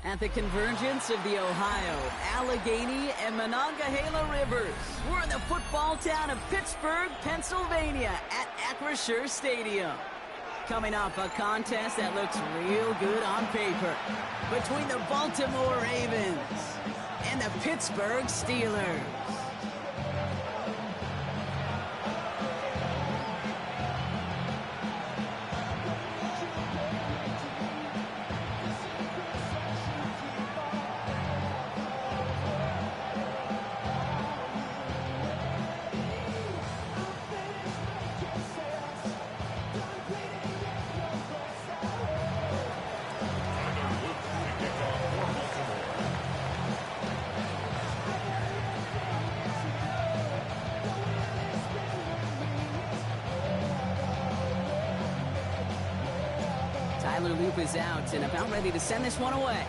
At the convergence of the Ohio, Allegheny, and Monongahela Rivers, we're in the football town of Pittsburgh, Pennsylvania at Acrisure Stadium. Coming off a contest that looks real good on paper between the Baltimore Ravens and the Pittsburgh Steelers. Loop is out and about ready to send this one away.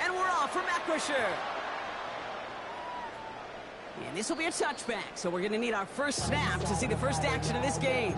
And we're off from Acrisure. And this will be a touchback, so we're going to need our first snap to see the first action of this game.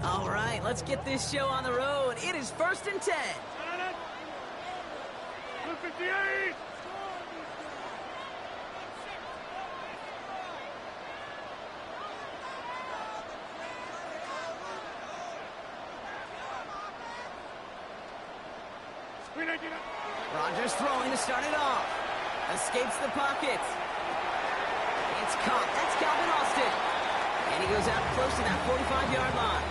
All right, let's get this show on the road. It is 1st and 10. 58. Rodgers throwing to start it off. Escapes the pocket. It's caught. That's Calvin Austin. And he goes out close to that 45-yard line.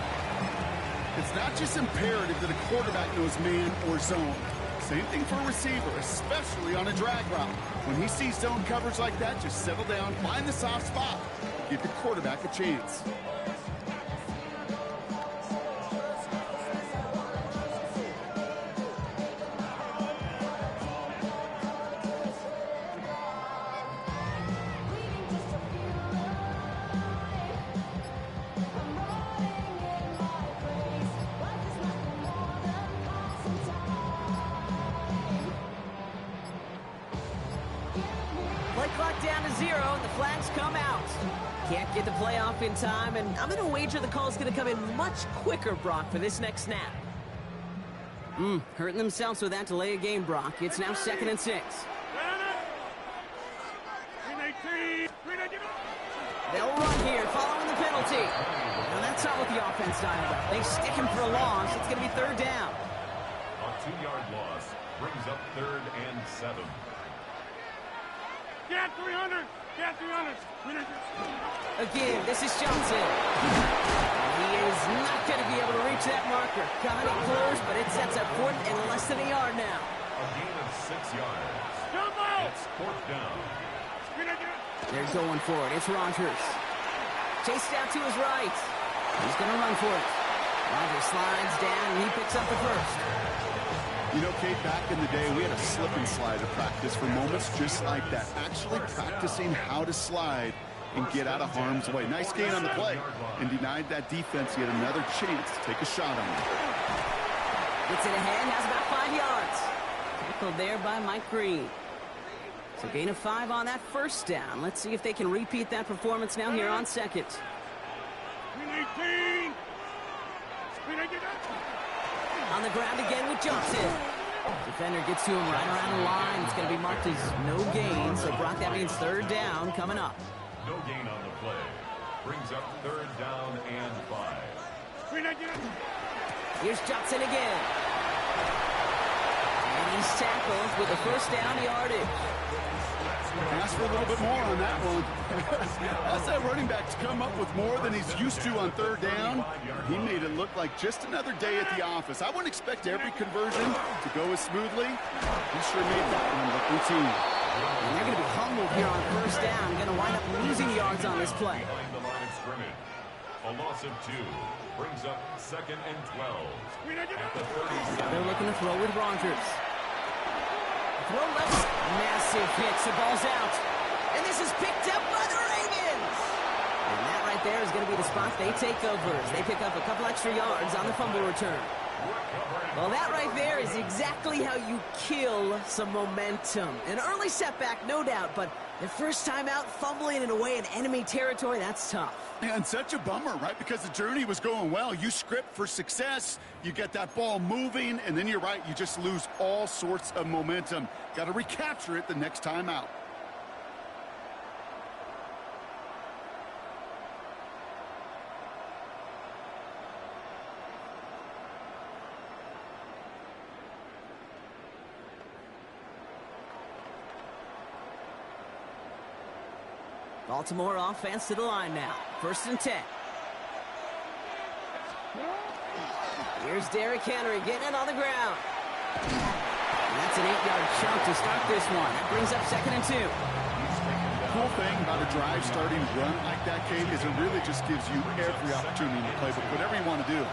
It's not just imperative that a quarterback knows man or zone. Same thing for a receiver, especially on a drag route. When he sees zone coverage like that, just settle down, find the soft spot, and give your quarterback a chance. Play clock down to 0, and the flags come out. Can't get the play off in time, and I'm going to wager the call is going to come in much quicker, Brock, for this next snap. Hurting themselves with that delay of game, Brock. It's now 2nd and 6. They'll run here, following the penalty. Now, that's not what the offense dialed up. They stick him for a loss. It's going to be 3rd down. A 2-yard loss brings up 3rd and 7. Get 300! Get 300! Again, this is Johnson. He is not going to be able to reach that marker. Got it close, but it sets up 4th and less than a yard now. A gain of 6 yards. Jump out! It's 4th down. They're going for it. It's Rodgers. Chased out to his right. He's going to run for it. Rodgers slides down, and he picks up the first. You know, Kate, back in the day, we had a slip and slide to practice for moments just like that. Actually practicing how to slide and get out of harm's way. Nice gain on the play, and denied that defense yet another chance to take a shot on him. Gets it ahead, has about 5 yards. Tackled there by Mike Green. So gain of 5 on that first down. Let's see if they can repeat that performance now here on 2nd. 18. On the ground again with Johnson. Defender gets to him right around the line. It's going to be marked as no gain. So, Brock, that means 3rd down coming up. No gain on the play. Brings up third down and 5. Here's Johnson again. And he's tackled with a first down yardage. Ask for a little bit more on that one. That's that running back's come up with more than he's used to on third down. He made it look like just another day at the office. I wouldn't expect every conversion to go as smoothly. He sure made that one look routine. And they're going to be humbled here on first down. Going to wind up losing yards on this play. Behind the line of scrimmage. A loss of 2 brings up second and 12 at the 37. They're looking to throw with Rogers. Throw left. Massive hit. The ball's out. And this is picked up by the Ravens. And that right there is going to be the spot they take over as they pick up a couple extra yards on the fumble return. Well, that right there is exactly how you kill some momentum. An early setback, no doubt, but the first time out, fumbling it away in enemy territory, that's tough. And such a bummer, right? Because the journey was going well. You script for success, you get that ball moving, and then you're right, you just lose all sorts of momentum. Got to recapture it the next time out. Baltimore offense to the line now. First and 10. Here's Derrick Henry getting it on the ground. And that's an 8-yard chunk to start this one. That brings up second and 2. The cool thing about a drive starting run like that, Kate, is it really just gives you every opportunity in the playbook, whatever you want to do.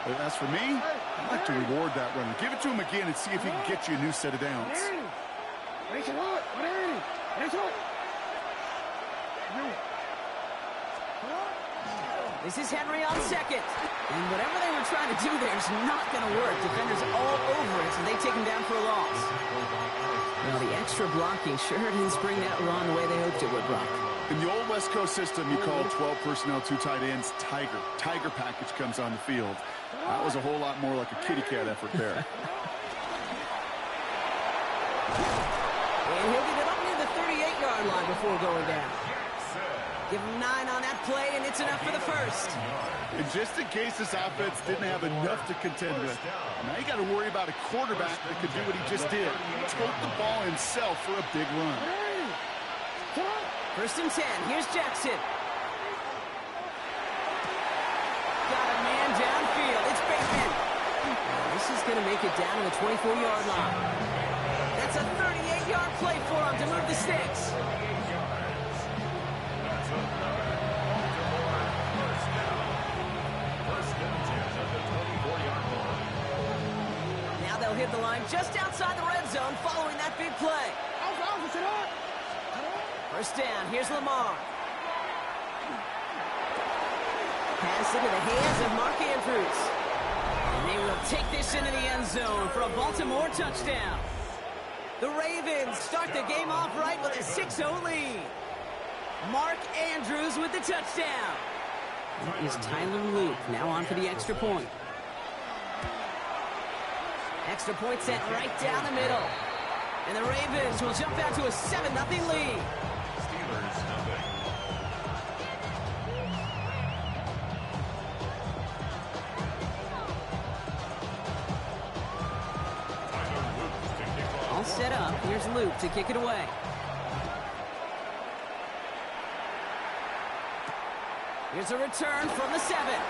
But as for me, I'd like to reward that runner. Give it to him again and see if he can get you a new set of downs. This is Henry on second. And whatever they were trying to do there is not going to work. Defenders all over it, so they take him down for a loss. Well, the extra blocking sure didn't spring that run the way they hoped it would, Brock. In the old West Coast system, you called 12 personnel, 2 tight ends, Tiger. Tiger package comes on the field. That was a whole lot more like a kitty cat effort there. And he'll get it up near the 38-yard line before going down. Give him 9 on that play, and it's enough for the first. And just in case this offense didn't have enough to contend with, now you got to worry about a quarterback that could do what he just did. Tote the ball himself for a big run. First and 10. Here's Jackson. Got a man downfield. It's Bateman. This is going to make it down to the 24-yard line. That's a 38-yard play for him to move the sticks. Now they'll hit the line just outside the red zone following that big play. First down, here's Lamar. Pass into the hands of Mark Andrews. And they will take this into the end zone for a Baltimore touchdown. The Ravens start the game off right with a 6-0 lead. Mark Andrews with the touchdown. That is Tyler Luke now on for the extra point. Extra point sent right down the middle. And the Ravens will jump out to a 7-0 lead. Steelers nothing. All set up. Here's Luke to kick it away. Here's a return from the 7.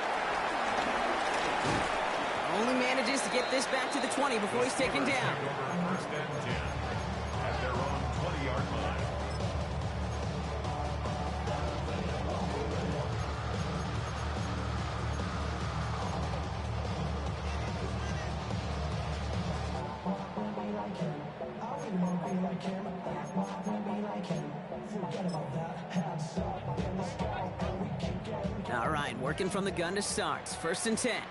Only manages to get this back to the 20 before he's taken down. First and 10 at their own 20-yard line. All right, working from the gun to start. First and 10.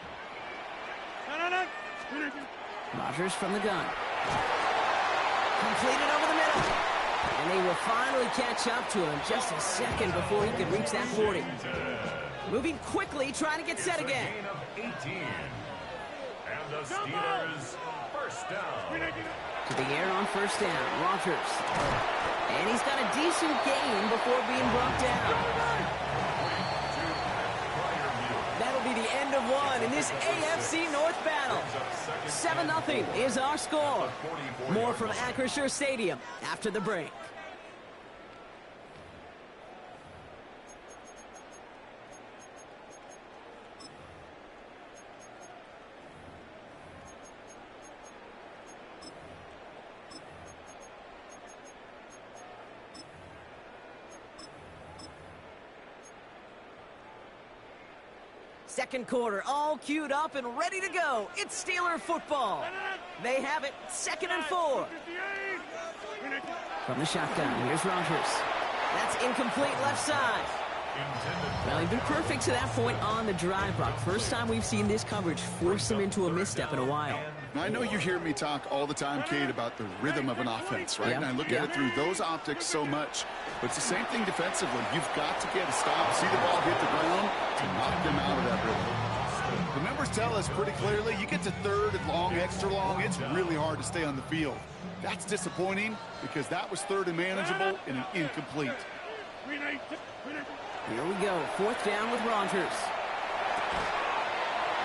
Rodgers from the gun. Completed over the middle. And they will finally catch up to him just a second before he can reach that 40. Moving quickly, trying to get set again. Gain of 18. And the Steelers first down. To the air on first down, Rodgers. And he's got a decent gain before being brought down. 1 in this AFC North battle. 7-0 is our score. More from Acrisure Stadium after the break. Second quarter, all queued up and ready to go. It's Steeler football. They have it, 2nd and 4. From the shotgun, here's Rogers. That's incomplete left side. Well, he's been perfect to that point on the drive, Brock. First time we've seen this coverage force him into a misstep in a while. I know you hear me talk all the time, Kate, about the rhythm of an offense, right? Yep. And I look at it through those optics so much. But it's the same thing defensively. You've got to get a stop, see the ball hit the ground to knock them out of that rhythm. The numbers tell us pretty clearly, you get to third and long, extra long, it's really hard to stay on the field. That's disappointing because that was third and manageable and an incomplete. Here we go, 4th down with Rogers.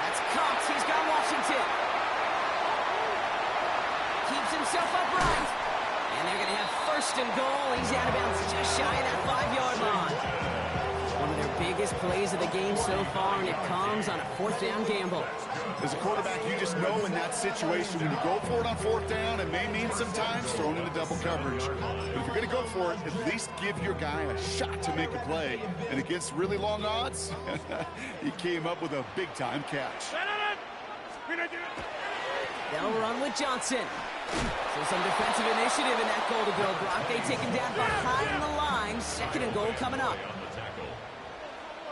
That's Cox, he's got Washington. Keeps himself upright. And they're going to have 1st and goal. He's out of bounds just shy of that 5-yard line. One of their biggest plays of the game so far, and it comes on a 4th down gamble. As a quarterback, you just know in that situation when you go for it on 4th down, it may mean sometimes throwing in the double coverage. But if you're going to go for it, at least give your guy a shot to make a play. And against really long odds, he came up with a big-time catch. They'll run with Johnson. So some defensive initiative in that goal to go, Brock. They take him down behind the line. 2nd and goal coming up.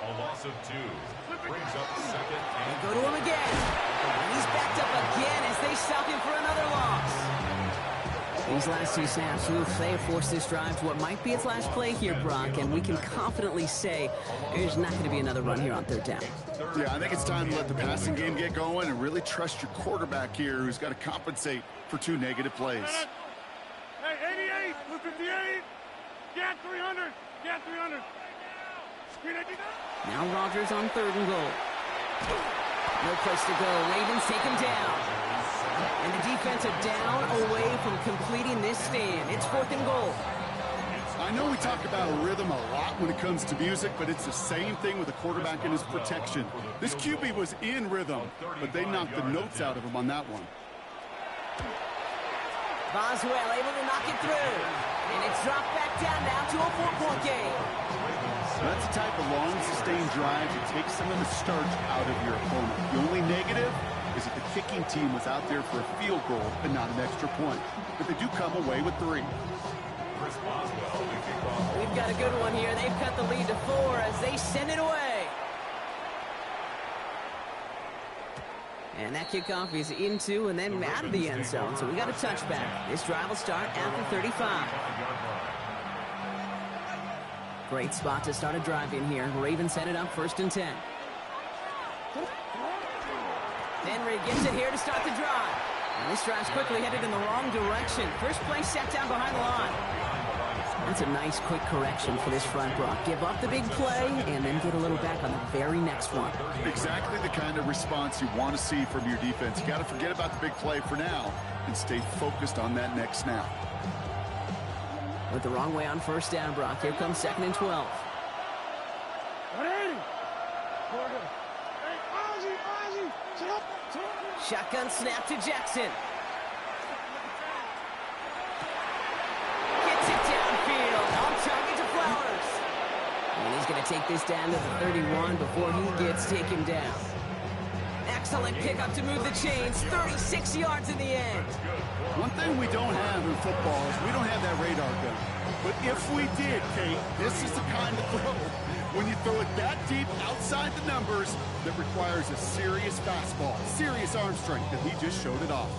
A loss of 2 brings up 2nd They and go to him again. And he's backed up again as they stop him for another loss. These last 2 snaps, they have forced this drive to what might be its last play here, Brock, and we can confidently say there's not going to be another run here on 3rd down. Yeah, I think it's time to let the passing game get going and really trust your quarterback here who's got to compensate for 2 negative plays. Hey, 88, 58, get 300, get 300. Now Rogers on 3rd and goal. No place to go. Ravens take him down. And the defensive down away from completing this stand. It's 4th and goal. I know we talk about rhythm a lot when it comes to music, but it's the same thing with a quarterback and his protection. This QB was in rhythm, but they knocked the notes out of him on that one. Boswell able to knock it through. And it's dropped back down now to a 4-point game. That's the type of long, sustained drive that takes some of the starch out of your opponent. The only negative is that the kicking team was out there for a field goal and not an extra point. But they do come away with 3. We've got a good one here. They've cut the lead to 4 as they send it away. And that kickoff is into and then out of the end zone. So we got a touchback. This drive will start after 35. Great spot to start a drive in here. Ravens set it up 1st and 10. Henry gets it here to start the drive. And this drive's quickly headed in the wrong direction. First play set down behind the line. That's a nice quick correction for this front, Brock. Give up the big play and then get a little back on the very next one. Exactly the kind of response you want to see from your defense. You got to forget about the big play for now and stay focused on that next snap. Went the wrong way on 1st down, Brock. Here comes 2nd and 12. Shotgun snap to Jackson. Gets it downfield. On target to Flowers. And he's going to take this down to the 31 before he gets taken down. Excellent pickup to move the chains. 36 yards in the end. One thing we don't have in football is we don't have that radar gun. But if we did, Kate, this is the kind of throw when you throw it that deep outside the numbers that requires a serious fastball, serious arm strength, and he just showed it off.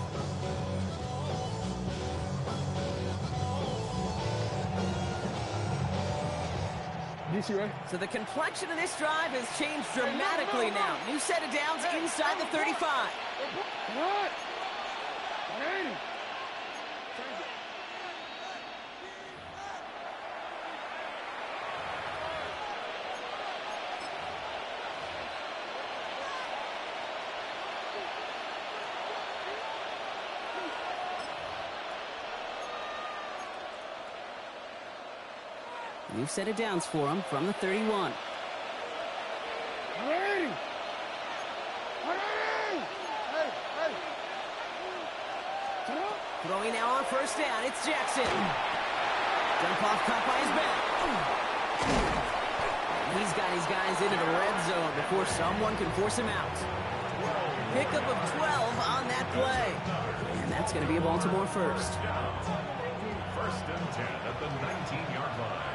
So the complexion of this drive has changed dramatically now. New set of downs inside the 35. What? New set of downs for him from the 31. Throwing now on first down, it's Jackson. Jump off caught by his back. He's got his guys into the red zone before someone can force him out. Pickup of 12 on that play. And that's going to be a Baltimore first. First and 10 at the 19-yard line.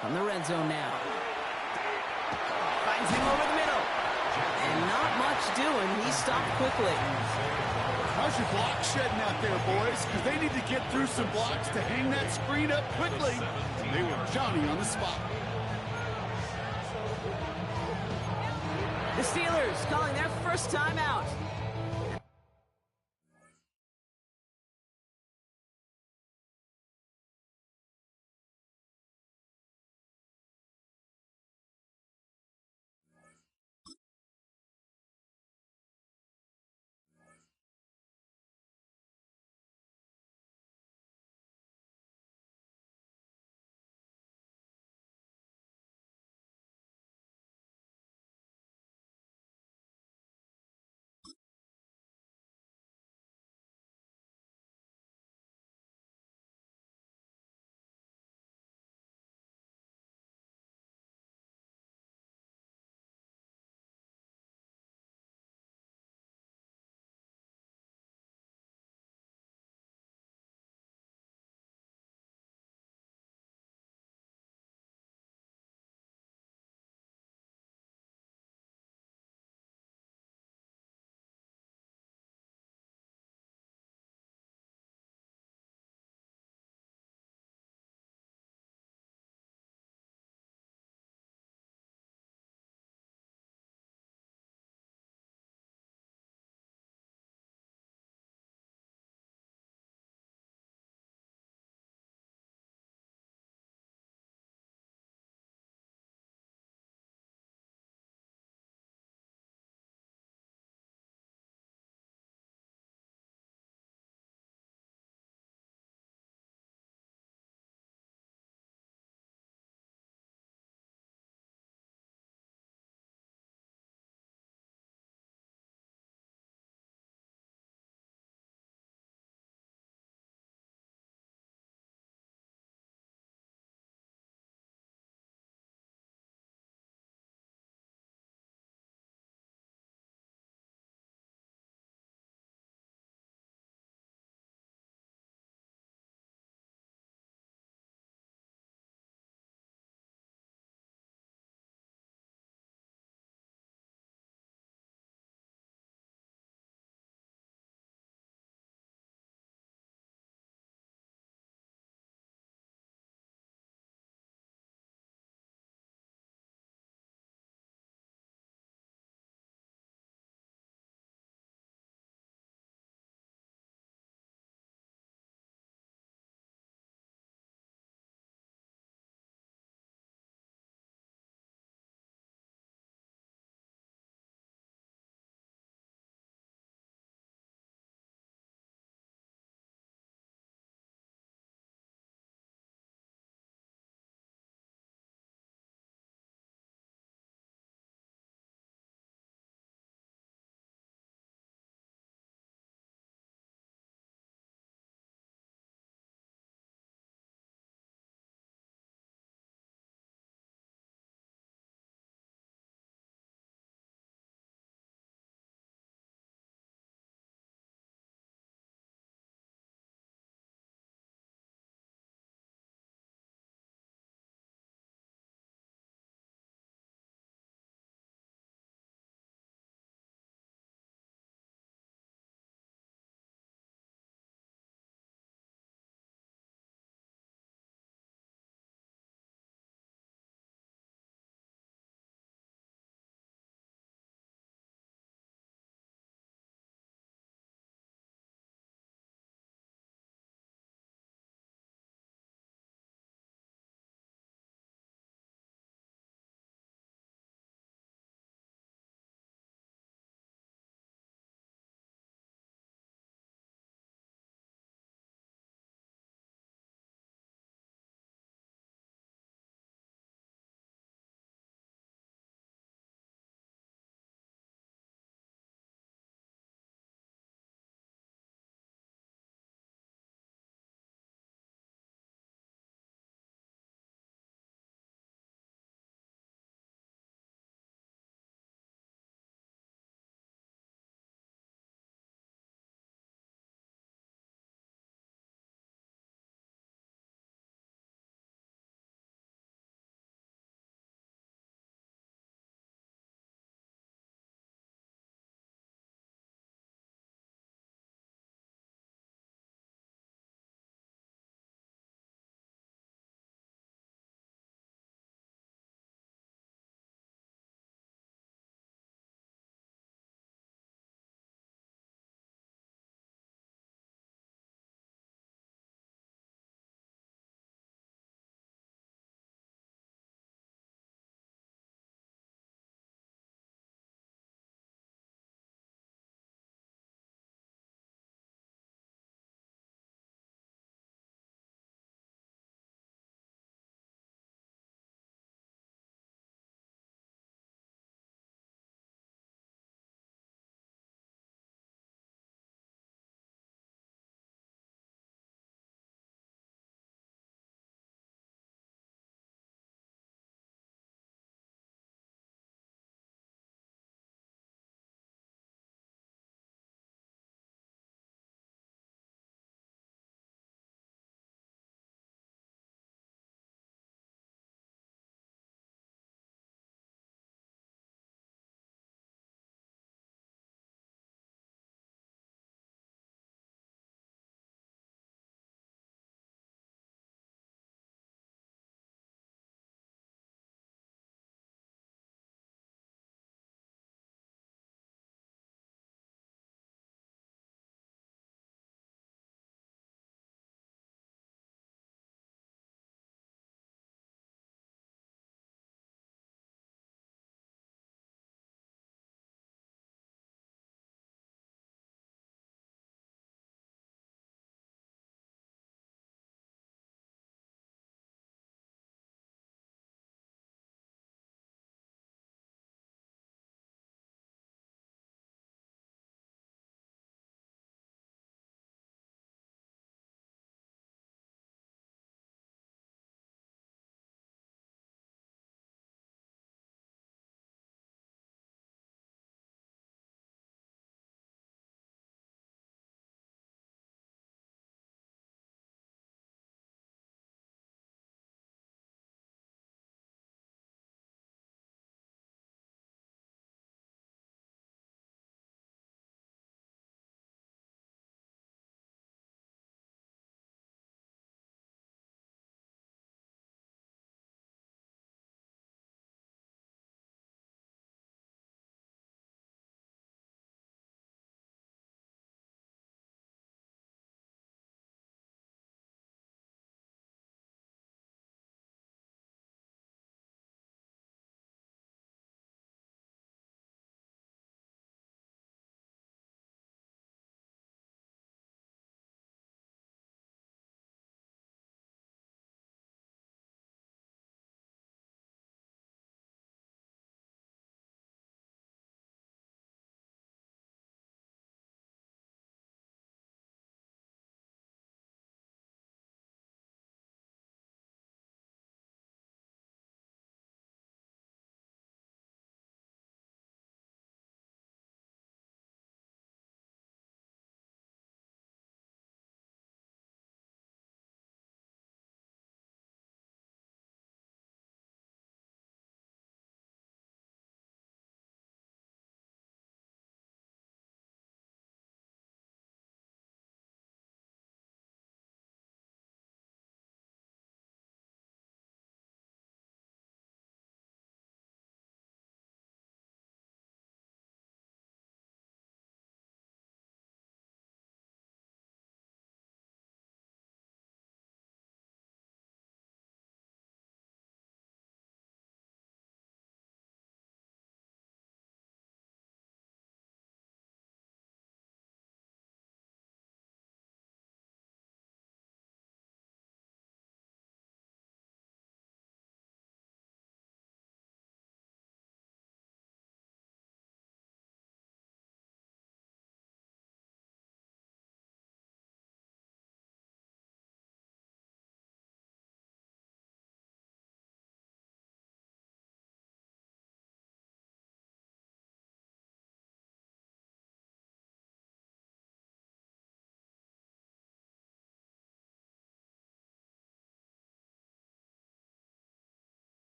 From the red zone now. Finds him over the middle. And not much doing. He stopped quickly. How's your block shedding out there, boys? Because they need to get through some blocks to hang that screen up quickly. They were Johnny on the spot. The Steelers calling their first timeout.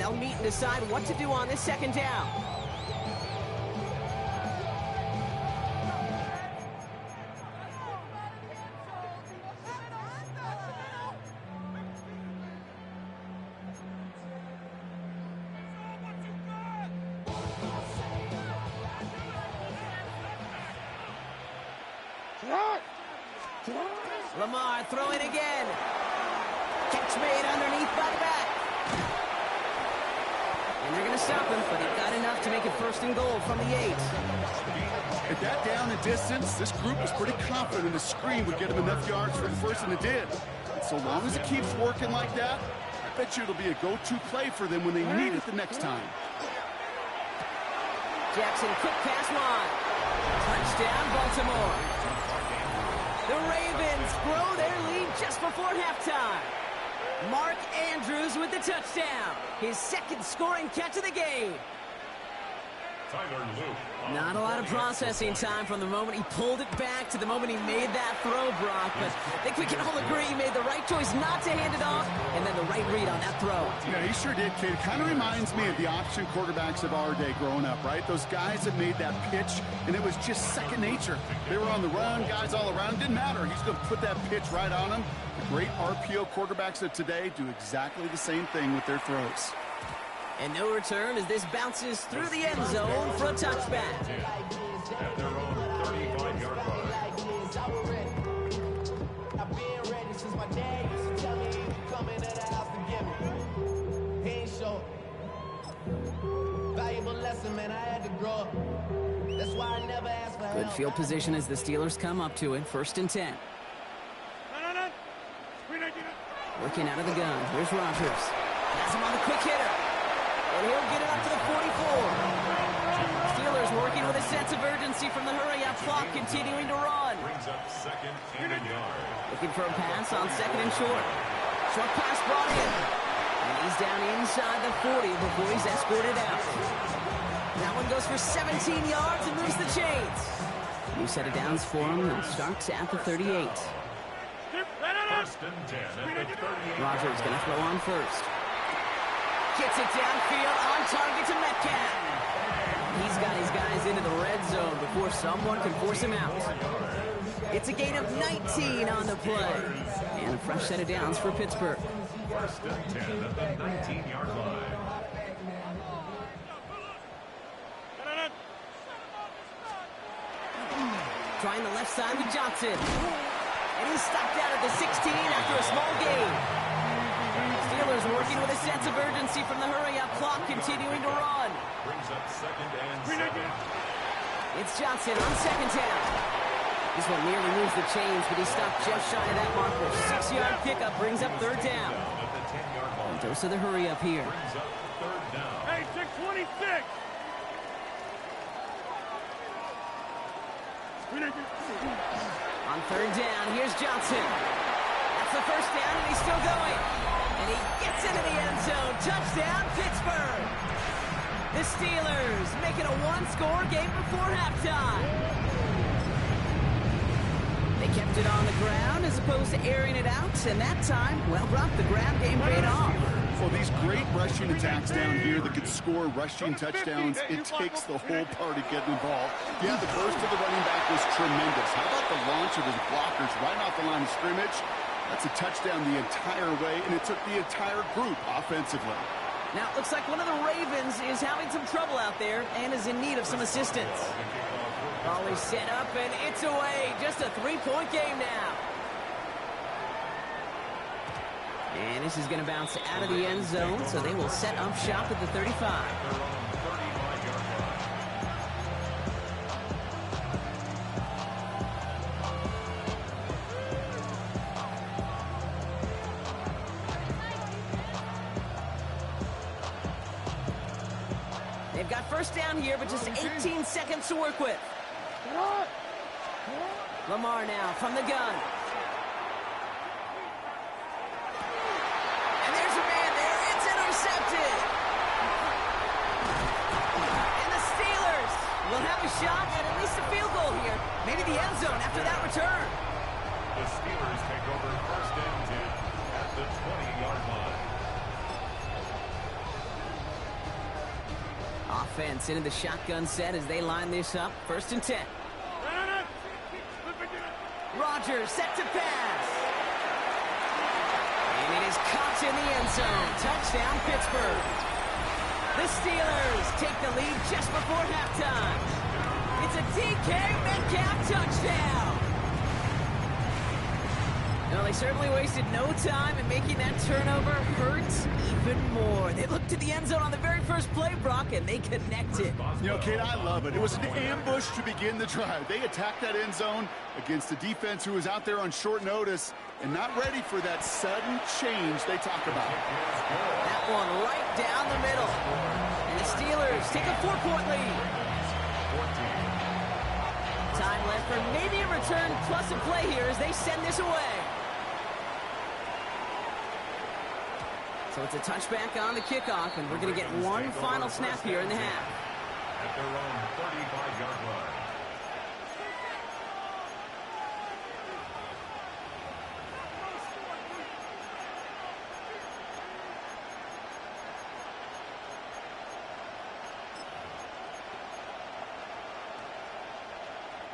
They'll meet and decide what to do on this second down. Lamar throwing again. Catch made underneath by the back. And they're going to stop him, but he got enough to make it 1st and goal from the 8. At that down and distance, this group was pretty confident the screen would get him enough yards for the first, and it did. And so long as it keeps working like that, I bet you it'll be a go-to play for them when they need it the next time. Jackson, quick pass wide. Touchdown, Baltimore. The Ravens grow their lead just before halftime. Mark Andrews with the touchdown. His 2nd scoring catch of the game. Not a lot of processing time from the moment he pulled it back to the moment he made that throw, Brock. But I think we can all agree he made the right choice not to hand it off, and then the right read on that throw. Yeah, he sure did, kid. It kind of reminds me of the option quarterbacks of our day growing up, right? Those guys that made that pitch, and it was just second nature. They were on the run, guys all around. Didn't matter. He's going to put that pitch right on them. The great RPO quarterbacks of today do exactly the same thing with their throws. And no return as this bounces through the end zone for a touchback. At their own 35-yard line. I've been ready since my dad used to tell me he could come into the house to get me. He ain't show. Valuable lesson, man, I had to grow up. That's why I never asked for help. Good field position as the Steelers come up to it. 1st and 10. Looking out of the gun. Here's Rodgers. Has him on the quick hitter. And he'll get it up to the 44. Steelers working with a sense of urgency from the hurry-up clock, continuing to run. Brings up 2nd and a yard. Looking for a pass on 2nd and short. Short pass brought in. And he's down inside the 40 before he's escorted out. That one goes for 17 yards and moves the chains. New set of downs for him. It starts at the 38. 1st and 10 at the 38. Rodgers going to throw on first. Gets it downfield on target to Metcalf. He's got his guys into the red zone before someone can force him out. It's a gain of 19 on the play. And a fresh set of downs for Pittsburgh. 1st and 10 at the 19-yard line. Trying the left side with Johnson. And he's stopped out at the 16 after a small gain. Steelers working with a sense of urgency from the hurry-up clock, continuing to run. Brings up 2nd and 7. It's Johnson on 2nd down. This one nearly moves the chains, but he stopped just shy of that marker. 6-yard pickup brings up 3rd down. At the 10-yard line. Dose of the hurry-up here. Brings up 3rd down. Hey, 626. On 3rd down, here's Johnson. That's the 1st down, and he's still going. And he gets into the end zone. Touchdown, Pittsburgh. The Steelers make it a 1-score game before halftime. They kept it on the ground as opposed to airing it out, and that time, well, Brock, the ground game paid off. Well, these great rushing attacks down here that could score rushing touchdowns, it takes the whole party getting involved. Yeah, the burst of the running back was tremendous. How about the launch of his blockers right off the line of scrimmage? That's a touchdown the entire way, and it took the entire group offensively. Now, it looks like one of the Ravens is having some trouble out there and is in need of some assistance. Ball is set up, and it's away. Just a 3-point game now. And this is going to bounce out of the end zone, so they will set up shop at the 35. They've got 1st down here, but just 18 seconds to work with. Lamar now from the gun. And there's a man there. It's intercepted. And the Steelers will have a shot at least a field goal here. Maybe the end zone after that return. The Steelers take over 1st and 10 at the 20-yard line. offense into the shotgun set as they line this up. 1st and 10. Rodgers set to pass. And it is caught in the end zone. Touchdown, Pittsburgh. The Steelers take the lead just before halftime. It's a DK Metcalf touchdown. No, they certainly wasted no time in making that turnover hurt even more. They looked to the end zone on the very first play, Brock, and they connected. You know, Kate, I love it. It was an ambush to begin the drive. They attacked that end zone against a defense who was out there on short notice and not ready for that sudden change they talk about. That one right down the middle. And the Steelers take a 4-point lead. Time left for maybe a return plus a play here as they send this away. So it's a touchback on the kickoff, and we're going to get one final snap here in the half. At their own 35-yard line.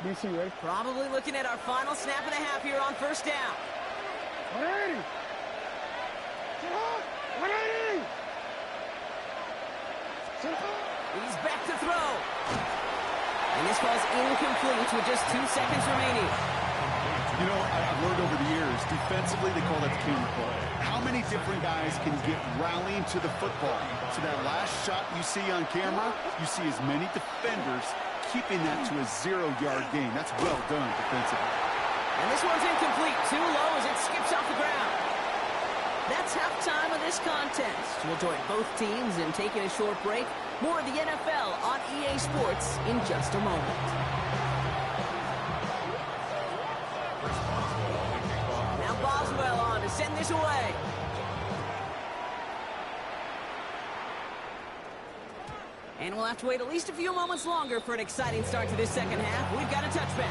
DC, ready? Probably looking at our final snap and a half here on 1st down. 180. 180. He's back to throw. And this ball's incomplete with just 2 seconds remaining. You know, I've learned over the years, defensively, they call that the camera play. How many different guys can get rallying to the football? So that last shot you see on camera, you see as many defenders keeping that to a 0-yard gain. That's well done defensively. And this one's incomplete. Too low as it skips off the ground. That's halftime of this contest. We'll join both teams in taking a short break. More of the NFL on EA Sports in just a moment. Now Boswell on to send this away. And we'll have to wait at least a few moments longer for an exciting start to this second half. We've got a touchback.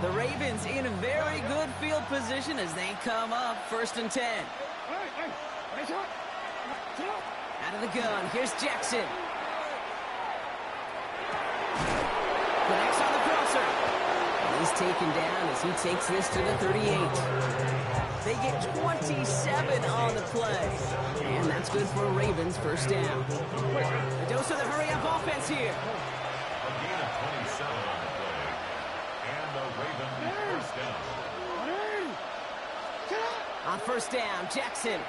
The Ravens in a very good field position as they come up 1st and 10. Out of the gun, here's Jackson. Connects on the crosser. He's taken down as he takes this to the 38. They get 27 on the play. And that's good for a Ravens 1st down. A dose of the hurry-up offense here. A gain of 27 on the play. And the Ravens 1st down. On 1st down, Jackson.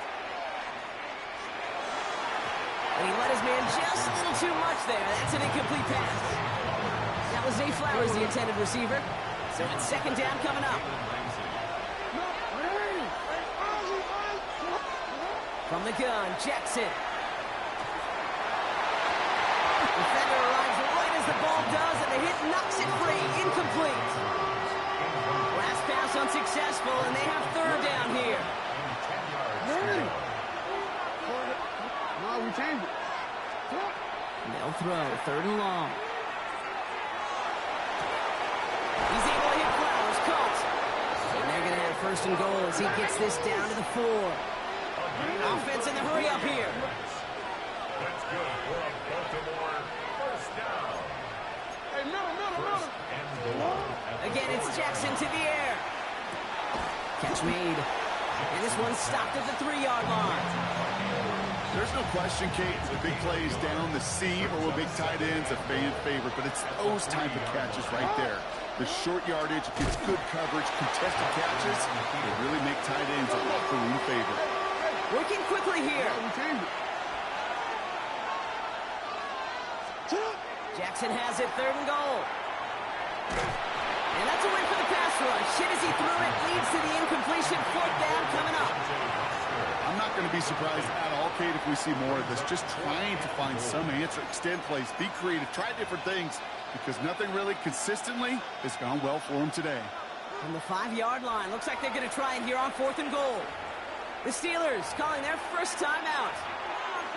And he let his man just a little too much there. That's an incomplete pass. That was Zay Flowers, the intended receiver. So it's 2nd down coming up. From the gun, Jackson. Defender arrives right as the ball does, and the hit knocks it free. Incomplete. Last pass unsuccessful, and they have 3rd down here. No, we changed it. They'll throw 3rd and long. He's able to hit Flowers, caught. And they're going to have 1st and goal as he gets this down to the 4. Offense in the hurry up here. That's good for a Baltimore 1st down. Hey, middle. And goal. Again, it's Jackson to the air. Catch made. And this one's stopped at the 3-yard line. There's no question, Kate, the big plays down the seam or with big tight ends a fan favorite, but it's those type of catches right there. The short yardage, gets good coverage, contested catches, they really make tight ends a locker room favorite. Working quickly here. Jackson has it, 3rd and goal. And that's a win for the pass rush. Hit as he threw it, leads to the incompletion. 4th down coming up. I'm not going to be surprised at all, Kate, if we see more of this. Just trying to find some answer, extend plays, be creative, try different things, because nothing really consistently has gone well for them today. From the 5-yard line, looks like they're going to try it here on 4th and goal. The Steelers calling their first timeout.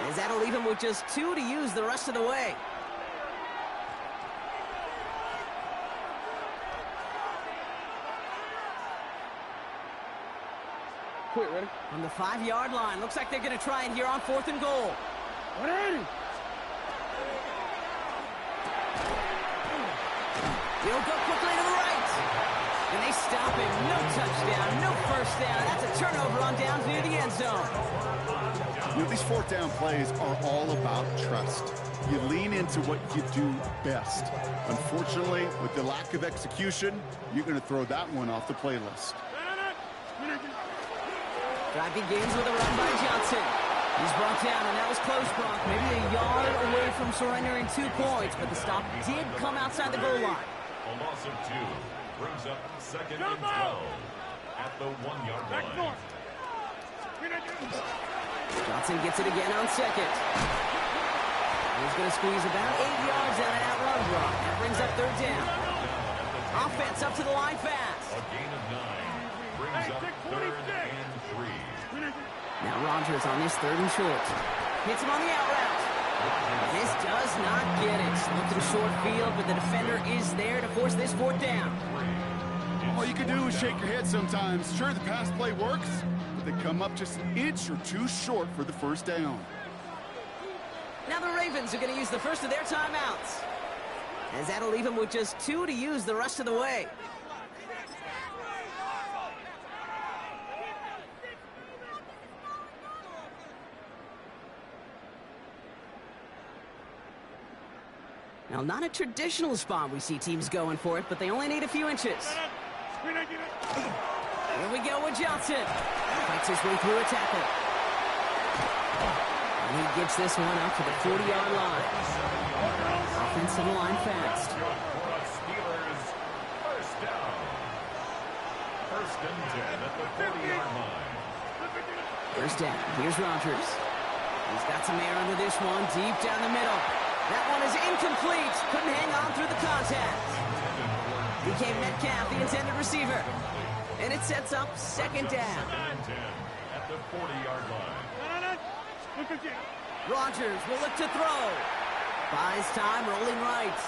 As that'll leave him with just 2 to use the rest of the way. Quick, ready? From the 5-yard line. Looks like they're going to try it here on 4th and goal. 180. He'll go quickly to the right. And they stop him. No touchdown, no first down. That's a turnover on downs near the end zone. You know, these 4th down plays are all about trust. You lean into what you do best. Unfortunately, with the lack of execution, you're going to throw that one off the playlist. Drive begins with a run by Johnson. He's brought down, and that was close, Brock. Maybe a yard away from surrendering 2 points, but the stop did come outside the goal line. A loss of 2 brings up 2nd and 12 at the 1-yard line. Johnson gets it again on 2nd. He's going to squeeze about 8 yards out of that run block. That brings up 3rd down. Offense up to the line fast. A gain of 9 brings up 3rd and 3. Now Rogers on this 3rd and short. Hits him on the out route. This does not get it. Looking short field, but the defender is there to force this 4th down. All you can do is shake your head sometimes. Sure, the pass play works, but they come up just an inch or 2 short for the 1st down. Now the Ravens are going to use the first of their timeouts. As that'll leave them with just 2 to use the rest of the way. Now, not a traditional spot we see teams going for it, but they only need a few inches. Here we go with Johnson. Fights his way through a tackle. And he gets this one out to the 40-yard line. Offense on the line fast. Steelers, 1st down. 1st and 10 at the 40-yard line. 1st down. Here's Rogers. He's got some air under this one, deep down the middle. That one is incomplete. Couldn't hang on through the contact. Became Metcalf, the intended receiver. And it sets up 2nd down. 2nd and 10 at the 40-yard line. Rogers will look to throw. Buys time, rolling right.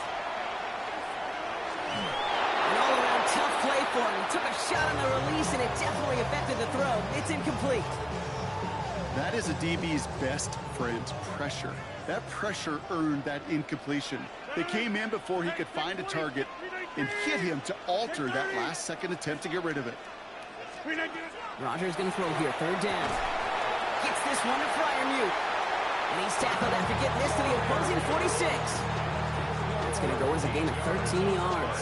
An all-around tough play for him. He took a shot on the release, and it definitely affected the throw. It's incomplete. That is a DB's best friend, pressure. That pressure earned that incompletion. They came in before he could find a target and hit him to alter that last-second attempt to get rid of it. Rogers going to throw here, 3rd down. Gets this one to Freiermuth. And he's tackled after getting this to the opposing 46. That's going to go as a gain of 13 yards.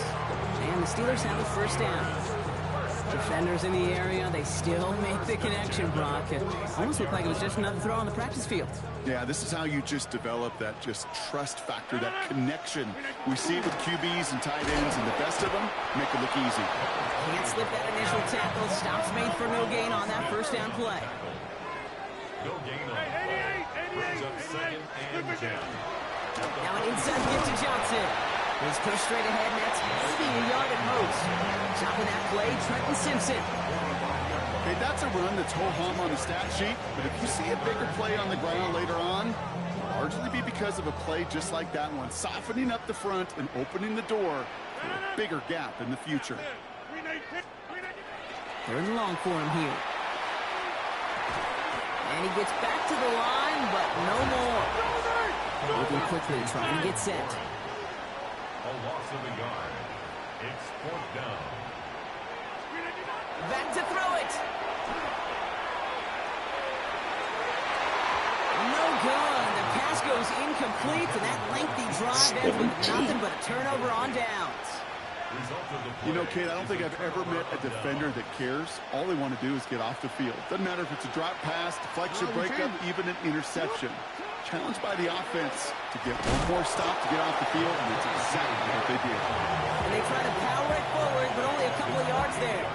And the Steelers have a 1st down. Defenders in the area, they still make the connection, Brock. It almost looked like it was just another throw on the practice field. Yeah, this is how you just develop that just trust factor, that connection. We see it with QBs and tight ends, and the best of them make it look easy. Can't slip that initial tackle. Stops made for no gain on that 1st down play. No gain on the play. Brings up 2nd and 10. Now an inside give to Johnson. He's pushed straight ahead, and that's maybe a yard at most. Chopping that play, Trenton Simpson. Okay, that's a run that's ho-hum on the stat sheet, but if you see a bigger play on the ground later on, it'll largely be because of a play just like that one, softening up the front and opening the door for a bigger gap in the future. 3rd and long for him here. And he gets back to the line, but no more. Moving quickly, trying to get set. A loss of a yard. It's 4th down. Back to throw it. No good. The pass goes incomplete, and that lengthy drive ends with nothing but a turnover on downs. You know, Kate, I don't think I've ever met a defender that cares. All they want to do is get off the field. Doesn't matter if it's a drop pass, deflection, breakup, even an interception. Challenged by the offense to get one more stop to get off the field, and it's exactly what they did. And they try to power it forward, but only a couple of yards there.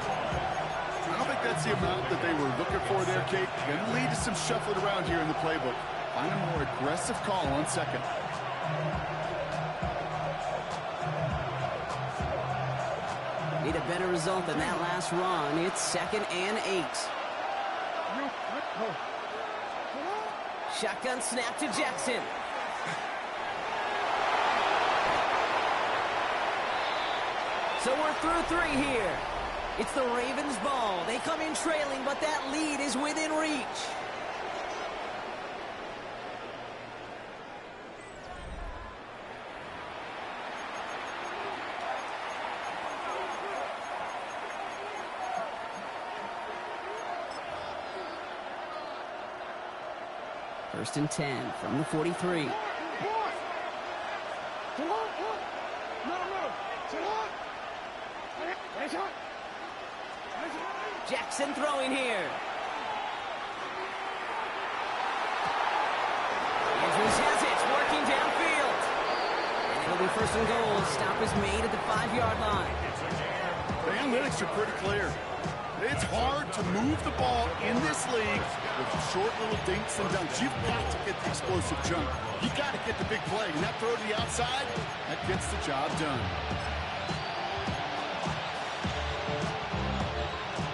I don't think that's the amount that they were looking for there, Kate. Going to lead to some shuffling around here in the playbook. Find a more aggressive call on 2nd. Need a better result than that last run. It's 2nd and 8. Shotgun snap to Jackson. So we're through 3 here. It's the Ravens' ball. They come in trailing, but that lead is within reach. First and 10 from the 43. Jackson throwing here. Andrews has it, working downfield. And it'll be first and goal. Stop is made at the 5-yard line. The analytics are pretty clear. It's hard to move the ball in this league with short little dinks and dunks. You've got to get the explosive jump. You've got to get the big play. And that throw to the outside, that gets the job done.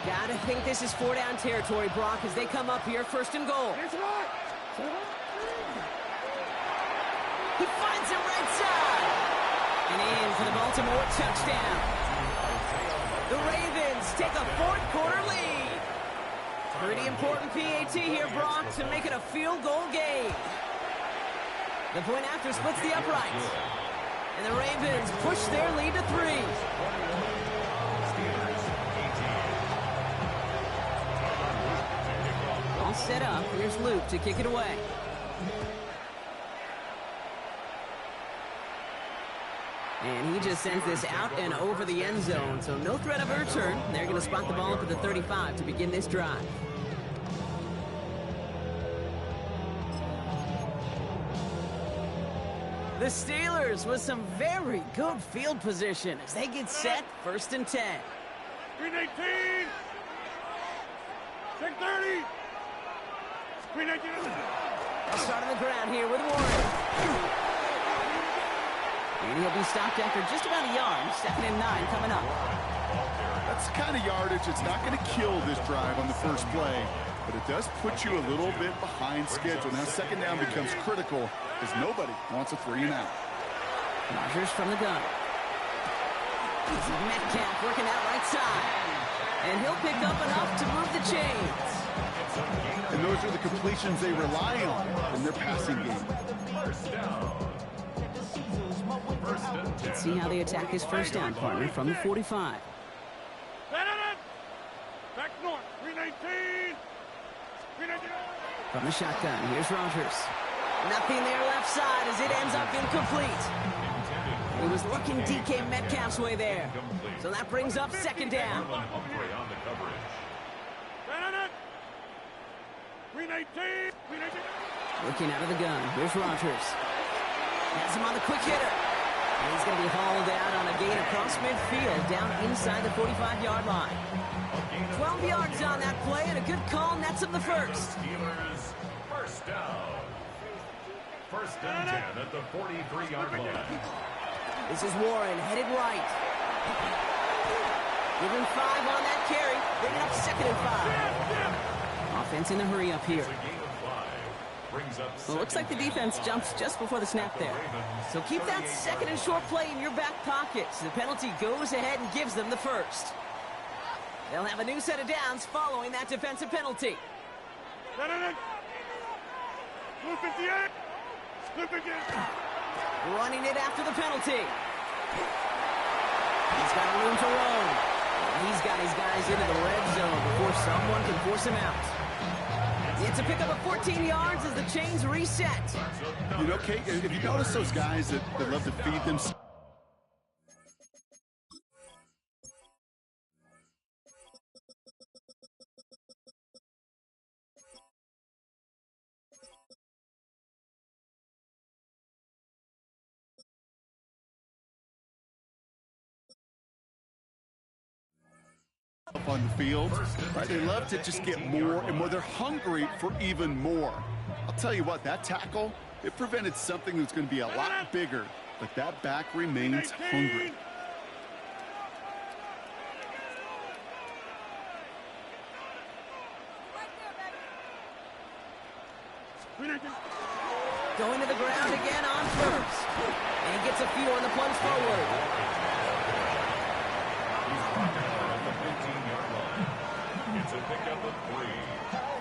Gotta think this is 4-down territory, Brock, as they come up here, first and goal. He finds him right side. And in for the Baltimore touchdown. The Ravens take a fourth-quarter lead. Pretty important PAT here, Brock, to make it a field goal game. The point after splits the uprights. And the Ravens push their lead to 3. All set up. Here's Luke to kick it away. And he just sends this out and over the end zone, so no threat of a return. They're going to spot the ball up at the 35 to begin this drive. The Steelers with some very good field position as they get set, first and 10. 318. 630. 319. I'll start on the ground here with Warren. And he'll be stopped after just about a yard. Second and 9 coming up. That's the kind of yardage that's not going to kill this drive on the first play, but it does put you a little bit behind schedule. Now second down becomes critical because nobody wants a 3 and out. Rodgers from the gun. This is Metcalf working that right side. And he'll pick up enough to move the chains. And those are the completions they rely on in their passing game. Let's see how they attack this first down, partner, from the 45. Back north. 319. 319. From the shotgun, here's Rodgers. Nothing there left side as it ends up incomplete. He was looking DK Metcalf's way there. So that brings up second down. 319. Looking out of the gun, here's Rodgers. Has him on the quick hitter. And he's going to be hauled out on a gain across midfield down inside the 45-yard line. 12 yards on that play and a good call nets him the first. Steelers first down. First and 10 at the 43-yard line. This is Warren headed right. Give him 5 on that carry. Bring it up second and 5. Offense in a hurry up here. Well, looks like the defense jumps just before the snap there. So keep that second and short play in your back pocket. So the penalty goes ahead and gives them the first. They'll have a new set of downs following that defensive penalty. Running it after the penalty. He's got room to roam. He's got his guys into the red zone before someone can force him out. It's a pickup of 14 yards as the chains reset. You know, Kate, if you notice those guys that love to feed them. On the field, right? They love to just get more and more. They're hungry for even more. I'll tell you what, that tackle, it prevented something that's going to be a lot bigger, but that back remains hungry. Going to the ground again on first. And he gets a few on the plunge forward. He's brought down at the 15-yard line. It's a pickup of 3.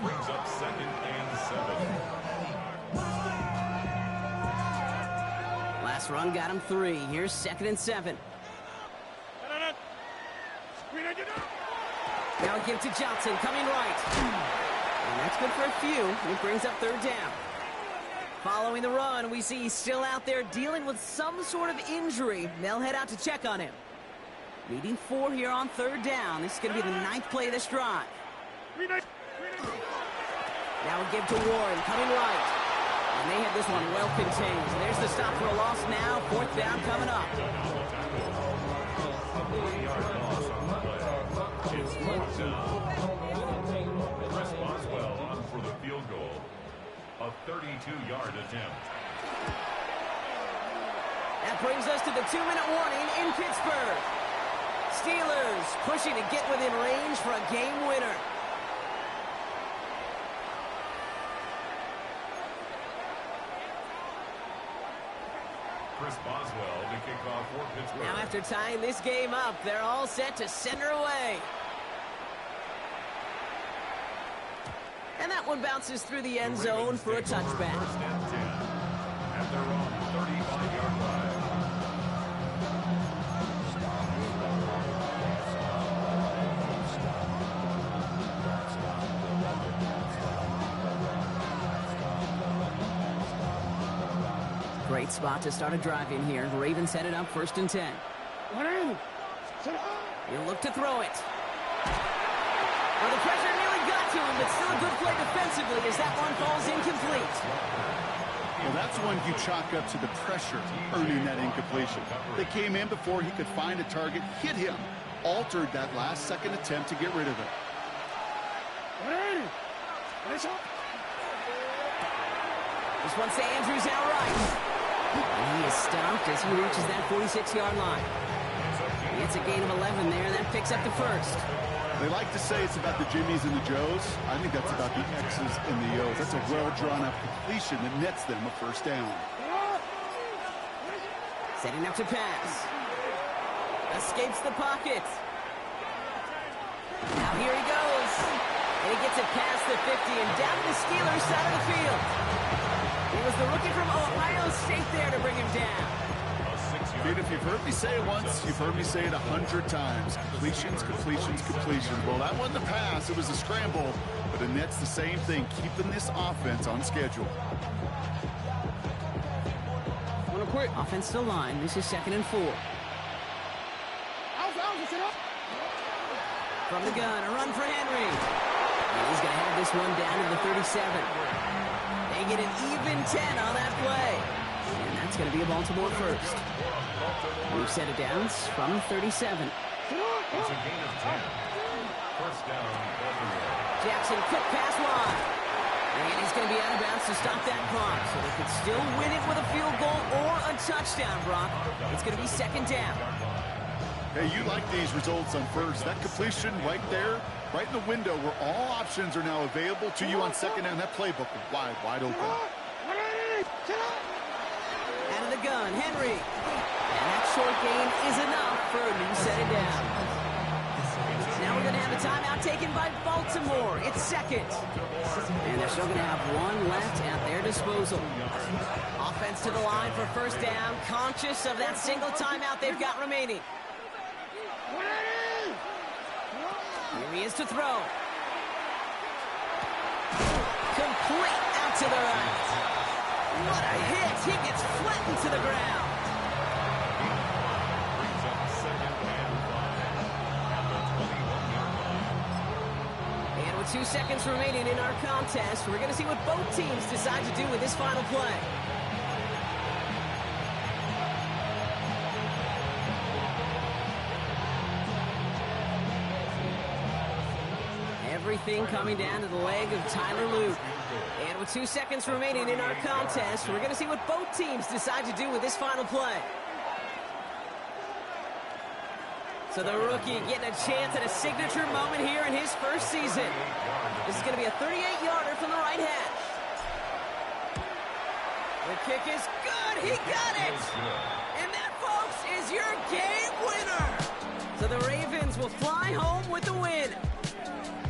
Brings up 2nd and 7. Last run got him 3. Here's 2nd and 7. Now give to Johnson, coming right. And that's good for a few. It brings up 3rd down. Following the run, we see he's still out there dealing with some sort of injury. They'll head out to check on him. Leading 4 here on 3rd down. This is going to be the 9th play of this drive. Now we give to Warren, coming right. And they have this one well contained. So there's the stop for a loss now. 4th down coming up. It's 4th down. Chris Boswell on for the field goal. A 32-yard attempt. That brings us to the 2-minute warning in Pittsburgh. Steelers pushing to get within range for a game winner. Chris Boswell to kick off for Pittsburgh. Now after tying this game up, they're all set to send her away. And that one bounces through the end zone for a touchback. 1st and 10 at their own 35-yard line. Great spot to start a drive in here. Ravens set it up 1st and 10. He'll look to throw it. Well, the pressure nearly got to him, but still a good play defensively as that one falls incomplete. Well, that's one you chalk up to the pressure earning that incompletion. They came in before he could find a target, hit him, altered that last-second attempt to get rid of it. This one to Andrews outright. And he is stopped as he reaches that 46-yard line. He gets a gain of 11 there, and that picks up the 1st. They like to say it's about the Jimmies and the Joes. I think that's about the X's and the O's. That's a well-drawn-up completion that nets them a 1st down. Setting up to pass. Escapes the pocket. Now here he goes. And he gets it past the 50 and down to the Steelers' side of the field. It was the rookie from Ohio State there to bring him down. Dude, if you've heard me say it once, you've heard me say it 100 times. Completions, completions, completions. Well, that wasn't a pass. It was a scramble. But it nets the same thing, keeping this offense on schedule. Offense to line. This is 2nd and 4. From the gun, a run for Henry. And he's going to have this one down to the 37. They get an even 10 on that play. And that's going to be a Baltimore 1st. We've set it down from 37. It's a gain of 10. 1st down, Baltimore. Jackson, quick pass wide. And he's going to be out of bounds to stop that clock. So they could still win it with a field goal or a touchdown, Brock. It's going to be 2nd down. Hey, you like these results on 1st. That completion right there, right in the window where all options are now available to you on 2nd down. That playbook is wide open. Out of the gun, Henry. And that short gain is enough for a new set it down. Now we're going to have a timeout taken by Baltimore. It's 2nd. And they're still going to have one left at their disposal. Offense to the line for 1st down, conscious of that single timeout they've got remaining. Here he is to throw. Complete out to the right. What a hit. He gets flattened to the ground. Brings up 2nd and 5 at the 21-yard line. And with 2 seconds remaining in our contest, we're going to see what both teams decide to do with this final play. Everything coming down to the leg of Tyler Luke. And with 2 seconds remaining in our contest, we're going to see what both teams decide to do with this final play. So the rookie getting a chance at a signature moment here in his 1st season. This is going to be a 38-yarder from the right hash. The kick is good. He got it. And that, folks, is your game winner. So the Ravens will fly home with the win.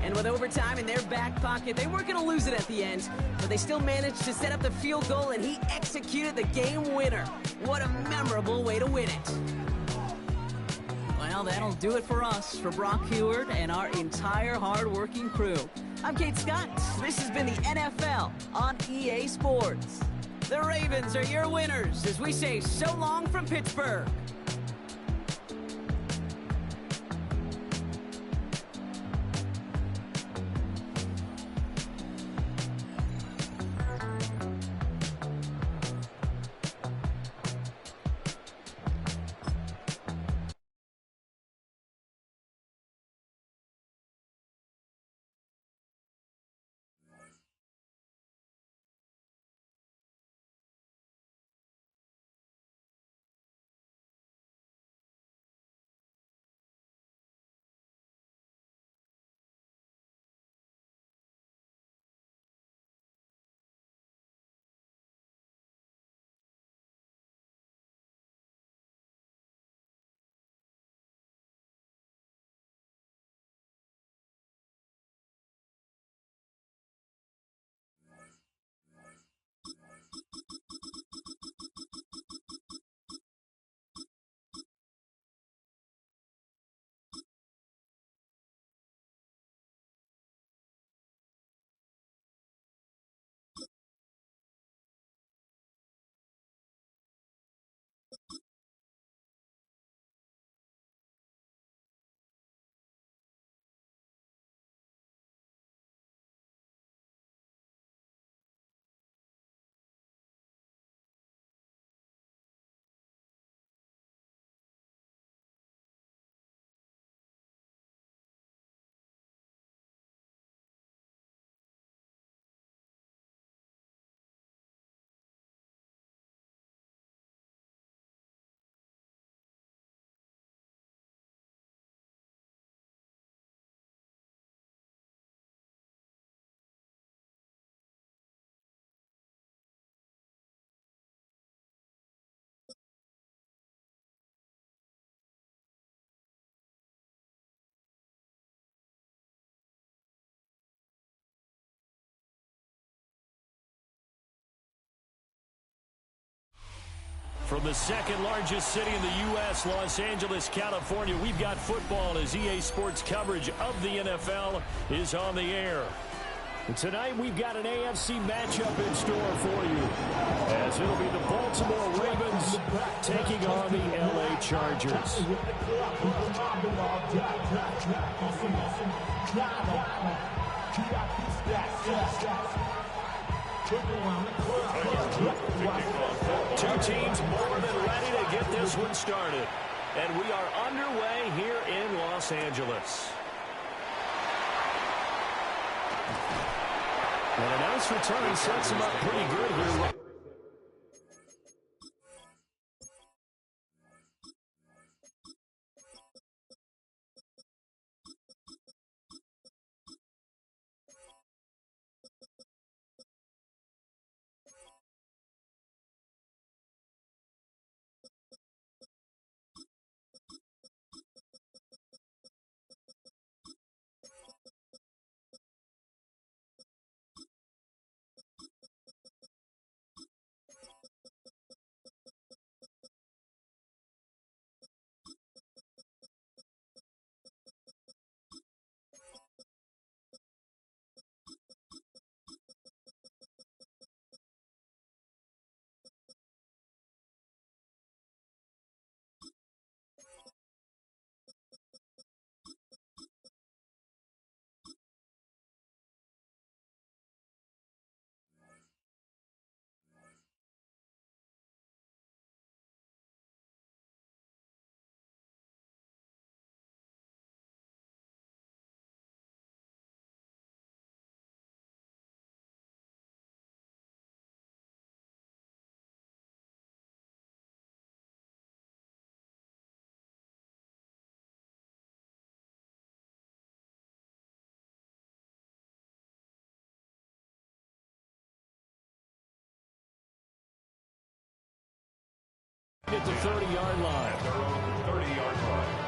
And with overtime in their back pocket, they weren't going to lose it at the end, but they still managed to set up the field goal, and he executed the game winner. What a memorable way to win it. Well, that'll do it for us, for Brock Heward and our entire hard-working crew. I'm Kate Scott. This has been the NFL on EA Sports. The Ravens are your winners as we say so long from Pittsburgh. From the second largest city in the U.S., Los Angeles, California, we've got football as EA Sports coverage of the NFL is on the air. And tonight we've got an AFC matchup in store for you, as it'll be the Baltimore Ravens taking on the L.A. Chargers. Two teams more than ready to get this one started. And we are underway here in Los Angeles. And a nice return sets him up pretty good here. at the 30-yard line. 30-yard line.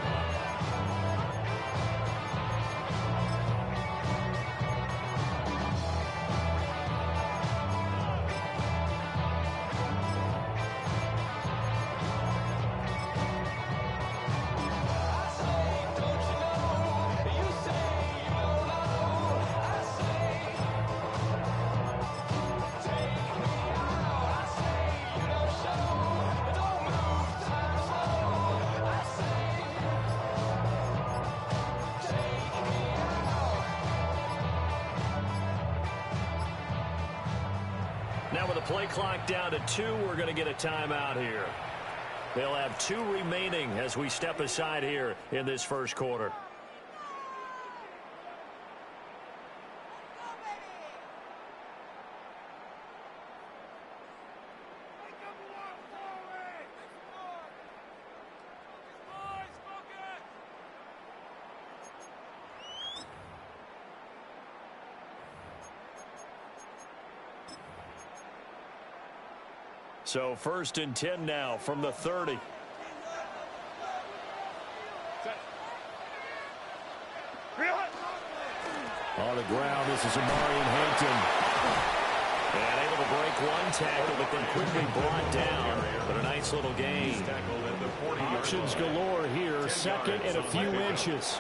Now with the play clock down to 2, we're going to get a timeout here. They'll have 2 remaining as we step aside here in this first quarter. So 1st and 10 now from the 30. On the ground, this is Amarian Hampton. And able to break one tackle, but then quickly brought down. But a nice little gain. Options galore here. 2nd and a few inches.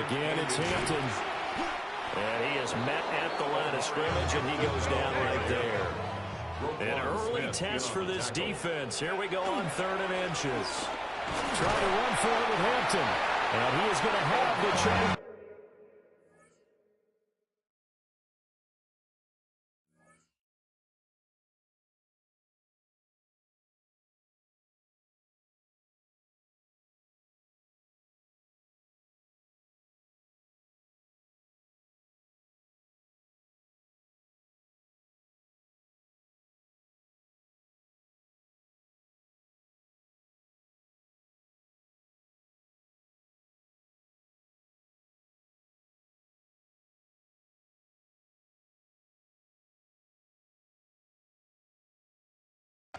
Again, it's Hampton. And he is met at the line of scrimmage, and he goes down right there. An early test for this defense. Here we go on 3rd and inches. Trying to run for it with Hampton. And he is going to have the chance.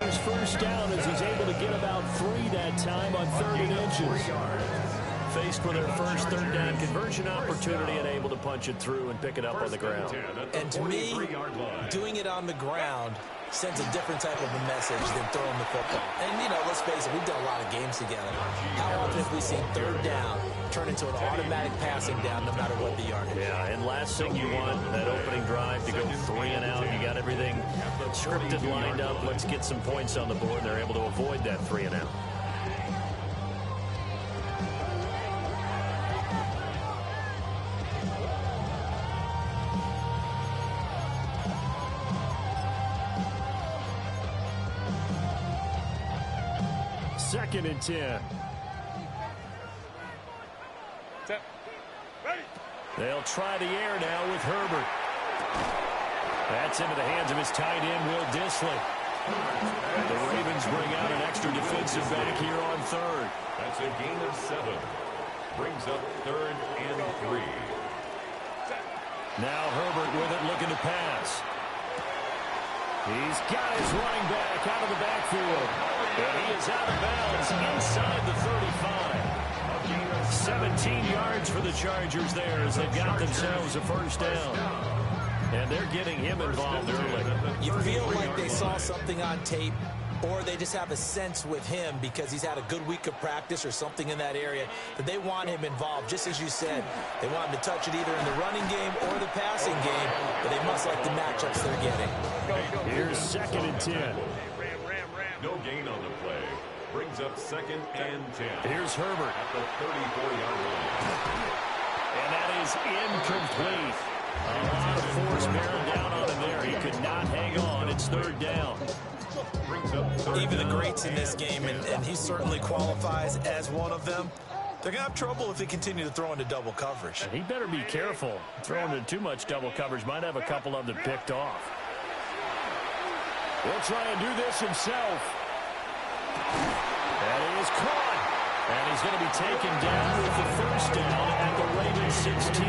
His first down as he's able to get about 3 that time on 3rd and inches. Faced with their first 3rd down conversion opportunity and able to punch it through and pick it up on the ground. And to me, doing it on the ground sends a different type of a message than throwing the football. And, you know, let's face it, we've done a lot of games together. How often have we seen 3rd down turn into an automatic passing down no matter what the yardage? Yeah, and last thing you want, that opening drive to go 3 and out. You got everything scripted, lined up. Let's get some points on the board. They're able to avoid that 3 and out. Second and 10. Set. Ready. They'll try the air now with Herbert. That's into the hands of his tight end, Will Dissly. The Ravens bring out an extra defensive back here on 3rd. That's a gain of 7. Brings up 3rd and 3. Now Herbert with it, looking to pass. He's got his running back out of the backfield. And he is out of bounds inside the 35. 17 yards for the Chargers there as they've got themselves a first down. And they're getting him involved early. You feel like they saw something on tape, or they just have a sense with him because he's had a good week of practice or something in that area that they want him involved. Just as you said, they want him to touch it either in the running game or the passing game, but they must like the matchups they're getting. Here's 2nd and 10. No gain on the play. Brings up 2nd and 10. Here's Herbert at the 34-yard line. And that is incomplete. A lot of force bearing down on him there. He could not hang on. It's 3rd down. Brings up 3rd Even the down. greats in this game, and he certainly qualifies as one of them, they're going to have trouble if they continue to throw into double coverage. And he better be careful. Throwing into too much double coverage might have a couple of them picked off. He'll try and do this himself. And he is caught. And he's going to be taken down with the first down at the Ravens 16.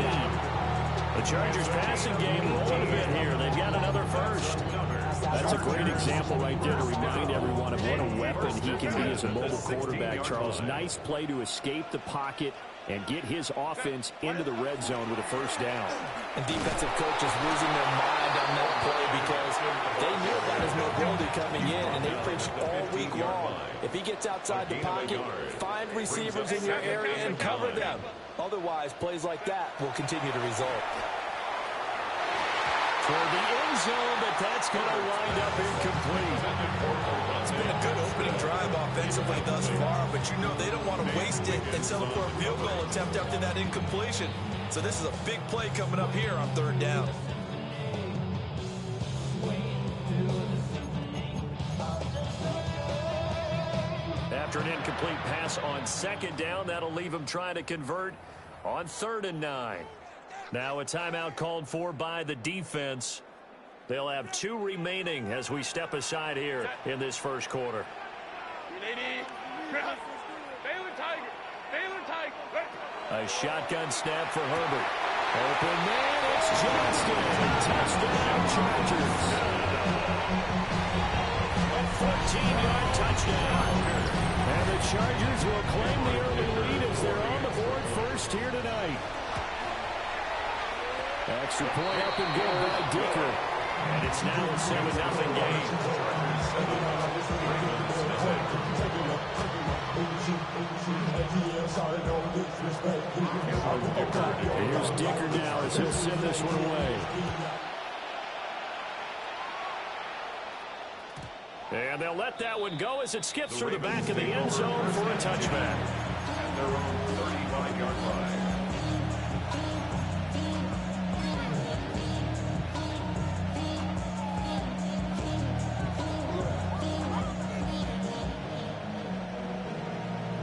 The Chargers passing game rolling a bit here. They've got another first. That's a great example right there to remind everyone of what a weapon he can be as a mobile quarterback, Charles. Nice play to escape the pocket and get his offense into the red zone with a first down. And defensive coaches losing their mind on that play because they knew about his mobility coming in, and they preached all week long. If he gets outside the pocket, find receivers in your area and cover them. Otherwise, plays like that will continue to result. For the end zone, but that's going to wind up incomplete. It's been a good opening drive offensively thus far, but you know they don't want to waste it and settle for a field goal attempt after that incompletion. So this is a big play coming up here on third down. After an incomplete pass on second down, that'll leave him trying to convert on 3rd and 9. Now a timeout called for by the defense. They'll have 2 remaining as we step aside here in this first quarter. A shotgun snap for Herbert. Open man, it's Johnston. Touchdown, Chargers. A 14-yard touchdown. And the Chargers will claim the early lead as they're on the board first here tonight. Extra point up and good by Dicker. And it's now a 7-0 game. Here's Dicker now as he'll send this one away. And they'll let that one go as it skips through the back of the end zone for a touchback. At their own 35-yard line.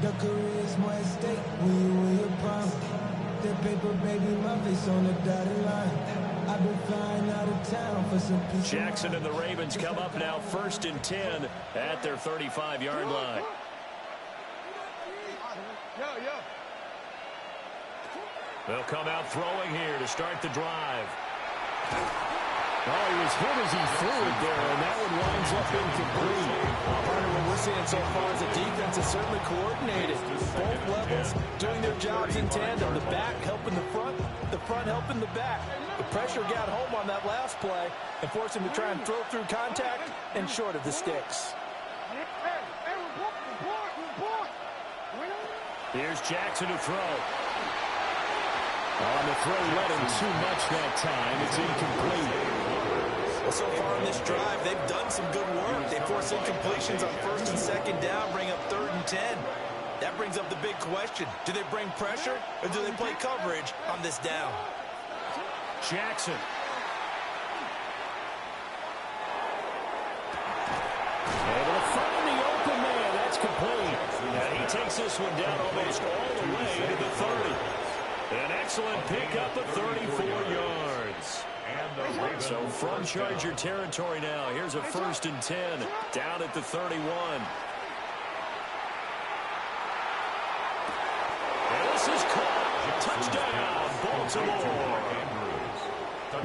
The career's more at stake when you win your prime. That paper, baby, my face on the dotted line. I've been flying out of town for some peace. Jackson and the Ravens come up now 1st and 10 at their 35-yard line. They'll come out throwing here to start the drive. Oh, he was hit as he threw it there, and that one winds up incomplete. Partner, what we're seeing so far is the defense is certainly coordinated. Both levels doing their jobs in tandem. The back helping the front helping the back. The pressure got home on that last play and forced him to try and throw through contact and short of the sticks. Here's Jackson to throw. On the throw, let him too much that time. It's incomplete. Well, so far in this drive, they've done some good work. They force incompletions on 1st and 2nd down, bring up 3rd and 10. That brings up the big question. Do they bring pressure or do they play coverage on this down? Jackson. Able to find the open man. That's complete. And he takes this one down almost all the way to the 30. An excellent pickup of 34 yards. So from Charger territory now, here's a 1st and 10 down at the 31. And this is caught. Touchdown, Baltimore.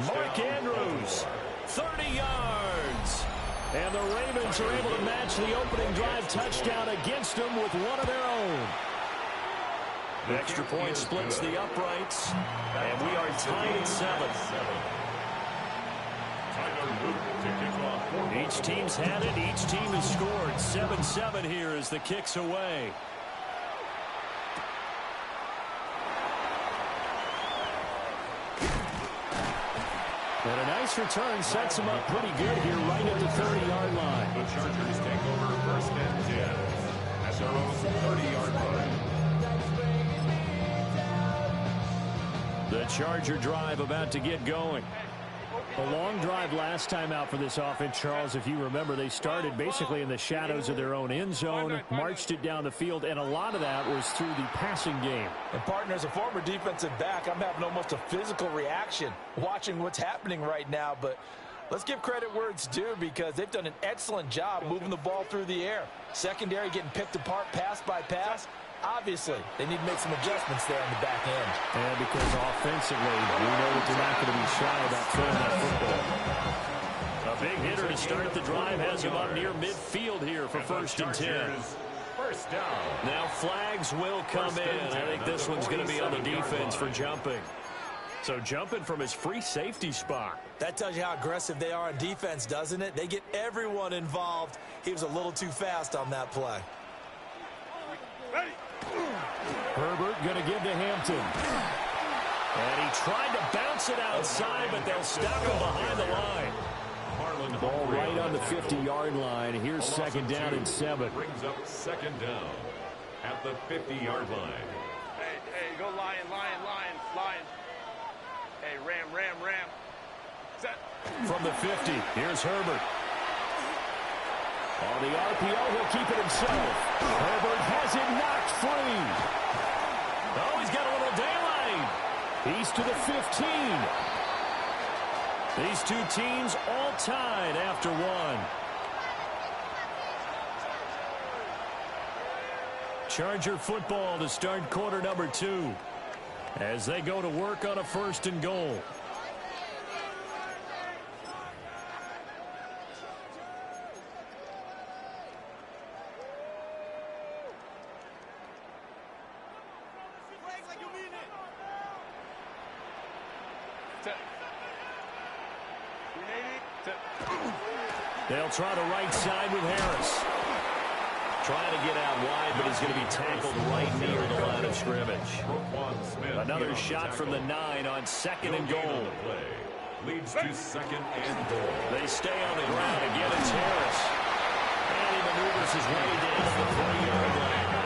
Mark Andrews, 30 yards. And the Ravens are able to match the opening drive touchdown against them with one of their own. The extra point splits the uprights, and we are tied at 7. Each team's had it. Each team has scored. 7-7 here as the kick's away. And a nice return sets them up pretty good here right at the 30-yard line. The Chargers take over 1st and 10 at their own 30-yard line. The Charger drive about to get going. A long drive last time out for this offense, Charles. If you remember, they started basically in the shadows of their own end zone, marched it down the field, and a lot of that was through the passing game. And partner, as a former defensive back, I'm having almost a physical reaction watching what's happening right now. But let's give credit where it's due because they've done an excellent job moving the ball through the air. Secondary getting picked apart pass by pass. Obviously, they need to make some adjustments there on the back end. And because offensively, we know that they're not going to be shy about throwing that football. A big hitter to start the drive has him up near midfield here for 1st and 10. First down. Now flags will come in. I think this one's going to be on the defense for jumping. So jumping from his free safety spot. That tells you how aggressive they are on defense, doesn't it? They get everyone involved. He was a little too fast on that play. Ready. Herbert going to give to Hampton. And he tried to bounce it outside, but they'll stop him behind the line. Ball right on the 50-yard line. Here's 2nd down and 7. Brings up 2nd down at the 50-yard line. Hey, go lion. Hey, ram. Set. From the 50, here's Herbert. On the RPO, he'll keep it himself. Herbert has it knocked free. Oh, he's got a little daylight. He's to the 15. These two teams all tied after one. Charger football to start quarter number 2 as they go to work on a 1st and goal. They'll try the right side with Harris. Trying to get out wide, but he's going to be tackled right near the line of scrimmage. Another shot from the 9 on 2nd and goal. Leads to 2nd and goal. They stay on the ground. Again, it's Harris. And he maneuvers his way down to the 3-yard line.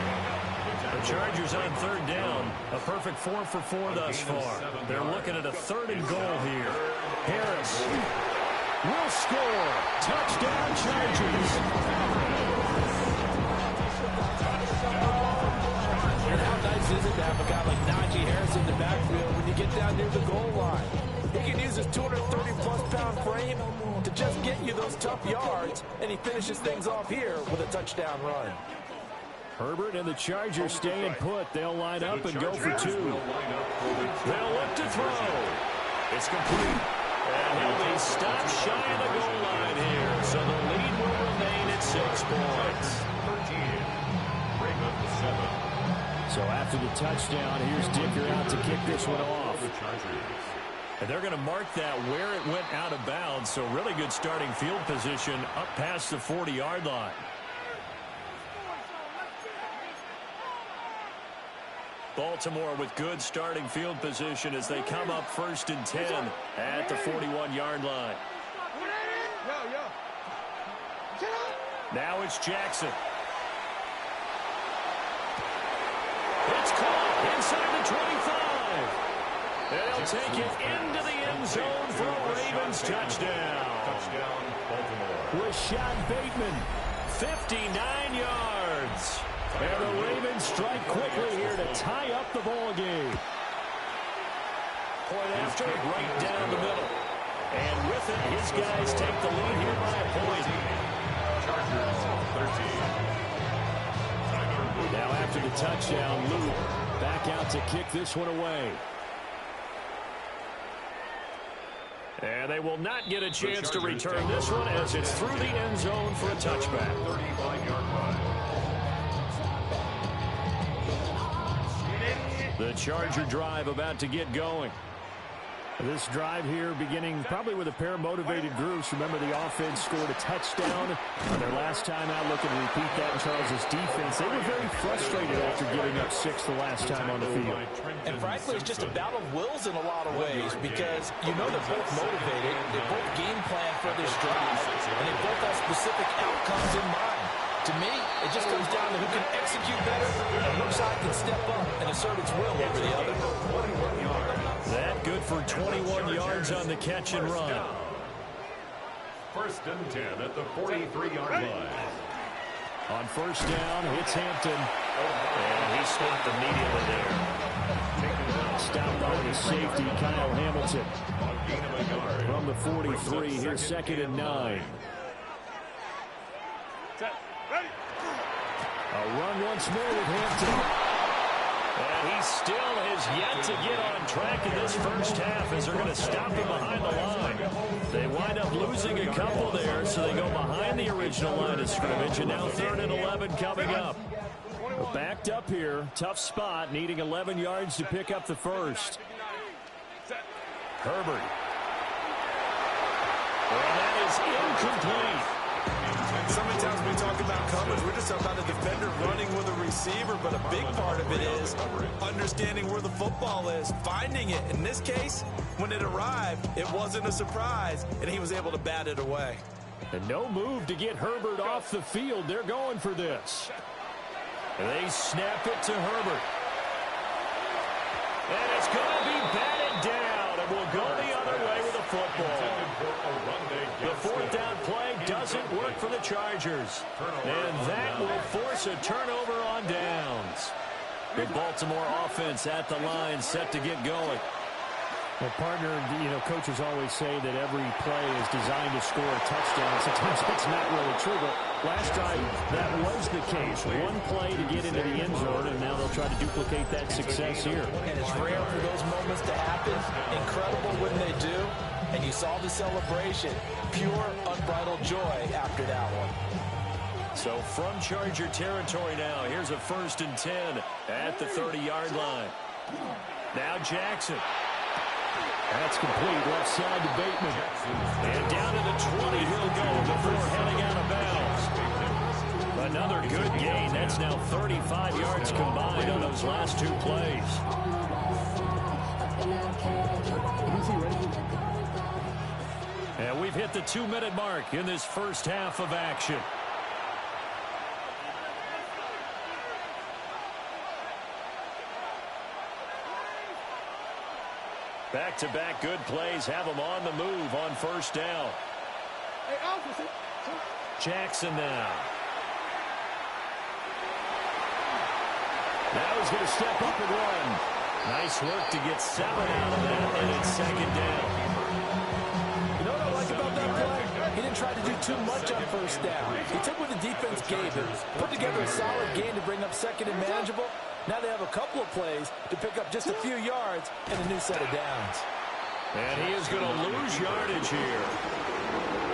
The Chargers on 3rd down. A perfect 4 for 4 thus far. They're looking at a 3rd and goal here. Harris will score. Touchdown, Chargers. And how nice is it to have a guy like Najee Harris in the backfield when you get down near the goal line? He can use his 230-plus pound frame to just get you those tough yards, and he finishes things off here with a touchdown run. Herbert and the Chargers staying put. They'll line up and go for 2. They'll look to throw. It's complete. And he'll be stopped shy of the goal line here. So the lead will remain at 6 points. 13. Bring up the 7. So after the touchdown, here's Dicker out to kick this one off. And they're going to mark that where it went out of bounds. So really good starting field position up past the 40-yard line. Baltimore with good starting field position as they come up 1st and 10 at the 41-yard line. Now it's Jackson. It's caught inside the 25. They'll take it into the end zone for a Ravens touchdown. Touchdown, Baltimore. Rashad Bateman, 59 yards. and the Ravens strike quickly here to tie up the ball game. Point after, right down the middle. And with it, his guys take the lead here by a point. Chargers 13. Now after the touchdown, Luke back out to kick this one away. And they will not get a chance to return this one as it's through the end zone for a touchback. 35-yard run. The Charger drive about to get going. This drive here beginning probably with a pair of motivated groups. Remember, the offense scored a touchdown on their last time out, looking to repeat that in Charles' defense. They were very frustrated after giving up 6 the last time on the field. And frankly, it's just a battle of wills in a lot of ways because you know they're both motivated. They both game plan for this drive, and they both have specific outcomes in mind. To me, it just comes down to who can execute better and which side can step up and assert its will over the other. That good for 21 yards on the catch and run. First and 10 at the 43-yard line. On first down, it's Hampton. And he stopped immediately there. Stopped by the safety, Kyle Hamilton. Gain of a yard. From the 43, here's 2nd and 9. A run once more with Hampton. And he still has yet to get on track in this first half as they're going to stop him behind the line. They wind up losing a couple there, so they go behind the original line of scrimmage, and now 3rd and 11 coming up. Backed up here, tough spot, needing 11 yards to pick up the first. Herbert. And that is incomplete. And so many times we talk about coverage, we're just talking about a defender running with a receiver, but a big part of it is understanding where the football is, finding it. In this case, when it arrived, it wasn't a surprise, and he was able to bat it away. And no move to get Herbert off the field. They're going for this. And they snap it to Herbert. And it's going to be batted down, and we'll go the other way with the football. The 4th down play doesn't work for the Chargers. And that will force a turnover on downs. The Baltimore offense at the line, set to get going. Well, partner, coaches always say that every play is designed to score a touchdown. Sometimes that's not really true, but last drive, that was the case. One play to get into the end zone, and now they'll try to duplicate that success here. And it's rare for those moments to happen. Incredible when they do. And you saw the celebration. Pure, unbridled joy after that one. So from Charger territory now, here's a 1st and 10 at the 30-yard line. Now Jackson. That's complete, left side to Bateman. And down to the 20 he'll go before heading out of bounds. Another good gain. That's now 35 yards combined on those last 2 plays. And we've hit the 2-minute mark in this first half of action. Back-to-back good plays have them on the move on 1st down. Jackson now. Now he's going to step up and run. Nice work to get 7 out of that, and it's 2nd down. You know what I like about that play? He didn't try to do too much on 1st down. He took what the defense gave him, put together a solid game to bring up 2nd and manageable. Now they have a couple of plays to pick up just a few yards and a new set of downs. And he is going to lose yardage here.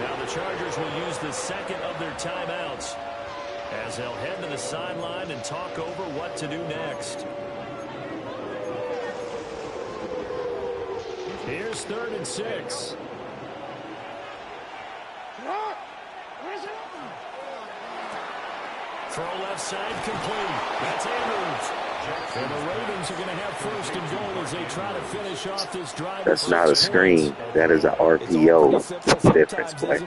Now the Chargers will use the 2nd of their timeouts as they'll head to the sideline and talk over what to do next. Here's 3rd and 6. Throw left side complete. That's Andrews. And the Ravens are going to have 1st and goal as they try to finish off this drive. That's not a screen. That is an RPO difference play.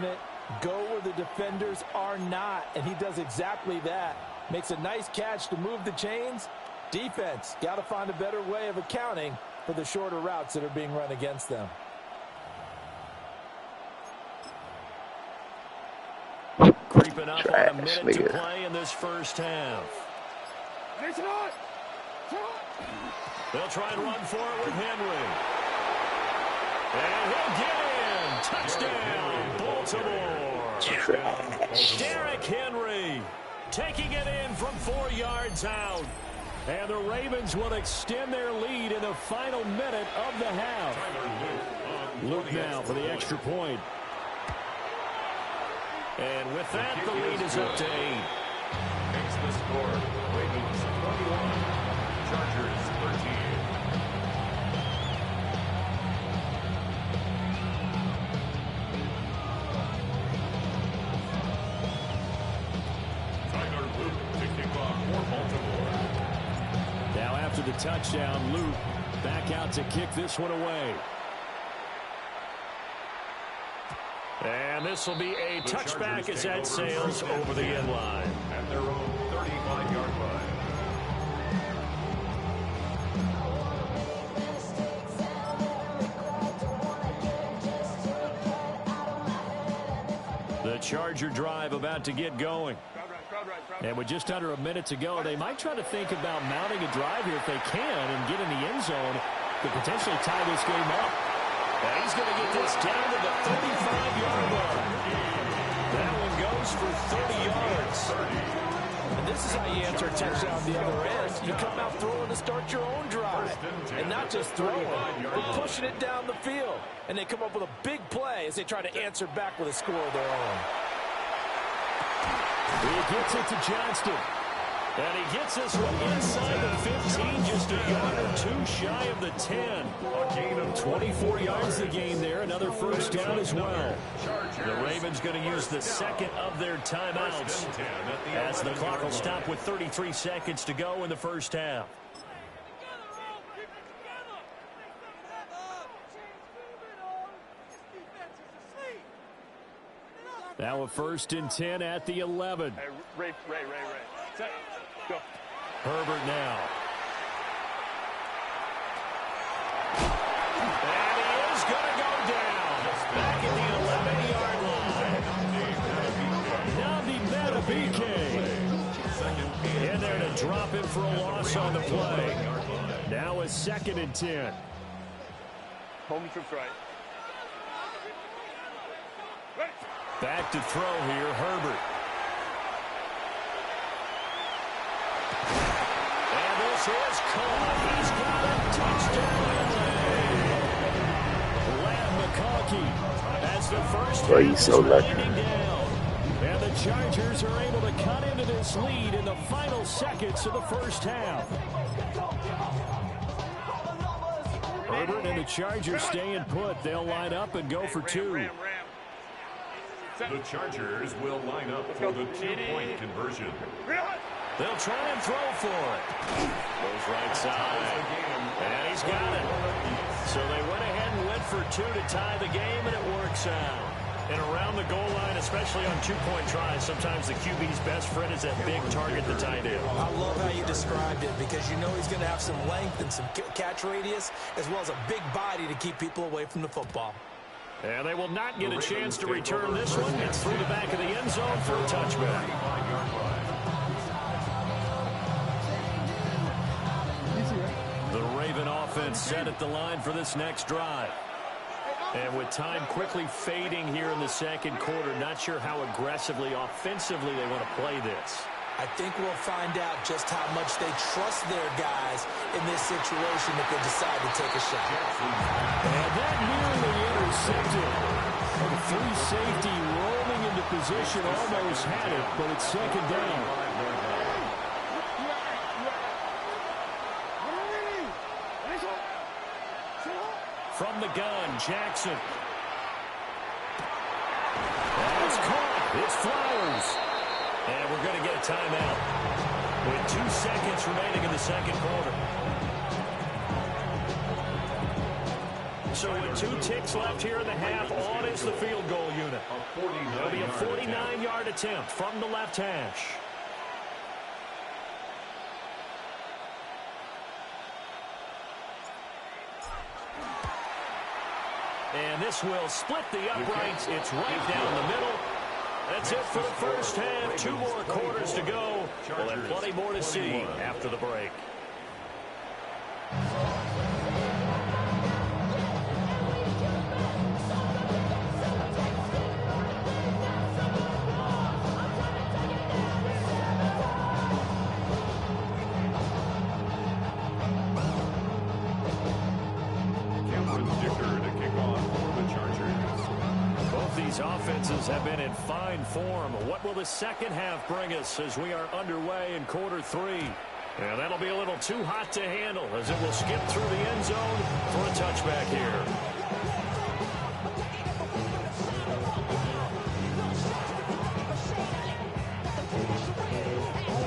Go where the defenders are not, and he does exactly that. Makes a nice catch to move the chains. Defense got to find a better way of accounting for the shorter routes that are being run against them. Creeping up on a minute to play in this first half. They'll try and run for it with Henry. And he'll get in. Touchdown, Baltimore. Derrick Henry taking it in from 4 yards out. And the Ravens will extend their lead in the final minute of the half. Luke now for the extra point. And with that, the lead is up to 8. Makes the score. Ravens 21, Chargers 13. Tyler Luke to kick off for Baltimore. Now after the touchdown, Luke back out to kick this one away. And this will be a touchback as that sails over the end line. At their own 35-yard line. The Charger drive about to get going. And with just under a minute to go, they might try to think about mounting a drive here if they can and get in the end zone to potentially tie this game up. And he's going to get this down to the 35-yard line. That one goes for 30 yards. And this is how you answer a touchdown the other end. You come out throwing to start your own drive. And not just throwing, but pushing it down the field. And they come up with a big play as they try to answer back with a score of their own. He gets it to Johnston. And he gets this one inside the 15, just a yard or two shy of the 10. 24 yards the gain there, another first down as well. The Ravens going to use the second of their timeouts as the clock will stop with 33 seconds to go in the first half. Now a 1st and 10 at the 11. Hey, Ray. Set. Go. Herbert now. And he is going to go down. Back at the 11-yard line. Nabi Matabike. In there to drop him for a loss on the play. Now a 2nd and 10. Home trips right. Back to throw here, Herbert. And this is caught. He's got a touchdown. Lamb McConkey as the first Boy, he's so lucky. down. And the Chargers are able to cut into this lead in the final seconds of the first half. Herbert and the Chargers staying put. They'll line up and go for two. The Chargers will line up for the two-point conversion. They'll try and throw for it. Goes right side. And he's got it. So they went ahead and went for two to tie the game, and it works out. And around the goal line, especially on two-point tries, sometimes the QB's best friend is that big target, the tight end. I love how you described it because you know he's going to have some length and some catch radius as well as a big body to keep people away from the football. And they will not get a chance to return this one. It's through the back of the end zone for a touchback. The Raven offense set at the line for this next drive. And with time quickly fading here in the second quarter, not sure how aggressively, offensively they want to play this. I think we'll find out just how much they trust their guys in this situation if they decide to take a shot. And that nearly intercepted. And the free safety rolling into position, almost had it, but it's second down. From the gun, Jackson. That's caught. It's Flowers. And we're going to get a timeout with 2 seconds remaining in the second quarter. So with 2 ticks left here in the half, on is the field goal unit. It'll be a 49-yard attempt from the left hash. And this will split the uprights. It's right down the middle. That's it for the first half. 2 more quarters to go. We'll have plenty more to see after the break. Offenses have been in fine form. What will the second half bring us as we are underway in quarter 3? And that'll be a little too hot to handle as it will skip through the end zone for a touchback here.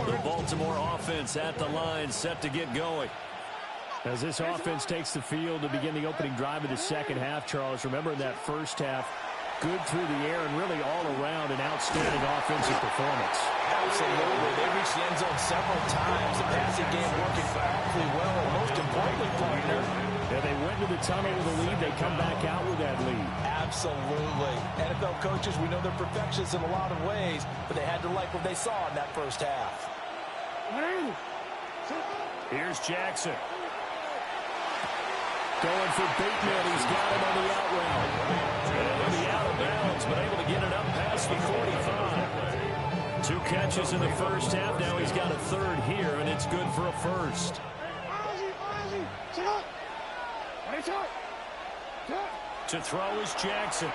The Baltimore offense at the line, set to get going. As this offense takes the field to begin the opening drive of the second half, Charles, remember in that first half, good through the air and really all around an outstanding offensive performance. Absolutely. They reached the end zone several times. The passing game working powerfully well. And most importantly, partner, yeah, they went to the tunnel with a lead. They come back out with that lead. Absolutely. NFL coaches, we know they're perfectionists in a lot of ways, but they had to like what they saw in that first half. Here's Jackson. Going for Bateman. He's got him on the out route. And the out of bounds, but able to get it up past the 45. 2 catches in the first half. Now he's got a third here, and it's good for a first. To throw is Jackson.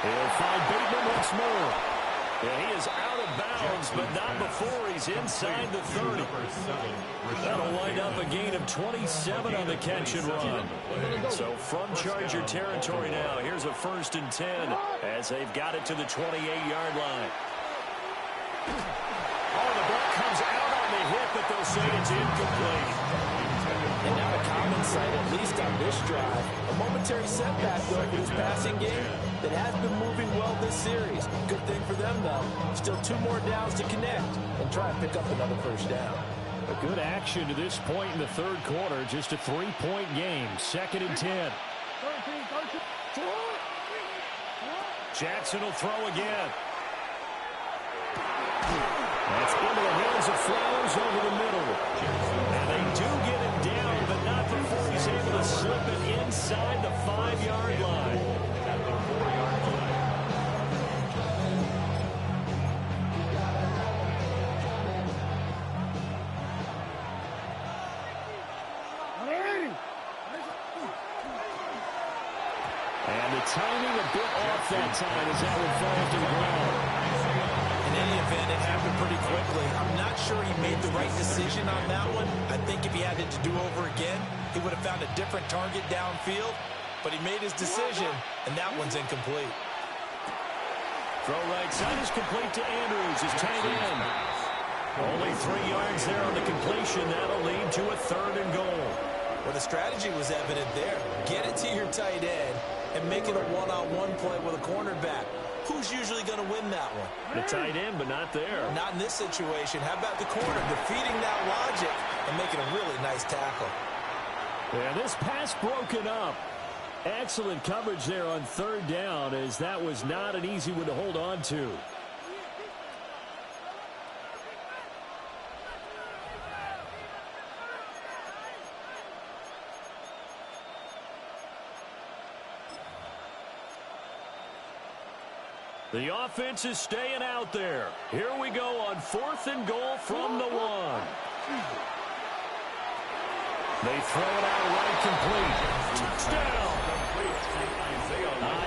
He'll find Bateman once more. Yeah, he is out of bounds, but not before he's inside the 30. That'll wind up a gain of 27 on the catch and run. So from Charger territory now, here's a 1st and 10 as they've got it to the 28-yard line. Oh, the ball comes out on the hit, but they'll say it's incomplete. And now a common sight, at least on this drive. A momentary setback, though, for this passing game that has been moving well this series. Good thing for them, though. Still 2 more downs to connect and try and pick up another first down. A good action to this point in the 3rd quarter. Just a 3-point game. 2nd and 10. Jackson will throw again. That's into the hands of Flowers over the middle. And they do get him down, but not before he's able to slip it inside the 5-yard line. At the 4-yard line. And the timing a bit off that time as that would fall to the ground. In any event, it happened pretty quickly. I'm not sure he made the right decision on that one. I think if he had it to do over again, he would have found a different target downfield. But he made his decision, and that one's incomplete. Throw right side is complete to Andrews, his tight end. Only 3 yards there on the completion. That'll lead to a 3rd and goal. Well, the strategy was evident there. Get it to your tight end and make it a one-on-one play with a cornerback. Who's usually going to win that one? The tight end, but not there. Not in this situation. How about the corner defeating that logic and making a really nice tackle? Yeah, this pass broken up. Excellent coverage there on 3rd down, as that was not an easy one to hold on to. The offense is staying out there. Here we go on 4th and goal from the 1. They throw it out right complete. Touchdown.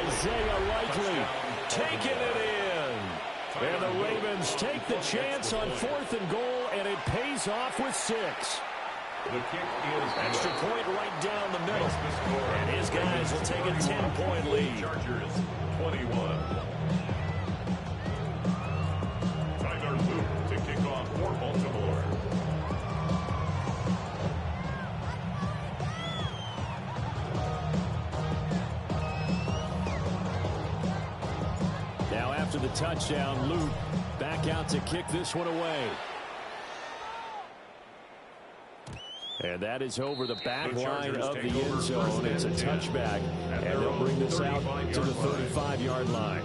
Isaiah Likely taking it in. And the Ravens take the chance on 4th and goal, and it pays off with 6. The kick is extra point right down the middle. And his guys will take a 10-point lead. Chargers 21. To kick off for Baltimore. Now after the touchdown, Luke back out to kick this one away. And that is over the back line of the end zone. It's a touchback, and they'll bring this out to the 35-yard line.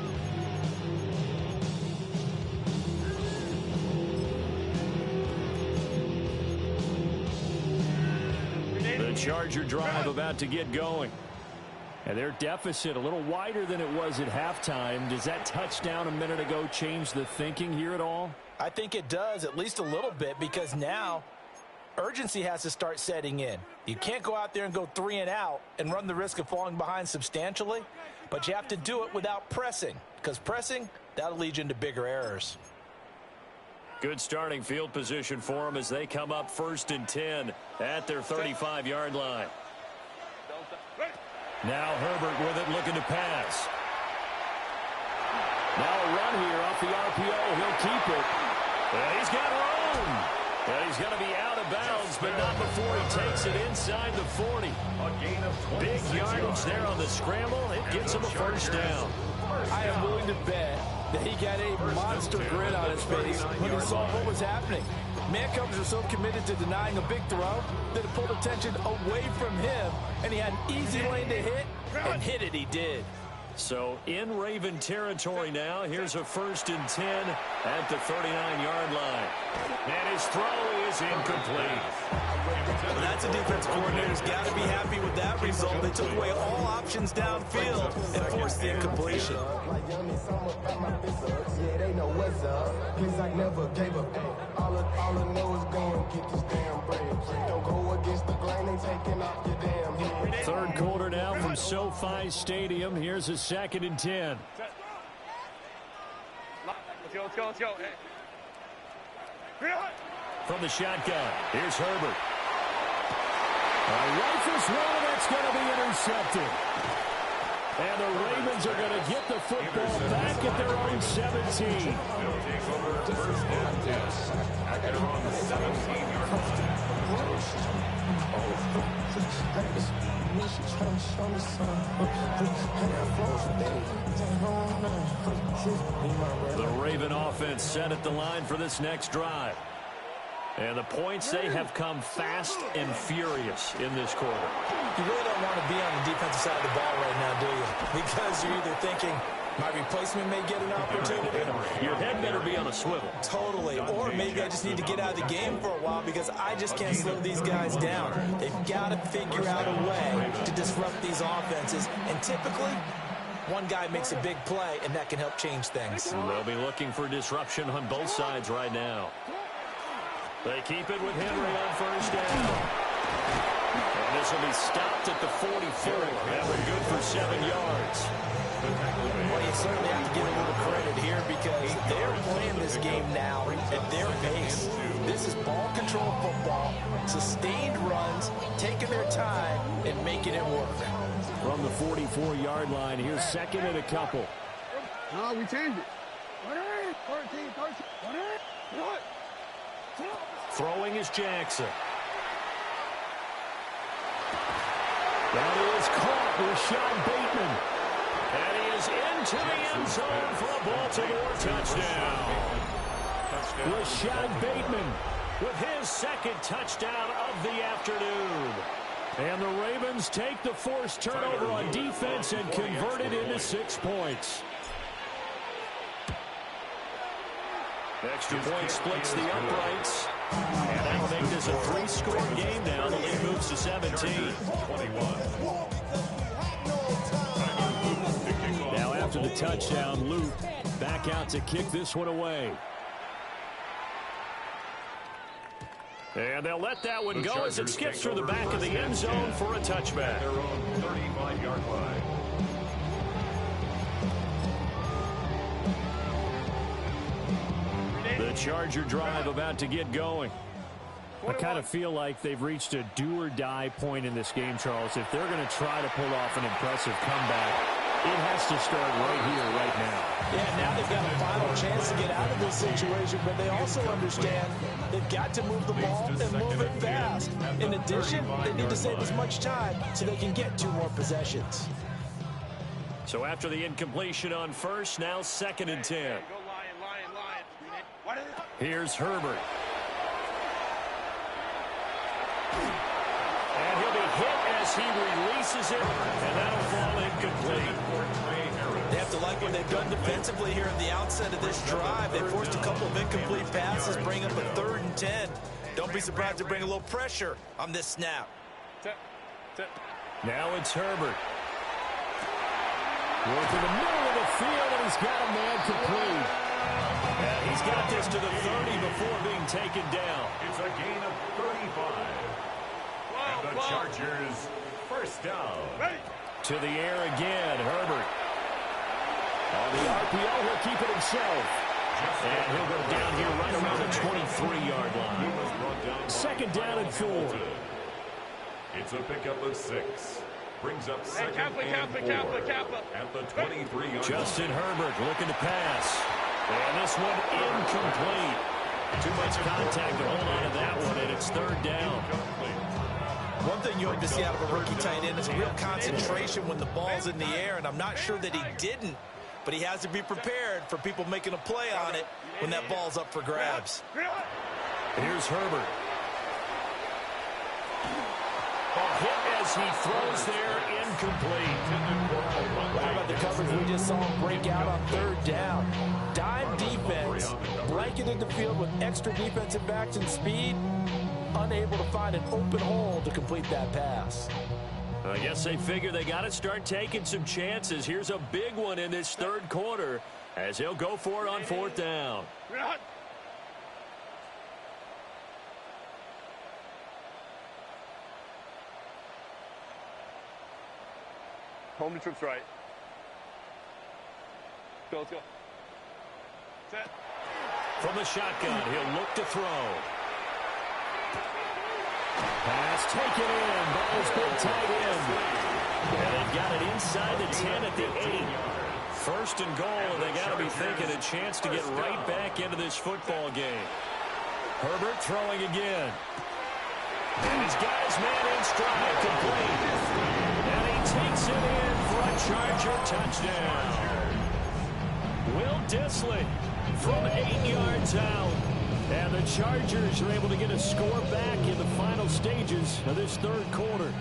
The Charger drive about to get going. And their deficit a little wider than it was at halftime. Does that touchdown a minute ago change the thinking here at all? I think it does, at least a little bit, because now urgency has to start setting in. You can't go out there and go 3 and out and run the risk of falling behind substantially, but you have to do it without pressing, because pressing, that'll lead you into bigger errors. Good starting field position for them as they come up 1st and 10 at their 35-yard line. Now Herbert with it, looking to pass. Now a run here off the RPO. He'll keep it. And he's got room. And he's going to be out of bounds, but not before he takes it inside the 40. Big yardage there on the scramble. It gets him a 1st down. I am willing to bet that he got a monster grin on his face when he saw what was happening. Man coverage was so committed to denying a big throw that it pulled attention away from him, and he had an easy lane to hit, and hit it he did. So in Raven territory now. Here's a 1st and 10 at the 39-yard line. And his throw is incomplete. Well, that's a defense coordinator's got to be happy with that result. They took away all options downfield and forced the incompletion. Yeah, they know what's up. Cause I never gave up. All I know is go and get this damn bread. Don't go against the grain, they taking off your damn head. Third quarter now from SoFi Stadium. Here's a 2nd and 10. Let's go. Hey. From the shotgun, here's Herbert. Rifles one, that's going to be intercepted. And the Ravens are going to get the football back at their own 17. They'll take over 1st and 10 at their own 17-yard line. The Raven offense set at the line for this next drive. And the points, they have come fast and furious in this quarter. You really don't want to be on the defensive side of the ball right now, do you? Because you're either thinking, my replacement may get an opportunity. Your head better be on a swivel. Totally. Or maybe I just need to get out of the game for a while because I just can't slow these guys down. They've got to figure out a way to disrupt these offenses. And typically, one guy makes a big play, and that can help change things. They'll be looking for disruption on both sides right now. They keep it with Henry on 1st down. And this will be stopped at the 44. That one good for 7 yards. Well, you certainly have to give a little credit here because they're playing this game now at their pace. This is ball control football, sustained runs, taking their time, and making it work. From the 44-yard line, here's 2nd and a couple. No, we changed it. 13. Throwing is Jackson. That is caught with Rashad Bateman. And he is into the end zone for a Baltimore touchdown. Rashad Bateman with his 2nd touchdown of the afternoon. And the Ravens take the forced turnover on defense and convert it into 6 points. Extra point splits the uprights. And that'll make this a 3-score game now. The lead moves to 17. Now after the touchdown, Luke back out to kick this one away. And they'll let that one go as it skips through the back of the end zone for a touchback. Their own 35-yard line. The Charger drive about to get going. I kind of feel like they've reached a do-or-die point in this game, Charles. If they're going to try to pull off an impressive comeback, it has to start right here, right now. Yeah, now they've got a final chance to get out of this situation, but they also understand they've got to move the ball and move it fast. In addition, they need to save as much time so they can get 2 more possessions. So after the incompletion on 1st, now 2nd and 10. Here's Herbert. And he'll be hit as he releases it, and that'll fall incomplete. They have to like what they've done defensively here at the outset of this drive. They forced a couple of incomplete passes, bring up a 3rd and 10. Don't be surprised to bring a little pressure on this snap. Now it's Herbert. Working the middle of the field, and he's got a man complete. And he's got this to the 30 before being taken down. It's a gain of 35. And the Chargers 1st down. To the air again, Herbert. On the RPO, he'll keep it himself. And he'll go down here right around the 23-yard line. 2nd down and 4. It's a pickup of 6. Brings up 2nd and 4 at the 23-yard line. Justin Herbert looking to pass. And this one incomplete. Too much contact to hold on to that one, and it's 3rd down. One thing you hope to see out of a rookie tight end is a real concentration when the ball's in the air, and I'm not sure that he didn't, but he has to be prepared for people making a play on it when that ball's up for grabs. Here's Herbert. A hit as he throws there, incomplete. How about the coverage we just saw him break out on third down? Dime defense, blanketed the field with extra defensive backs and speed, unable to find an open hole to complete that pass. I guess they figure they got to start taking some chances. Here's a big one in this third quarter as he'll go for it on fourth down. Home to trips right. Let's go. Set. From the shotgun, he'll look to throw. Pass taken in by his big tight end. And they've got it inside the 10 at the 8. First and goal, and they got to be thinking a chance to get right back into this football game. Herbert throwing again. And he's got his man in stride, complete. And he takes it in for a Charger touchdown. Will Dissly from 8 yards out. And the Chargers are able to get a score back in the final stages of this third quarter.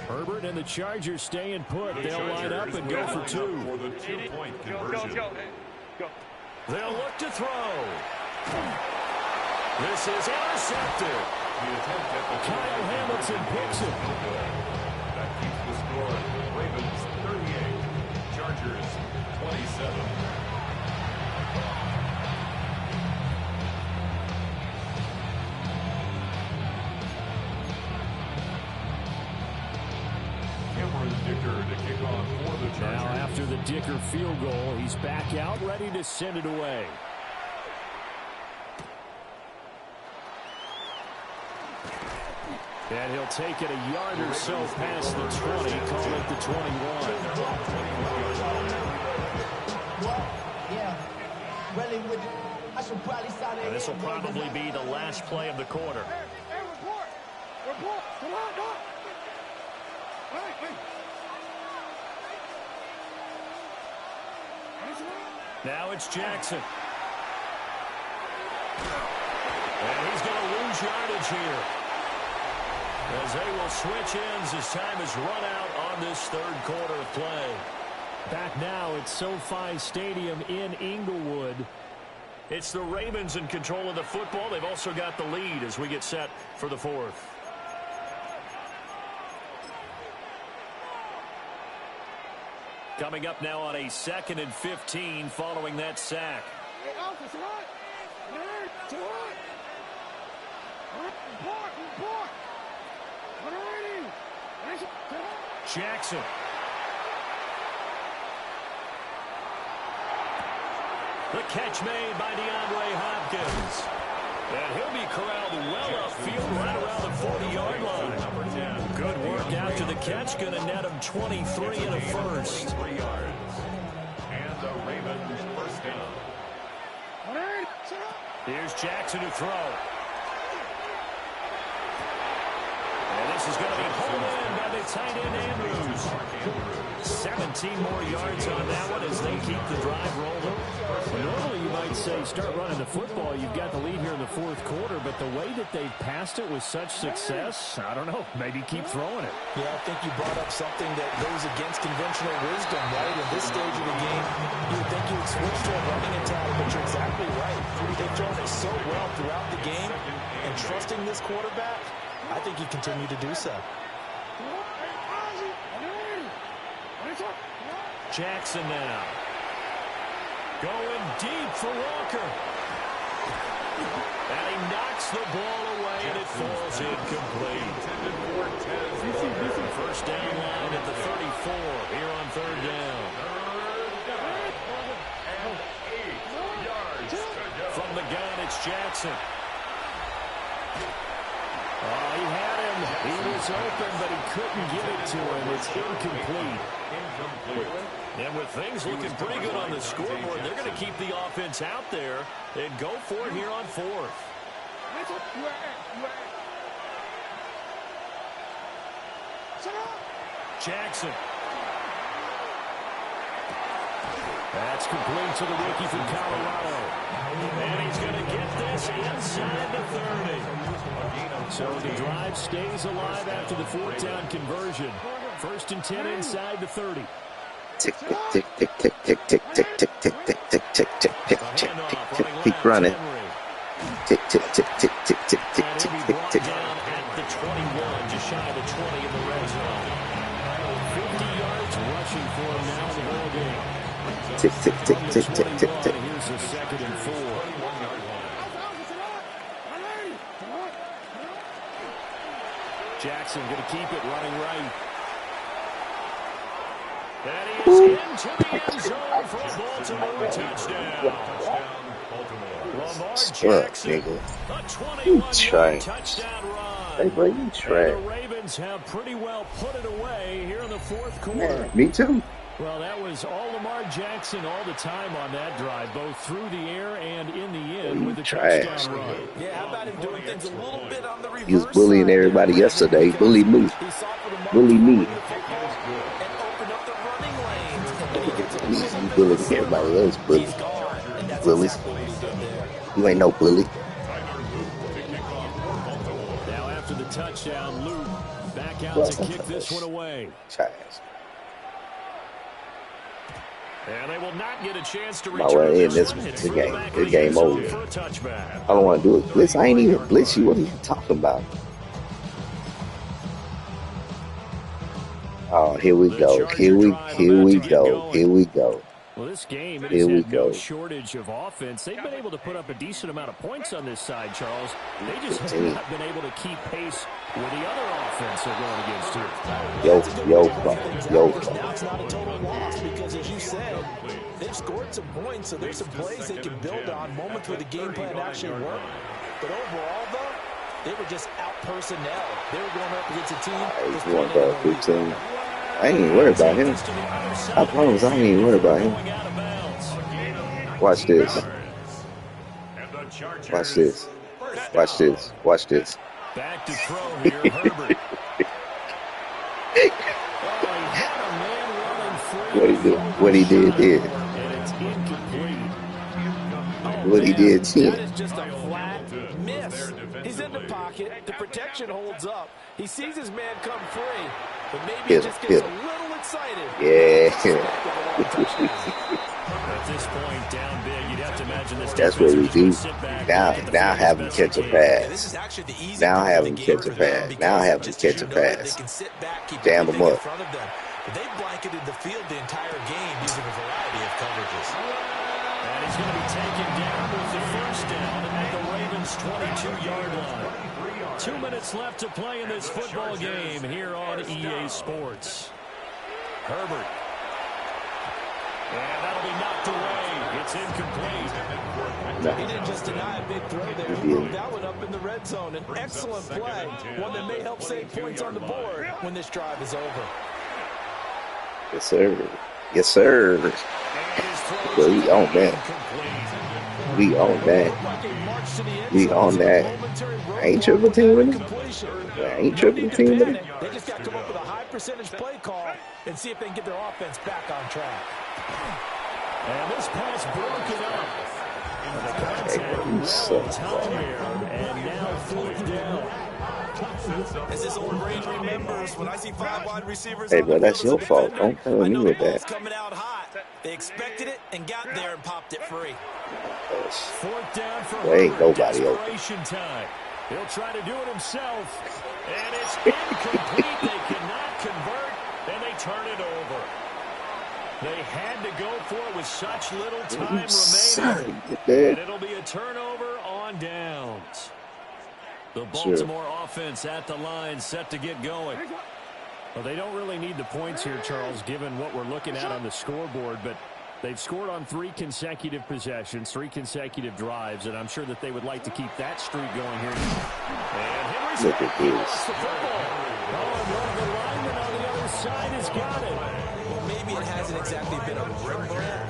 Herbert and the Chargers staying put. They'll line up and go for two. For the 2-point conversion. Go. They'll look to throw. This is intercepted. Kyle Hamilton picks it. That keeps the score. Ravens 38, Chargers 27. To kick off for the Chargers. Now after the Dicker field goal, he's back out, ready to send it away. And he'll take it a yard or so past the 20, call it the 21. And this will probably be the last play of the quarter. Hey, report. Come on, go. Wait. Now it's Jackson. And he's going to lose yardage here, as they will switch ends as time is run out on this third quarter of play. Back now at SoFi Stadium in Inglewood. It's the Ravens in control of the football. They've also got the lead as we get set for the fourth. Coming up now on a 2nd and 15 following that sack. Jackson. The catch made by DeAndre Hopkins. And he'll be corralled well upfield right around the 40-yard line. Good work after the catch. Going to net him 23 and a first. 3 yards. And the Ravens first down. Here's Jackson to throw. And this is going to be pulled in by the tight end Andrews. 17 more yards on that one as they keep the drive rolling. Well, normally you might say start running the football. You've got the lead here in the fourth quarter, but the way that they've passed it with such success, I don't know, maybe keep throwing it. Yeah, I think you brought up something that goes against conventional wisdom, right? At this stage of the game, you would think you would switch to a running attack, but you're exactly right. They've thrown it so well throughout the game, and trusting this quarterback, I think you continue to do so. Jackson now. Going deep for Walker. And he knocks the ball away, and it falls incomplete. First down line at the 34 here on third down. From the gun, it's Jackson. Oh, he had him. He was open, but he couldn't get it to him. It's incomplete. And with things looking pretty good on the scoreboard, they're going to keep the offense out there and go for it here on fourth. Jackson. That's complete to the rookie from Colorado. And he's going to get this inside the 30. So the drive stays alive after the fourth down conversion. 1st and 10 inside the 30. Tick, tick, tick, tick, tick, tick, tick, tick, tick, tick, tick, tick, tick, tick, tick, tick, keep running. Tick, tick, tick, tick, tick, tick, tick, tick, tick, tick. Down at the 21, just shy of the 20 in the red zone. 50 yards rushing for him now in the ball game. Tick, tick, tick, tick, tick, tick, tick. Here's the 2nd and 4. Jackson going to keep it running right. And he is into the end zone for a Baltimore touchdown. Lamar Jackson, a 21-yard touchdown run. Hey, bro, you trash. And the Ravens have pretty well put it away here in the fourth quarter. Man, me too. Well, that was all Lamar Jackson all the time on that drive, both through the air and in the end with the touchdown run. Yeah, how about him doing things a little bit on the reverse? He was bullying everybody yesterday. Bully me. Bully me. You bully everybody else, bully. Bully. You ain't no bully. Now after the touchdown, Luke back out to kick this one away. Trash. And they will not get a chance to return this game. The game over. I don't want to do it. Blitz. I ain't even blitz you. What are you talking about? Oh, here we go. Here we go. Here we go. Well, this game, it has had no shortage of offense. They've been able to put up a decent amount of points on this side, Charles. They just have not been able to keep pace with the other offense they're going against here. Now it's not a total loss because, as you said, they've scored some points, so there's some plays they can build on, moments where the game plan actually worked. But overall, though, they were just out personnel. They were going up against a team. I ain't even worried about him. I promise I ain't even worried about him. Watch this. Watch this. Watch this. Watch this. Back to throw here, Herbert. What he did. What he did, That is just a flat miss. He's in the pocket. The protection holds up. He sees his man come free, but maybe he just gets a little excited. Yeah. At this point, down big, you'd have to imagine this. That's what we do. Now have him catch a pass. Now have him catch a pass. Now have him catch a pass. Jam him up. They blanketed the field the entire game using a variety of coverages. And he's going to be taken down with the first down at the Ravens' 22-yard line. 2 minutes left to play in this football game here on EA Sports. Herbert. And that'll be knocked away. It's incomplete. He didn't just deny a big throw there. He moved that one up in the red zone. An excellent play. One that may help save points on the board when this drive is over. Yes, sir. Yes, sir. Well, we on that. We on that. We on that. I ain't triple team with him. I ain't triple team with him. They just got to come up with a high percentage play call and see if they can get their offense back on track. And this pass broken up. And now fourth down. As this old range remembers, when I see 5 wide receivers, hey, bro, that's your fault. Don't come with me with that. Coming out hot. They expected it and got there and popped it free. Fourth down for there ain't nobody open. Time. He'll try to do it himself. And it's incomplete. They cannot convert, and they turn it over. They had to go for it with such little time remaining. And it'll be a turnover on downs. The Baltimore offense at the line, set to get going. Well, they don't really need the points here, Charles, given what we're looking at on the scoreboard, but they've scored on 3 consecutive possessions, 3 consecutive drives, and I'm sure that they would like to keep that streak going here. And Henry's look at this. The football. Oh, the lineman on the other side has got it. Well, maybe it hasn't exactly been a Rembrandt,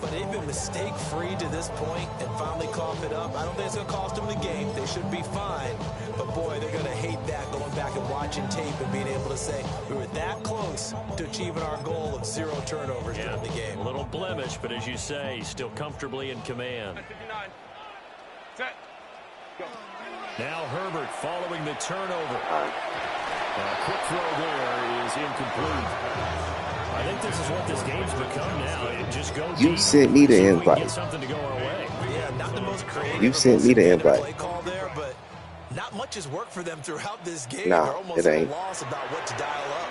but they've been mistake-free to this point and finally cough it up. I don't think it's going to cost them the game. They should be fine. But, boy, they're going to hate that going back and watching tape and being able to say we were that close to achieving our goal of 0 turnovers during the game. A little blemish, but as you say, still comfortably in command. Set. Go. Now Herbert following the turnover. A quick throw there is incomplete. I think this is what this game's become now. It just goes You sent me the invite. Get something to go our way. Yeah, not the most creative. You sent me the invite. Play call there, but not much has worked for them throughout this game. Nah, They're almost it ain't. at a loss about what to dial up.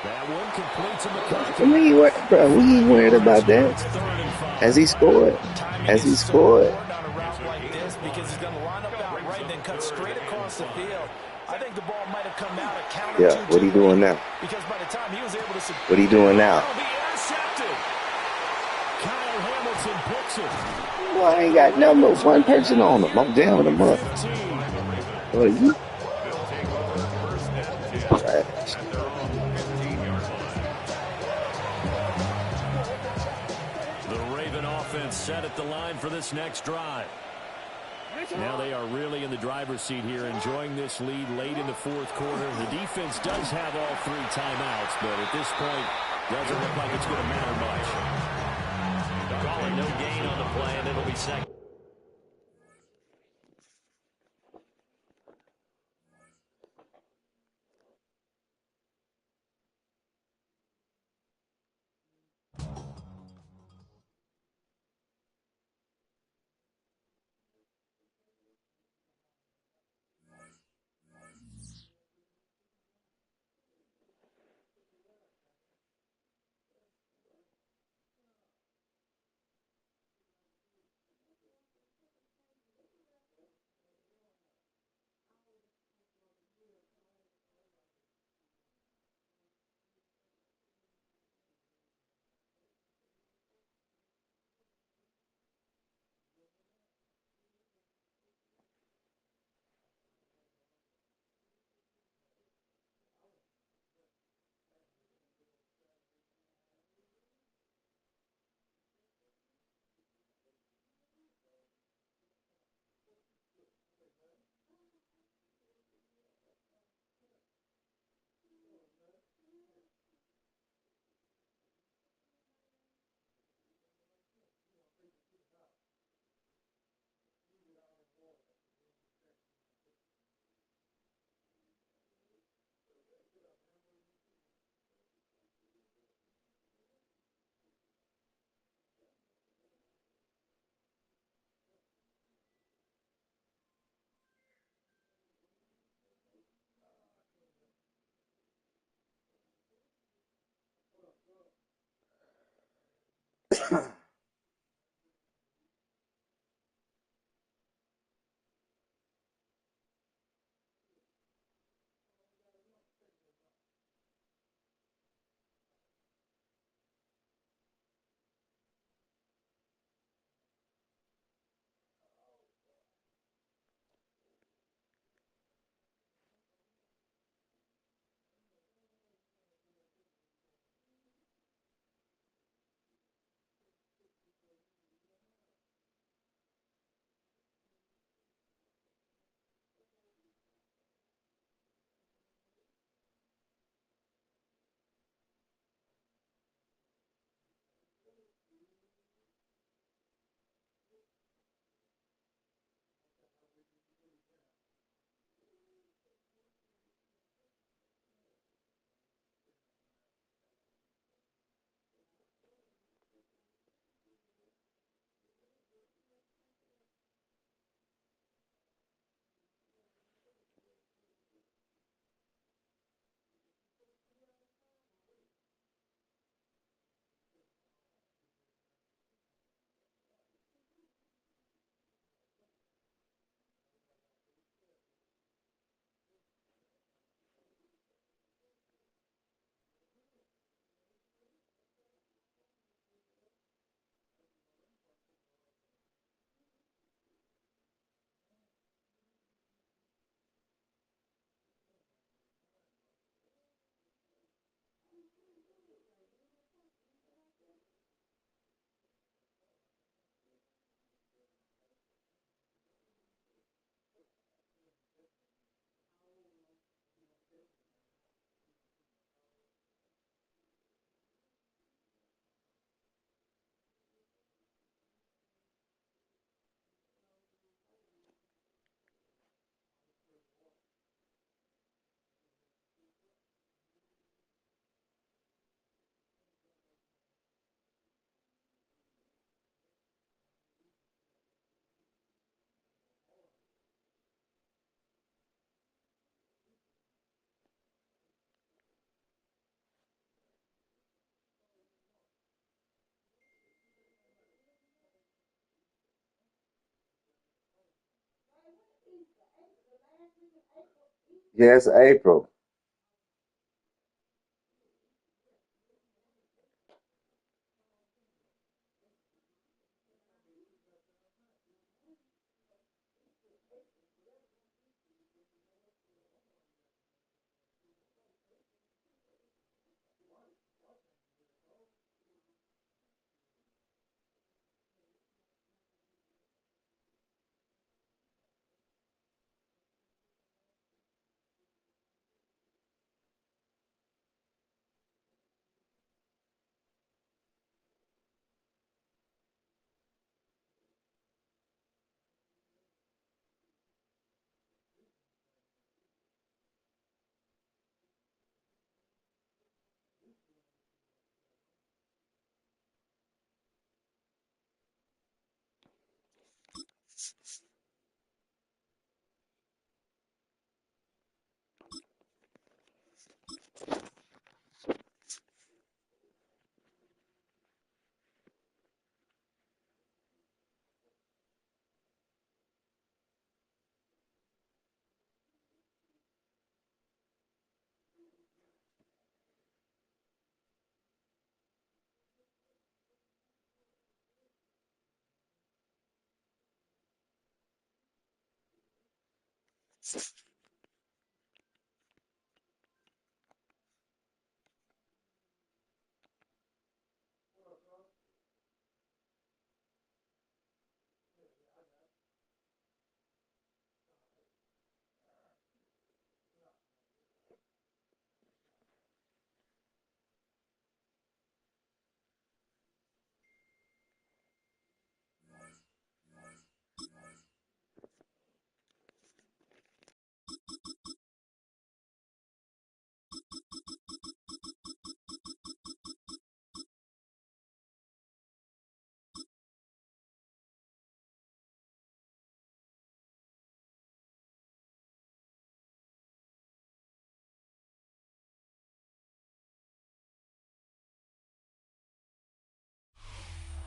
That one completes a McCarthy. We ain't worried about that. Has he scored? Has he scored? Because he's going to line up out right and then cut straight across the field. I think the ball might have come out a counter. Yeah, what are you doing now? Because by the time he was able to... What are you doing now? Kyle Hamilton picks it. Well, I ain't got nothing but one person on him. I'm jamming him up. What are you? Trash. The Raven offense set at the line for this next drive. Now they are really in the driver's seat here, enjoying this lead late in the fourth quarter. The defense does have all 3 timeouts, but at this point, doesn't look like it's going to matter much. Calling no gain on the play, and it'll be second. Yes, April.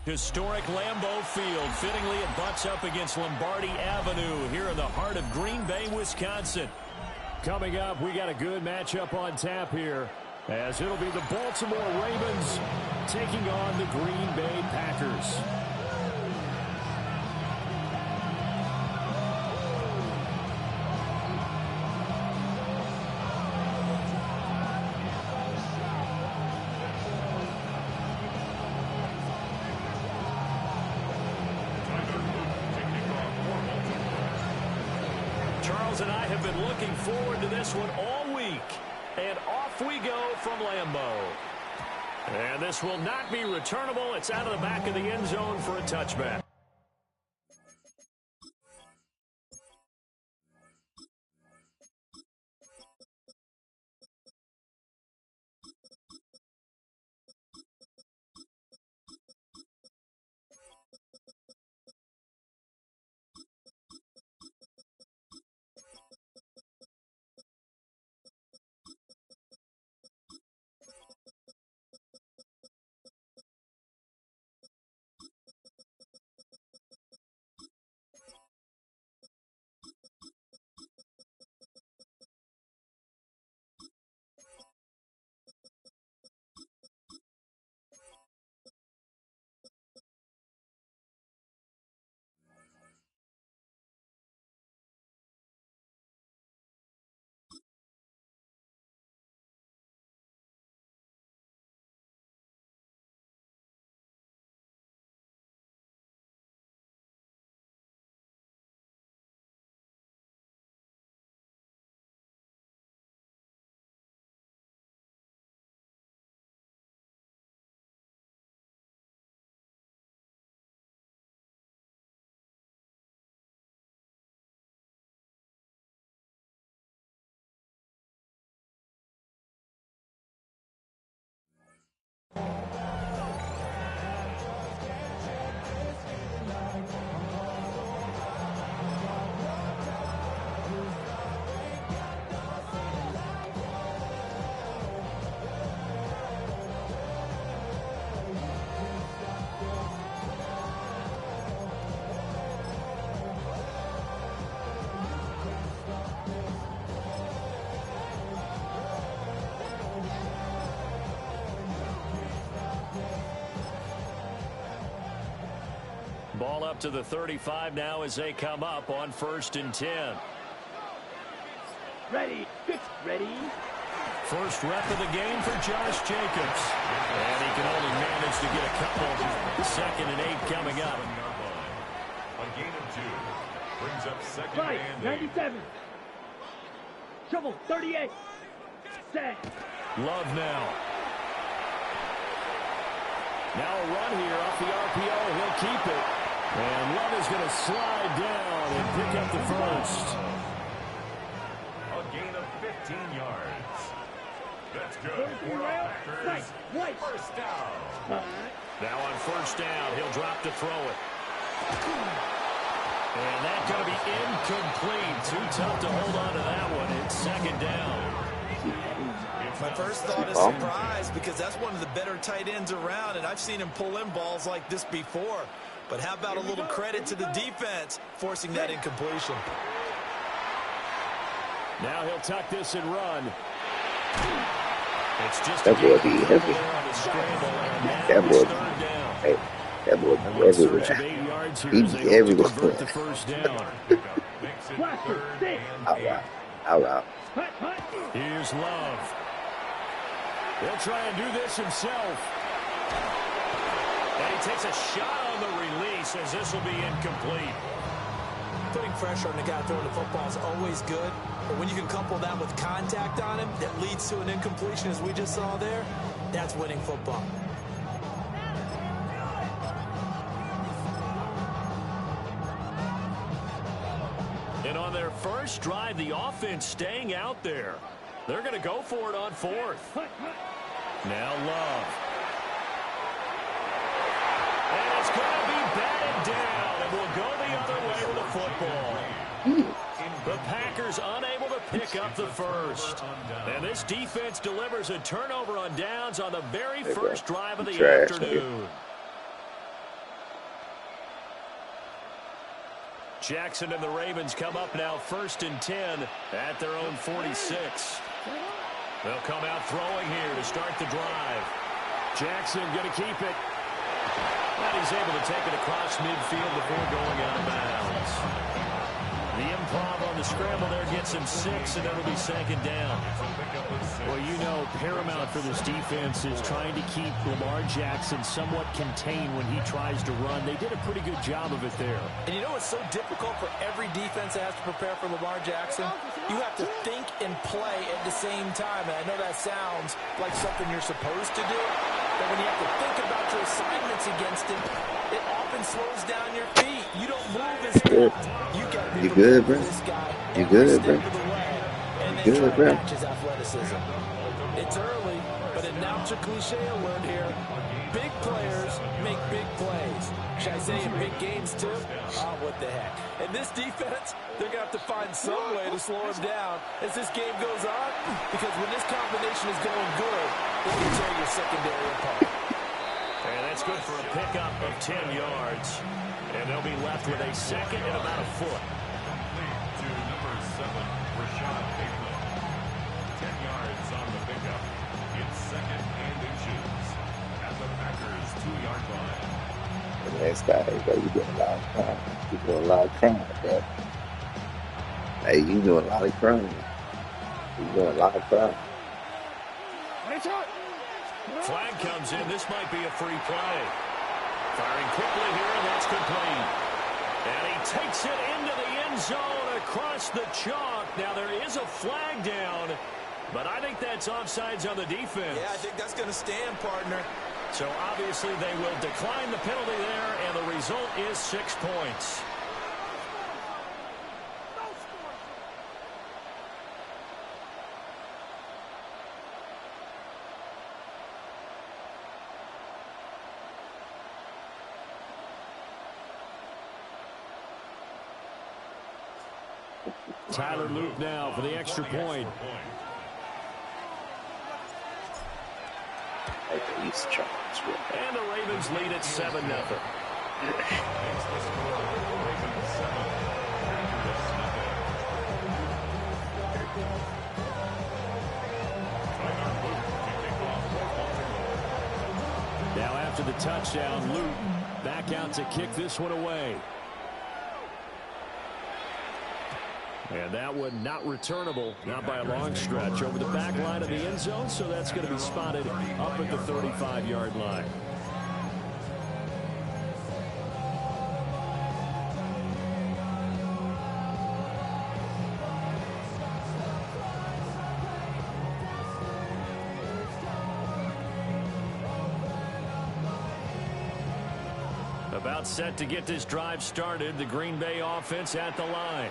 Historic Lambeau Field. Fittingly, it butts up against Lombardi Avenue here in the heart of Green Bay, Wisconsin. Coming up, we got a good matchup on tap here, as it'll be the Baltimore Ravens taking on the Green Bay Packers. Charles and I have been looking forward to this one all week. And off we go from Lambeau. And this will not be returnable. It's out of the back of the end zone for a touchback. Ball up to the 35 now as they come up on 1st and 10. Ready. Ready. First rep of the game for Josh Jacobs. And he can only manage to get a couple. 2nd and 8 coming up. A gain of 2. Brings up 2nd Right, and 97. Trouble, 38. Set. Love now. Now a run here off the RPO. He'll keep it. And Love is going to slide down and pick up the first. a gain of 15 yards. That's good for the Packers. First down. Now on 1st down, he'll drop to throw it. And that's going to be incomplete. Too tough to hold on to that one. It's 2nd down. My first thought is surprise, because that's one of the better tight ends around, and I've seen him pull in balls like this before. But how about a little credit to the defense forcing that incompletion? Now he'll tuck this and run. It's just That boy be heavy. That boy be, hey, that boy be everywhere. He be everywhere. The first down. All right. Here's Love. He'll try and do this himself. And he takes a shot on the release as this will be incomplete. Putting pressure on the guy throwing the football is always good, but when you can couple that with contact on him that leads to an incompletion, as we just saw there, that's winning football. And on their first drive, the offense staying out there. They're going to go for it on 4th. Now Love. And it's going to be batted down, and we'll go the other way with the football. The Packers unable to pick up the first. And this defense delivers a turnover on downs on the very first drive of the afternoon. Jackson and the Ravens come up now 1st and 10 at their own 46. They'll come out throwing here to start the drive. Jackson going to keep it. And he's able to take it across midfield before going out of bounds. The improv on the scramble there gets him 6, and that'll be 2nd down. Well, you know, paramount for this defense is trying to keep Lamar Jackson somewhat contained when he tries to run. They did a pretty good job of it there. And you know it's so difficult for every defense that has to prepare for Lamar Jackson? You have to think and play at the same time. And I know that sounds like something you're supposed to do, but when you have to think about your assignments against him, it often slows down your feet. You don't move as fast. You good, bro? You good, bro? You good, bro? His athleticism. It's early, but announcer cliche alert here. Big players make big plays. Should I say in big games too? Oh, what the heck. And this defense, they're going to have to find some way to slow him down as this game goes on, because when this combination is going good, they can tear your secondary apart. And that's good for a pickup of 10 yards. And they'll be left with a 2nd and about a foot. To number 7, Rashad Bateman. 10 yards on the pickup. It's 2nd and inches at the Packers' 2-yard line. The next guy, bro, you doing a lot of crime. You doing a lot of crime, bro. Hey, you doing a lot of crime. You doing a lot of crime. Flag comes in. This might be a free play. Firing quickly here, and that's complete. And he takes it into the end zone across the chalk. Now there is a flag down, but I think that's offsides on the defense. Yeah, I think that's going to stand, partner. So obviously they will decline the penalty there, and the result is 6 points. Tyler Luke now for the extra point. And the Ravens lead at 7-0. Now Now after the touchdown, Luke back out to kick this one away. And that one not returnable, not by a long stretch, over the back line of the end zone, so that's going to be spotted up at the 35-yard line. About set to get this drive started, the Green Bay offense at the line.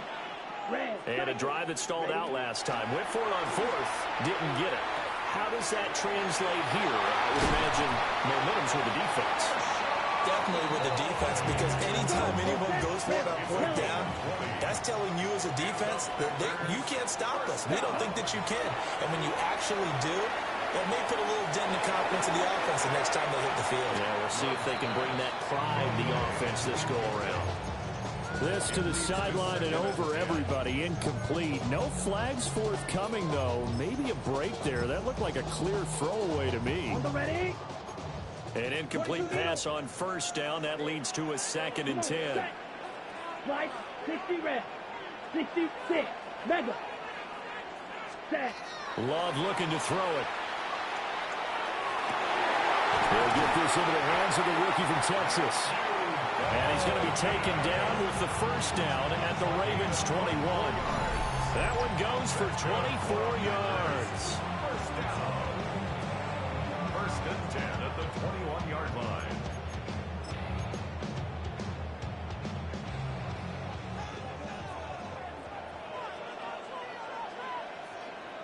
And a drive that stalled out last time. Went for it on fourth, didn't get it. How does that translate here? I would imagine momentum's with the defense. Definitely with the defense, because anytime anyone goes for it on fourth down, that's telling you as a defense that you can't stop us. We don't think that you can. And when you actually do, it may put a little dent in the confidence of the offense the next time they hit the field. Yeah, we'll see if they can bring that pride to the offense this go-around. This to the sideline and over everybody. Incomplete. No flags forthcoming, though. Maybe a break there. That looked like a clear throwaway to me. Ready? An incomplete pass on first down. That leads to a 2nd and 10. Slide 60 red. 66. Mega. Set. Love looking to throw it. He'll get this into the hands of the rookie from Texas. And he's going to be taken down with the first down at the Ravens 21. That one goes for 24 yards. First down. 1st and 10 at the 21-yard line.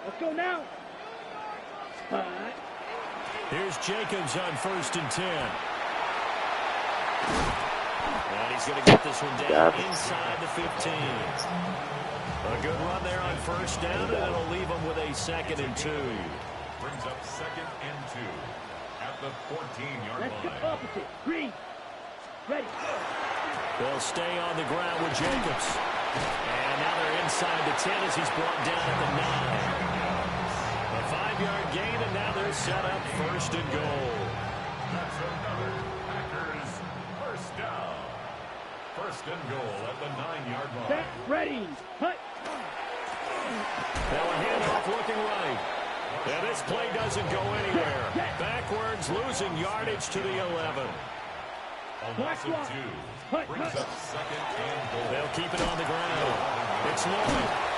Let's go now. Here's Jacobs on 1st and 10. And he's going to get this one down inside the 15. A good run there on first down, and it'll leave him with a 2nd and 2. Brings up 2nd and 2 at the 14-yard line. Let's get opposite. Green. Ready. They'll stay on the ground with Jacobs. And now they're inside the 10 as he's brought down at the 9. A 5-yard gain, and now they're set up 1st and goal. That's another Packers first down. 1st and goal at the 9-yard line. Set. Ready. Hut. Now a handoff looking right. And this play doesn't go anywhere. Backwards, losing yardage to the 11. A loss of 2. Brings up 2nd and goal. They'll keep it on the ground. It's Lloyd.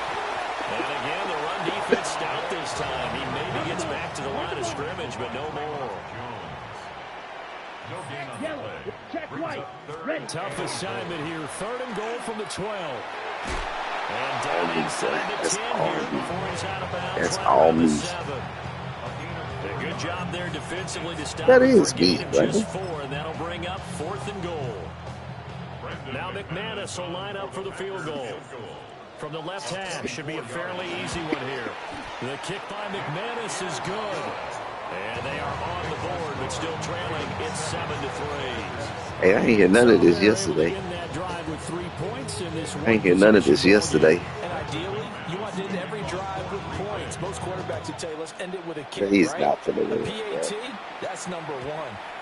And again, the run defense stout this time. He maybe gets back to the line of scrimmage, but no more. No gain on the play. Check Brings right. up 3rd. Ready. Tough assignment here. 3rd and goal from the 12. And down inside the 10 here before he's out of bounds. That's right all around the me. 7. A good job there defensively to stop That it is for a gain me, of buddy. just 4, and that'll bring up 4th and goal. Now McManus will line up for the field goal. From the left hash, should be a fairly easy one here. The kick by McManus is good. And they are on the board, but still trailing. It's 7-3. Hey, I ain't hear none of this yesterday. I ain't hear none of this yesterday. And ideally, you want to end every drive with points. Most quarterbacks would tell you, let's end it with a kick, He's right? not for the A win. PAT, that's number 1.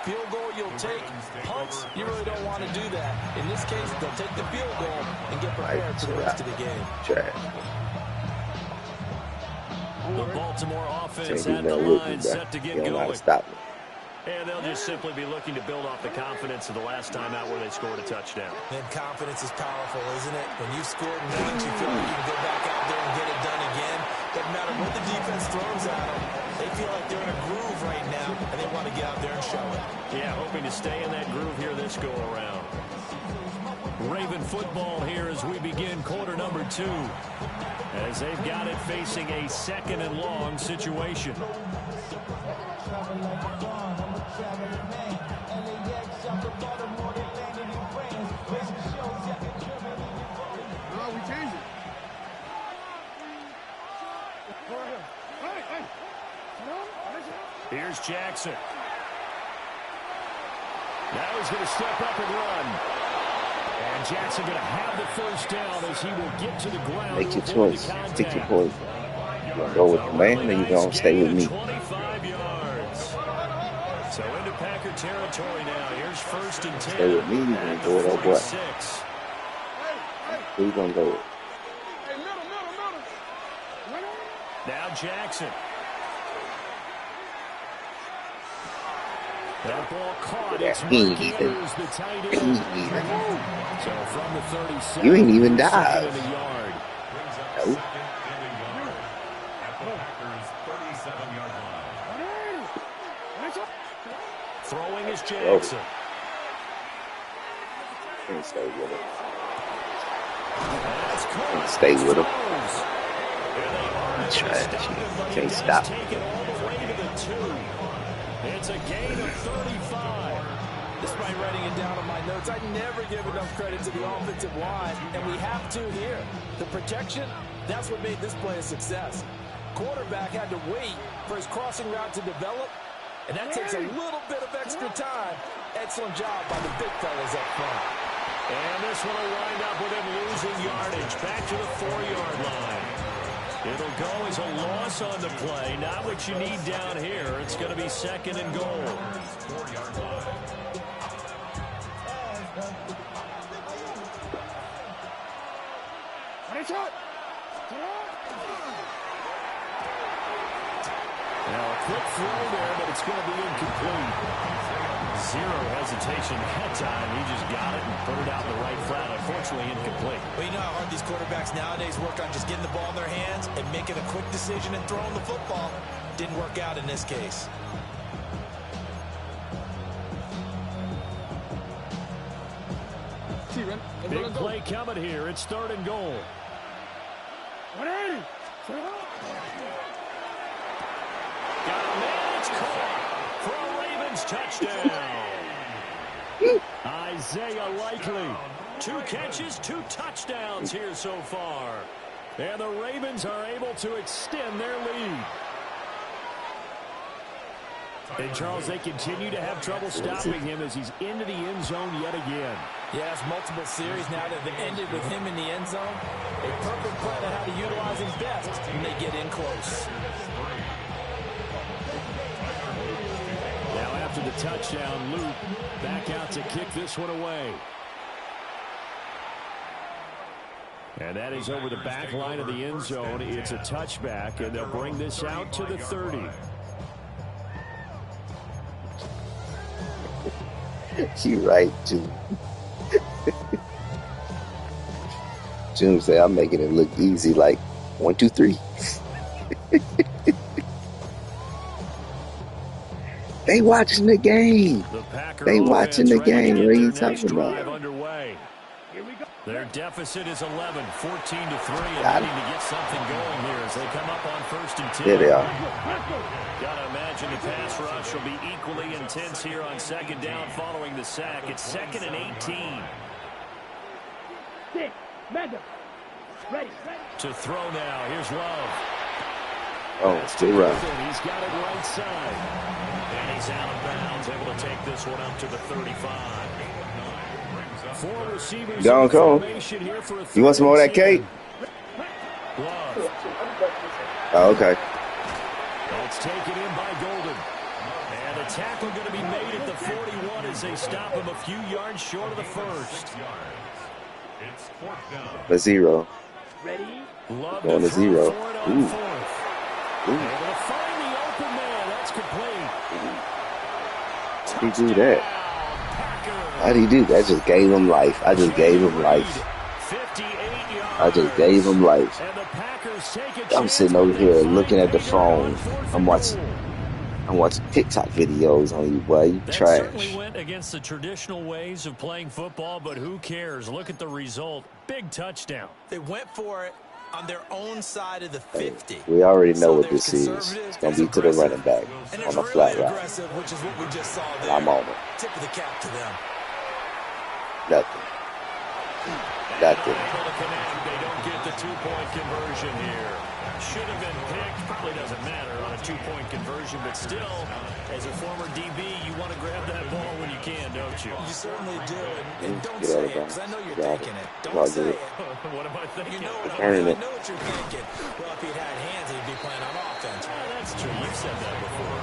Field goal you'll take. Punts, you really don't want to do that. In this case, they'll take the field goal and get prepared for the rest of the game. Trash. The Baltimore offense Can't at do the nothing with line me, set to bro. get You don't know how going. to stop me. And they'll just simply be looking to build off the confidence of the last time out where they scored a touchdown. And confidence is powerful, isn't it? When you've scored once, you feel like you can go back out there and get it done again. Doesn't matter what the defense throws at them. They feel like they're in a groove right now, and they want to get out there and show it. Yeah, hoping to stay in that groove here this go-around. Raven football here as we begin quarter number 2. As they've got it facing a 2nd and long situation. No, we changed it. Here's Jackson. Now he's going to step up and run. And Jackson going to have the first down as he will get to the ground. Make your choice. Pick your poison. You gonna go with the man, or you gonna stay with me? 25 yards. So into Packers Packer territory now. Here's 1st and 10. Stay with me, you gonna go with that boy. Who you gonna go with? Now Jackson. That ball caught. It's Mark Andrews, the tight end. So from the 37, you ain't even dive. In the yard. Nope. Throwing is Jackson. Can't stay with him. Can't stay with him. Trash. Can't stop. It's a gain of 35. Despite writing it down on my notes, I never give enough credit to the offensive line, and we have to here. The protection, that's what made this play a success. Quarterback had to wait for his crossing route to develop, and that takes a little bit of extra time. Excellent job by the big fellas up front. And this one will wind up with him losing yardage back to the 4-yard line. It'll go as a loss on the play. Not what you need down here. It's going to be 2nd and goal. Now a quick throw there, but it's going to be incomplete. Zero hesitation that time. He just got it and put it out in the right flat. Unfortunately, incomplete. Well, you know how hard these quarterbacks nowadays work on just getting the ball in their hands and making a quick decision and throwing the football. Didn't work out in this case. Big play coming here. It's 3rd and goal. Got a man. It's caught for a Ravens touchdown. Isaiah Likely. 2 catches, 2 touchdowns here so far. And the Ravens are able to extend their lead. And, Charles, they continue to have trouble stopping him as he's into the end zone yet again. Yes, multiple series now that have ended with him in the end zone. A perfect plan on how to utilize him best when they get in close. Now after the touchdown, Luke back out to kick this one away. And that is over the back line of the end zone. It's a touchback, and they'll bring this out to the 30. You right, June. June said, I'm making it look easy, like 1, 2, 3. They watching the game. They watching the game. What are you talking about? Their deficit is 11, 14-3, and needing to get something going here as they come up on 1st and 10. There they are. Gotta imagine the pass rush will be equally intense here on 2nd down following the sack. It's 2nd and 18. Ready. To throw now. Here's Love. Oh, still right. He's got it right side. And he's out of bounds, able to take this one up to the 35. 4 receivers Don't go. You want some more of that cake? Love. Oh, okay. It's taken in by Golden. And a tackle going to be made at the 41 as they stop him a few yards short of the first. The 0. Love Going to 0. Ooh. Able to find the open man. That's complete. How did he do that? How did he do that? I just gave him life. I just gave him life. I just gave him life. I'm sitting over here looking at the phone. I'm watching TikTok videos on you, boy. You trash. That certainly went against the traditional ways of playing football, but who cares? Look at the result. Big touchdown. They went for it on their own side of the 50. Hey, we already know what this is. It's going to be to the running back on a flat route. Which is what we just saw there. I'm on it. Tip of the cap to them. Nothing. Able to connect. They don't get the 2-point conversion here. Should have been picked. Probably doesn't matter on a 2-point conversion, but still, as a former DB, you want to grab that ball when you can, don't you? You certainly do. And don't say it, because I know you're thinking it. Don't say it. What am I thinking? You know what I know what you're thinking. Well, if he'd had hands, he'd be playing on offense. That's true. You've said that before.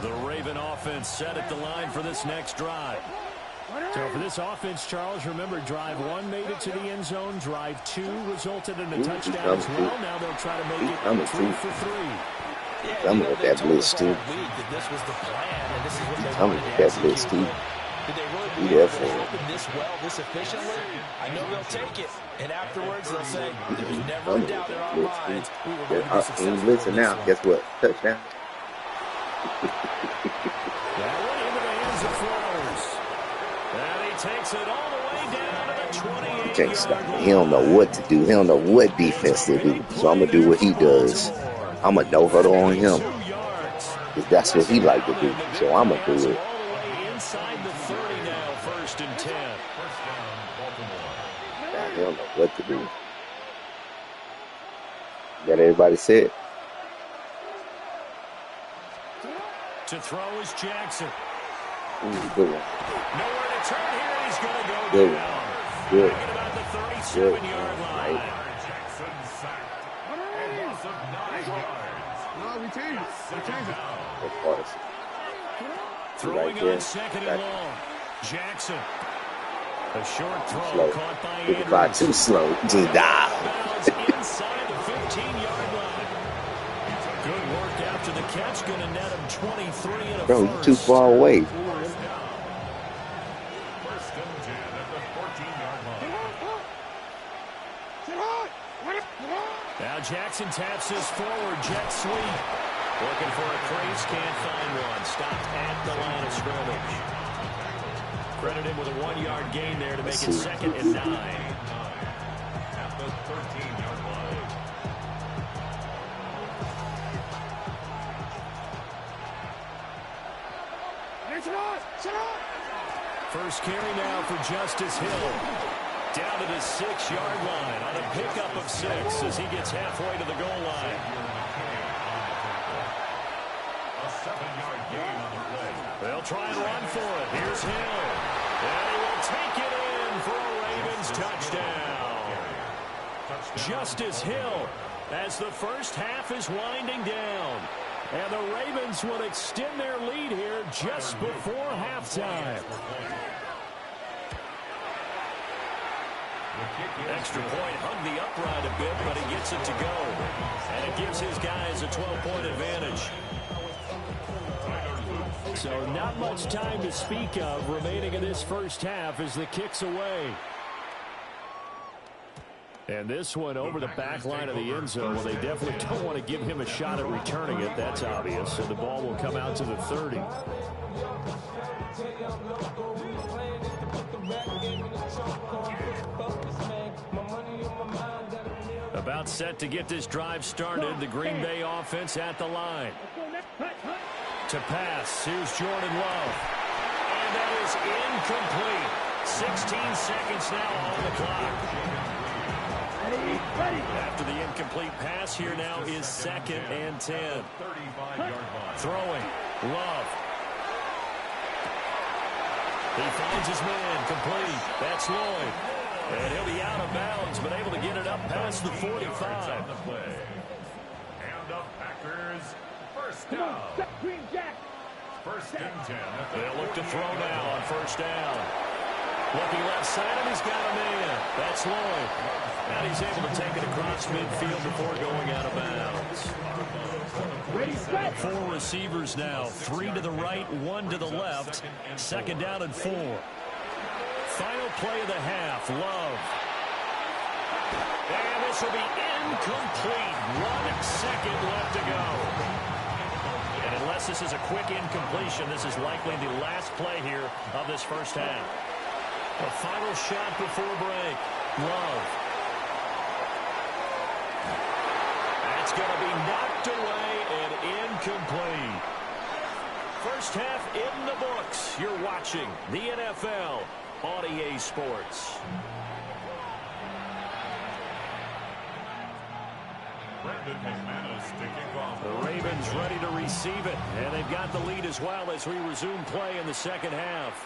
The Raven offense set at the line for this next drive. So for this offense, Charles, remember, drive 1 made it to the end zone. Drive 2 resulted in a touchdown as well. Now they'll try to make it 3 for 3. I'm with that blitz, too. This was the plan, and this is what they I'm wanted with to that blitz, execute. too. Did they really He believe definitely. it happened this well, this efficiently? I know they'll take it, and afterwards they'll say, there's never a doubt in our minds we were going to be successful. He's blitzing now. Guess what? Touchdown. That went into the hands of Flowers. And he takes it all the way down to the 28-yard line. He don't know what to do. He don't know what defense to do. So I'm going to do what he does. I'm going to no huddle on him. Because that's what he like to do. So I'm going to do it. Inside the 30 now, 1st and 10. Nah, he don't know what to do. Got everybody set? To throw is Jackson. Ooh, good one. Nowhere to turn here, and he's going to go Good down. one. Good. Back at about the Good. 37-yard line. Right. Jackson sacked. A loss of 9 yards. No, we changed it. We changed it. Of course. Throwing Right there. on 2nd and long. Jackson. A short throw Slow. caught by It's about Andrews. too slow. Just die. Bounds inside the 15-yard line. Good work after the catch. Going to net him 23 and a Bro, you first. too far away. First and 10 at the 14-yard line. Now Jackson taps this forward. Jet sweep. Looking for a crease. Can't find one. Stopped at the line of scrimmage. Credit him with a 1-yard gain there to make it 2nd and 9. At the 13-yard line. First carry now for Justice Hill. Down to the 6-yard line on a pickup of 6 as he gets halfway to the goal line. A 7-yard gain on the play. They'll try and run for it. Here's Hill. And he will take it in for a Ravens touchdown. Justice Hill as the first half is winding down. And the Ravens will extend their lead here just before halftime. Extra point hung the upright a bit, but he gets it to go. And it gives his guys a 12-point advantage. So not much time to speak of remaining in this first half as the kick's away. And this one over the back line of the end zone. Well, they definitely don't want to give him a shot at returning it. That's obvious. So the ball will come out to the 30. About set to get this drive started. The Green Bay offense at the line. To pass. Here's Jordan Love. And that is incomplete. 16 seconds now on the clock. After the incomplete pass, here now is 2nd and 10. 35-yard line. Throwing. Love. He finds his man. Complete. That's Lloyd. And he'll be out of bounds, but able to get it up past the 45. On the play. And the Packers first down. First and 10. They'll look to throw now on first down. Looking left side, and he's got a man. That's Lloyd. And he's able to take it across midfield before going out of bounds. 4 receivers now. 3 to the right, 1 to the left. 2nd down and 4. Final play of the half. Love. And this will be incomplete. 1 second left to go. And unless this is a quick incompletion, this is likely the last play here of this first half. A final shot before break. Love. That's going to be knocked away and incomplete. First half in the books. You're watching the NFL on EA Sports. The Ravens ready to receive it, and they've got the lead as well as we resume play in the second half.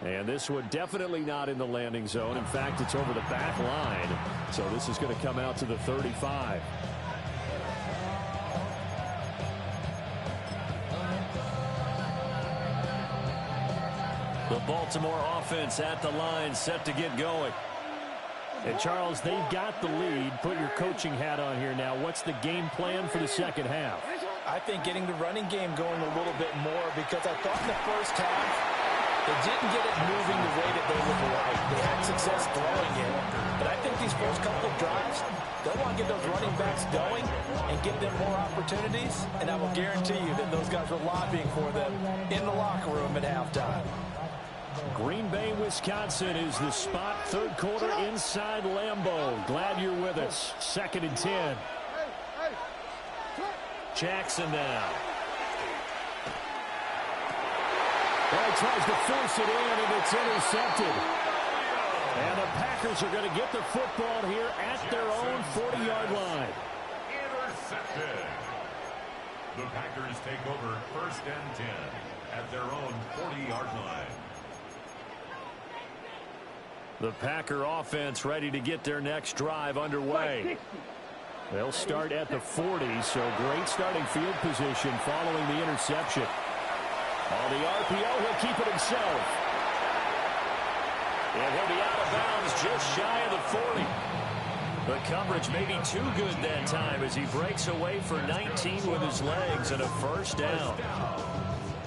And this one definitely not in the landing zone. In fact, it's over the back line. So this is going to come out to the 35. The Baltimore offense at the line, set to get going. And Charles, they've got the lead. Put your coaching hat on here now. What's the game plan for the second half? I think getting the running game going a little bit more, because I thought in the first half they didn't get it moving the way that they would like. They had success throwing it. But I think these first couple of drives, they'll want to get those running backs going and give them more opportunities. And I will guarantee you that those guys were lobbying for them in the locker room at halftime. Green Bay, Wisconsin is the spot. Third quarter inside Lambeau. Glad you're with us. 2nd and 10. Jackson now. Well, he tries to force it in, and it's intercepted. And the Packers are going to get the football here at their own 40-yard line. Intercepted. The Packers take over 1st and 10 at their own 40-yard line. The Packer offense ready to get their next drive underway. They'll start at the 40, so great starting field position following the interception. On the RPO, he'll keep it himself. And he'll be out of bounds just shy of the 40. The coverage may be too good that time as he breaks away for 19 with his legs and a first down.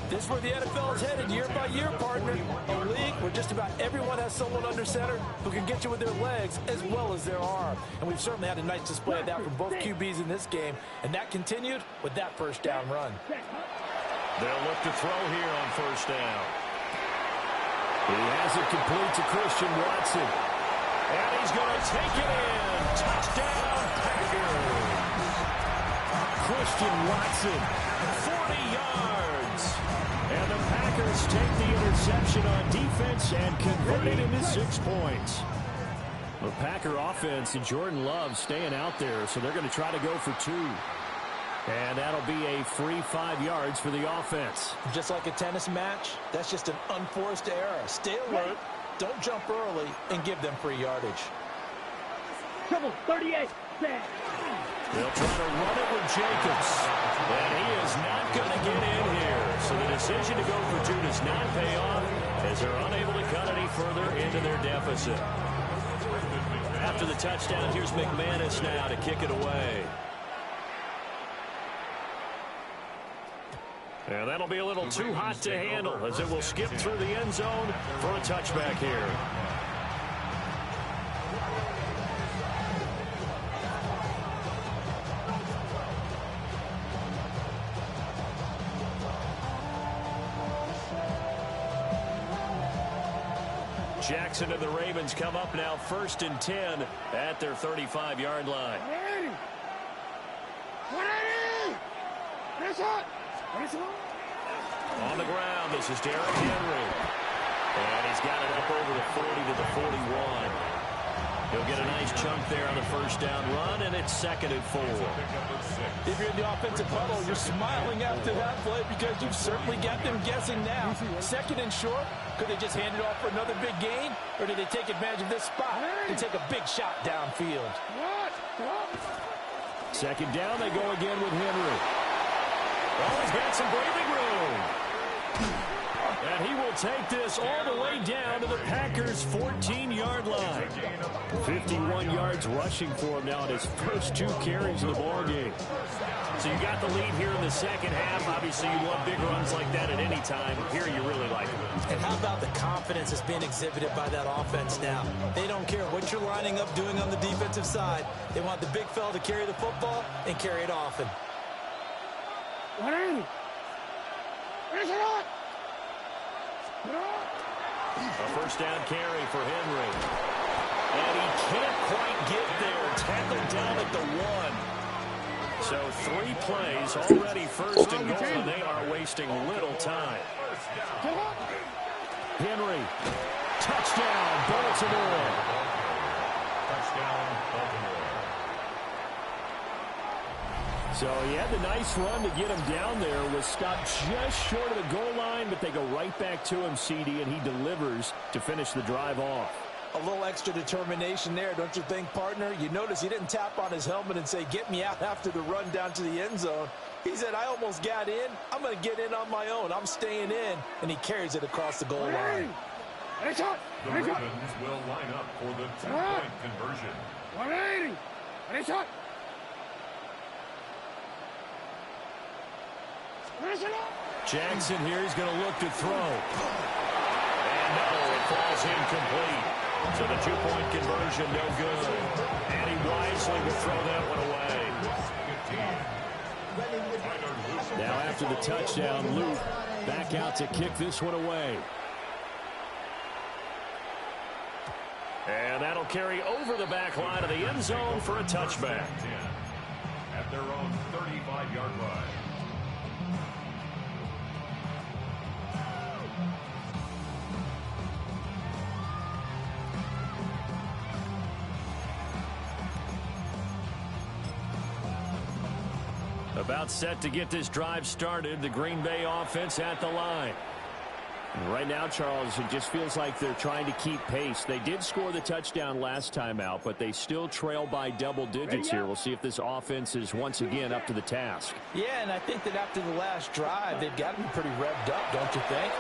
This is where the NFL is headed year by year, partner. A league where just about everyone has someone under center who can get you with their legs as well as their arm. And we've certainly had a nice display of that from both QBs in this game. And that continued with that first down run. They'll look to throw here on first down. He has it complete to Christian Watson. And he's going to take it in. Touchdown, Packers. Christian Watson, 40 yards. And the Packers take the interception on defense and convert it into 6 points. The Packer offense and Jordan Love staying out there, so they're going to try to go for 2. And that'll be a free 5 yards for the offense. Just like a tennis match, that's just an unforced error. Stay alert, don't jump early, and give them free yardage. Trouble, 38. They'll try to run it with Jacobs. And he is not going to get in here. So the decision to go for 2 does not pay off as they're unable to cut any further into their deficit. After the touchdown, here's McManus now to kick it away. And that'll be a little too hot to handle as it will skip through the end zone for a touchback here. Jackson and the Ravens come up now 1st and 10 at their 35-yard line. On the ground, this is Derrick Henry. And he's got it up over the 40 to the 41. He'll get a nice chunk there on the first down run, and it's 2nd and 4. If you're in the offensive huddle, you're smiling after that play because you've certainly got them guessing now. 2nd and short, could they just hand it off for another big gain? Or did they take advantage of this spot and take a big shot downfield? 2nd down, they go again with Henry. Oh, he's got some breathing room. And he will take this all the way down to the Packers' 14-yard line. 51 yards rushing for him now in his first 2 carries of the ballgame. So you got the lead here in the second half. Obviously, you want big runs like that at any time. Here, you really like it. And how about the confidence that's being exhibited by that offense now? They don't care what you're lining up doing on the defensive side. They want the big fella to carry the football and carry it often. A first down carry for Henry. And he can't quite get there. Tackled down at the 1. So 3 plays already 1st and goal, and they are wasting little time. Henry. Touchdown, Baltimore. Touchdown, Baltimore. So he had the nice run to get him down there, was stopped just short of the goal line, but they go right back to him, CD, and he delivers to finish the drive off. A little extra determination there, don't you think, partner? You notice he didn't tap on his helmet and say, get me out after the run down to the end zone. He said, I almost got in. I'm going to get in on my own. I'm staying in. And he carries it across the goal line. The Ravens will line up for the 2-point conversion. 180. Ready, shot. Jackson here is going to look to throw. And no, it falls incomplete. So the 2-point conversion, no good. And he wisely will throw that one away. Now after the touchdown, Luke back out to kick this one away. And that'll carry over the back line of the end zone for a touchback. At their own 35-yard line. About set to get this drive started, the Green Bay offense at the line. And right now, Charles, it just feels like they're trying to keep pace. They did score the touchdown last time out, but they still trail by double digits here. We'll see if this offense is once again up to the task. Yeah, and I think that after the last drive, they've got to be pretty revved up, don't you think?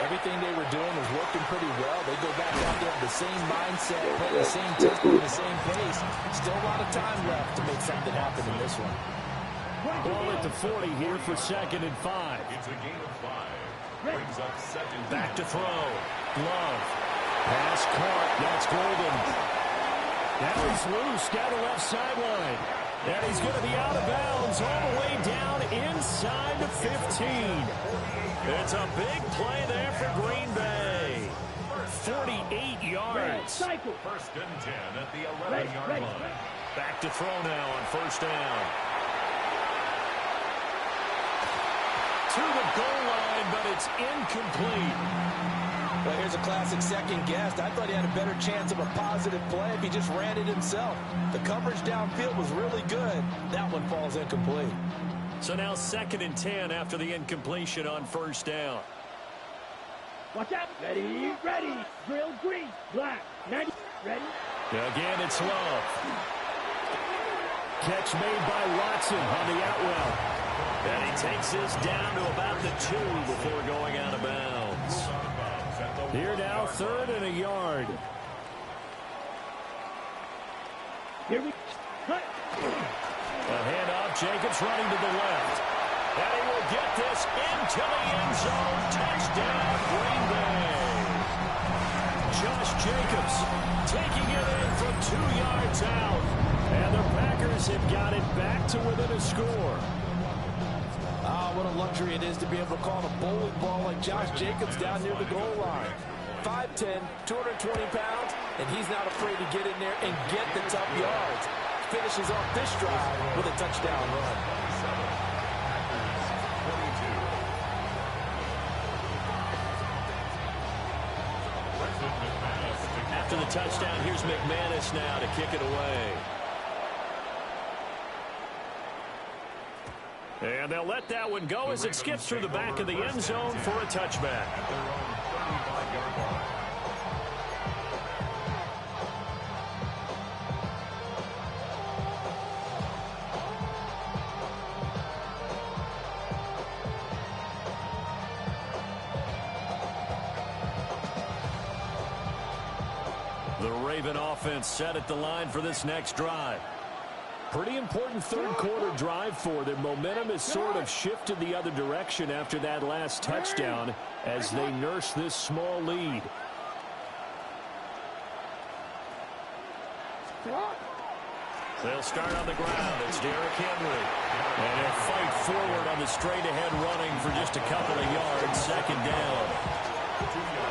Everything they were doing was working pretty well. They go back out there with the same mindset, put the same tempo, the same pace. Still a lot of time left to make something happen in this one. Ball at the 40 here for 2nd and 5. It's a gain of 5. Brings up 2nd. Back to throw. Love. Pass caught. That's Golden. That was loose down the left sideline. And he's going to be out of bounds all the way down inside the 15. It's a big play there for Green Bay. 48 yards. 1st and 10 at the 11-yard line. Back to throw now on 1st down. To the goal line, but it's incomplete. Well, here's a classic second guess. I thought he had a better chance of a positive play if he just ran it himself. The coverage downfield was really good. That one falls incomplete. So now 2nd and 10 after the incompletion on 1st down. Watch out. Ready, ready. Drill green, black, 90, ready. Again, it's Love. Catch made by Watson on the out route. And he takes this down to about the 2 before going out of bounds. Here now, 3rd and a yard. Here we cut. A handoff, Jacobs running to the left. And he will get this into the end zone. Touchdown, Green Bay. Josh Jacobs taking it in from 2 yards out. And the Packers have got it back to within a score. Ah, what a luxury it is to be able to call a bowling ball like Josh Jacobs down near the goal line. 5'10", 220 pounds, and he's not afraid to get in there and get the tough yards. Finishes off this drive with a touchdown run. After the touchdown, here's McManus now to kick it away. And they'll let that one go as it skips through the back of the end zone for a touchback. The Raven offense set at the line for this next drive. Pretty important third quarter drive for them. Momentum has sort of shifted the other direction after that last touchdown as they nurse this small lead. They'll start on the ground. It's Derrick Henry. And they'll fight forward on the straight-ahead running for just a couple of yards. 2nd down.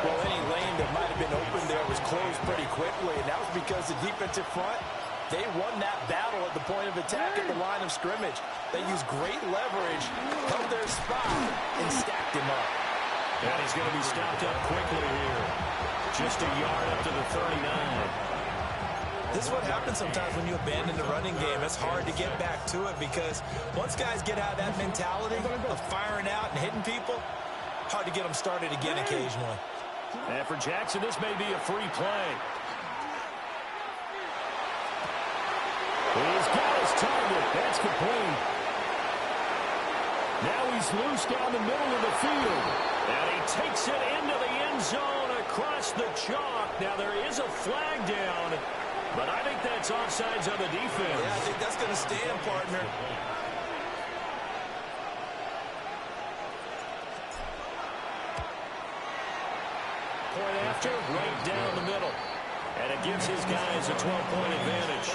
Well, any lane that might have been open there was closed pretty quickly, and that was because the defensive front, they won that battle at the point of attack at the line of scrimmage. They used great leverage, held their spot, and stacked him up. And he's going to be stopped up quickly here. Just a yard up to the 39. This is what happens sometimes when you abandon the running game. It's hard to get back to it because once guys get out of that mentality of firing out and hitting people, hard to get them started again occasionally. And for Jackson, this may be a free play. He's got his target. That's complete. Now he's loose down the middle of the field. And he takes it into the end zone across the chalk. Now there is a flag down, but I think that's offsides on the defense. Yeah, I think that's going to stand, partner. Point after, right down the middle. And it gives his guys a 12-point advantage.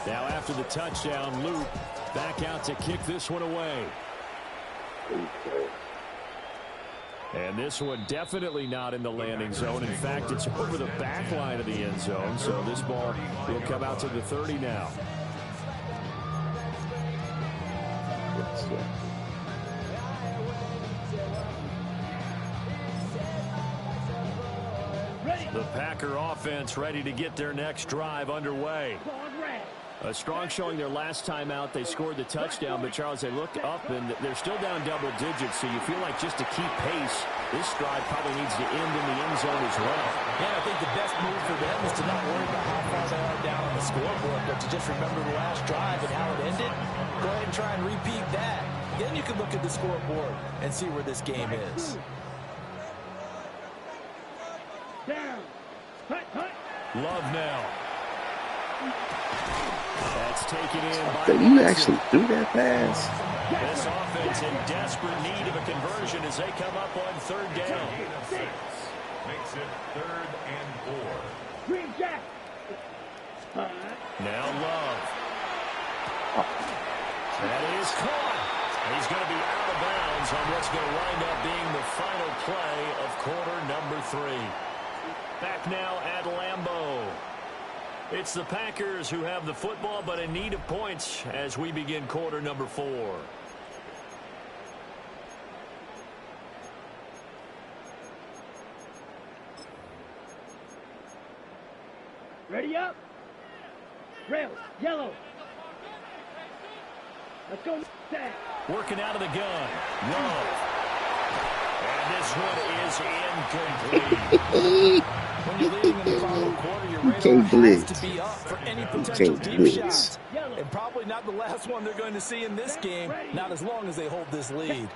Now after the touchdown, Luke back out to kick this one away. And this one definitely not in the landing zone. In fact, it's over the back line of the end zone. So this ball will come out to the 30 now. The Packer offense ready to get their next drive underway. A strong showing their last time out. They scored the touchdown, but Charles, they looked up and they're still down double digits, so you feel like just to keep pace, this drive probably needs to end in the end zone as well. Yeah, I think the best move for them is to not worry about how far they are down on the scoreboard, but to just remember the last drive and how it ended. Go ahead and try and repeat that. Then you can look at the scoreboard and see where this game is. Down. Love now. That's taken in by Did you actually do that pass? This offense in desperate need of a conversion as they come up on third down. Makes it 3rd and 4. Green Jack. Now Love. That is caught. He's going to be out of bounds on what's going to wind up being the final play of quarter number 3. Back now at Lambeau. It's the Packers who have the football, but in need of points as we begin quarter number 4. Ready up. Rails. Yellow. Let's go. Tag. Working out of the gun. Love. And this one is incomplete. When you're leading in the final quarter, your radar can't has blitz. to be up for any You potential can't deep blitz. shots. And probably not the last one they're going to see in this game, not as long as they hold this lead.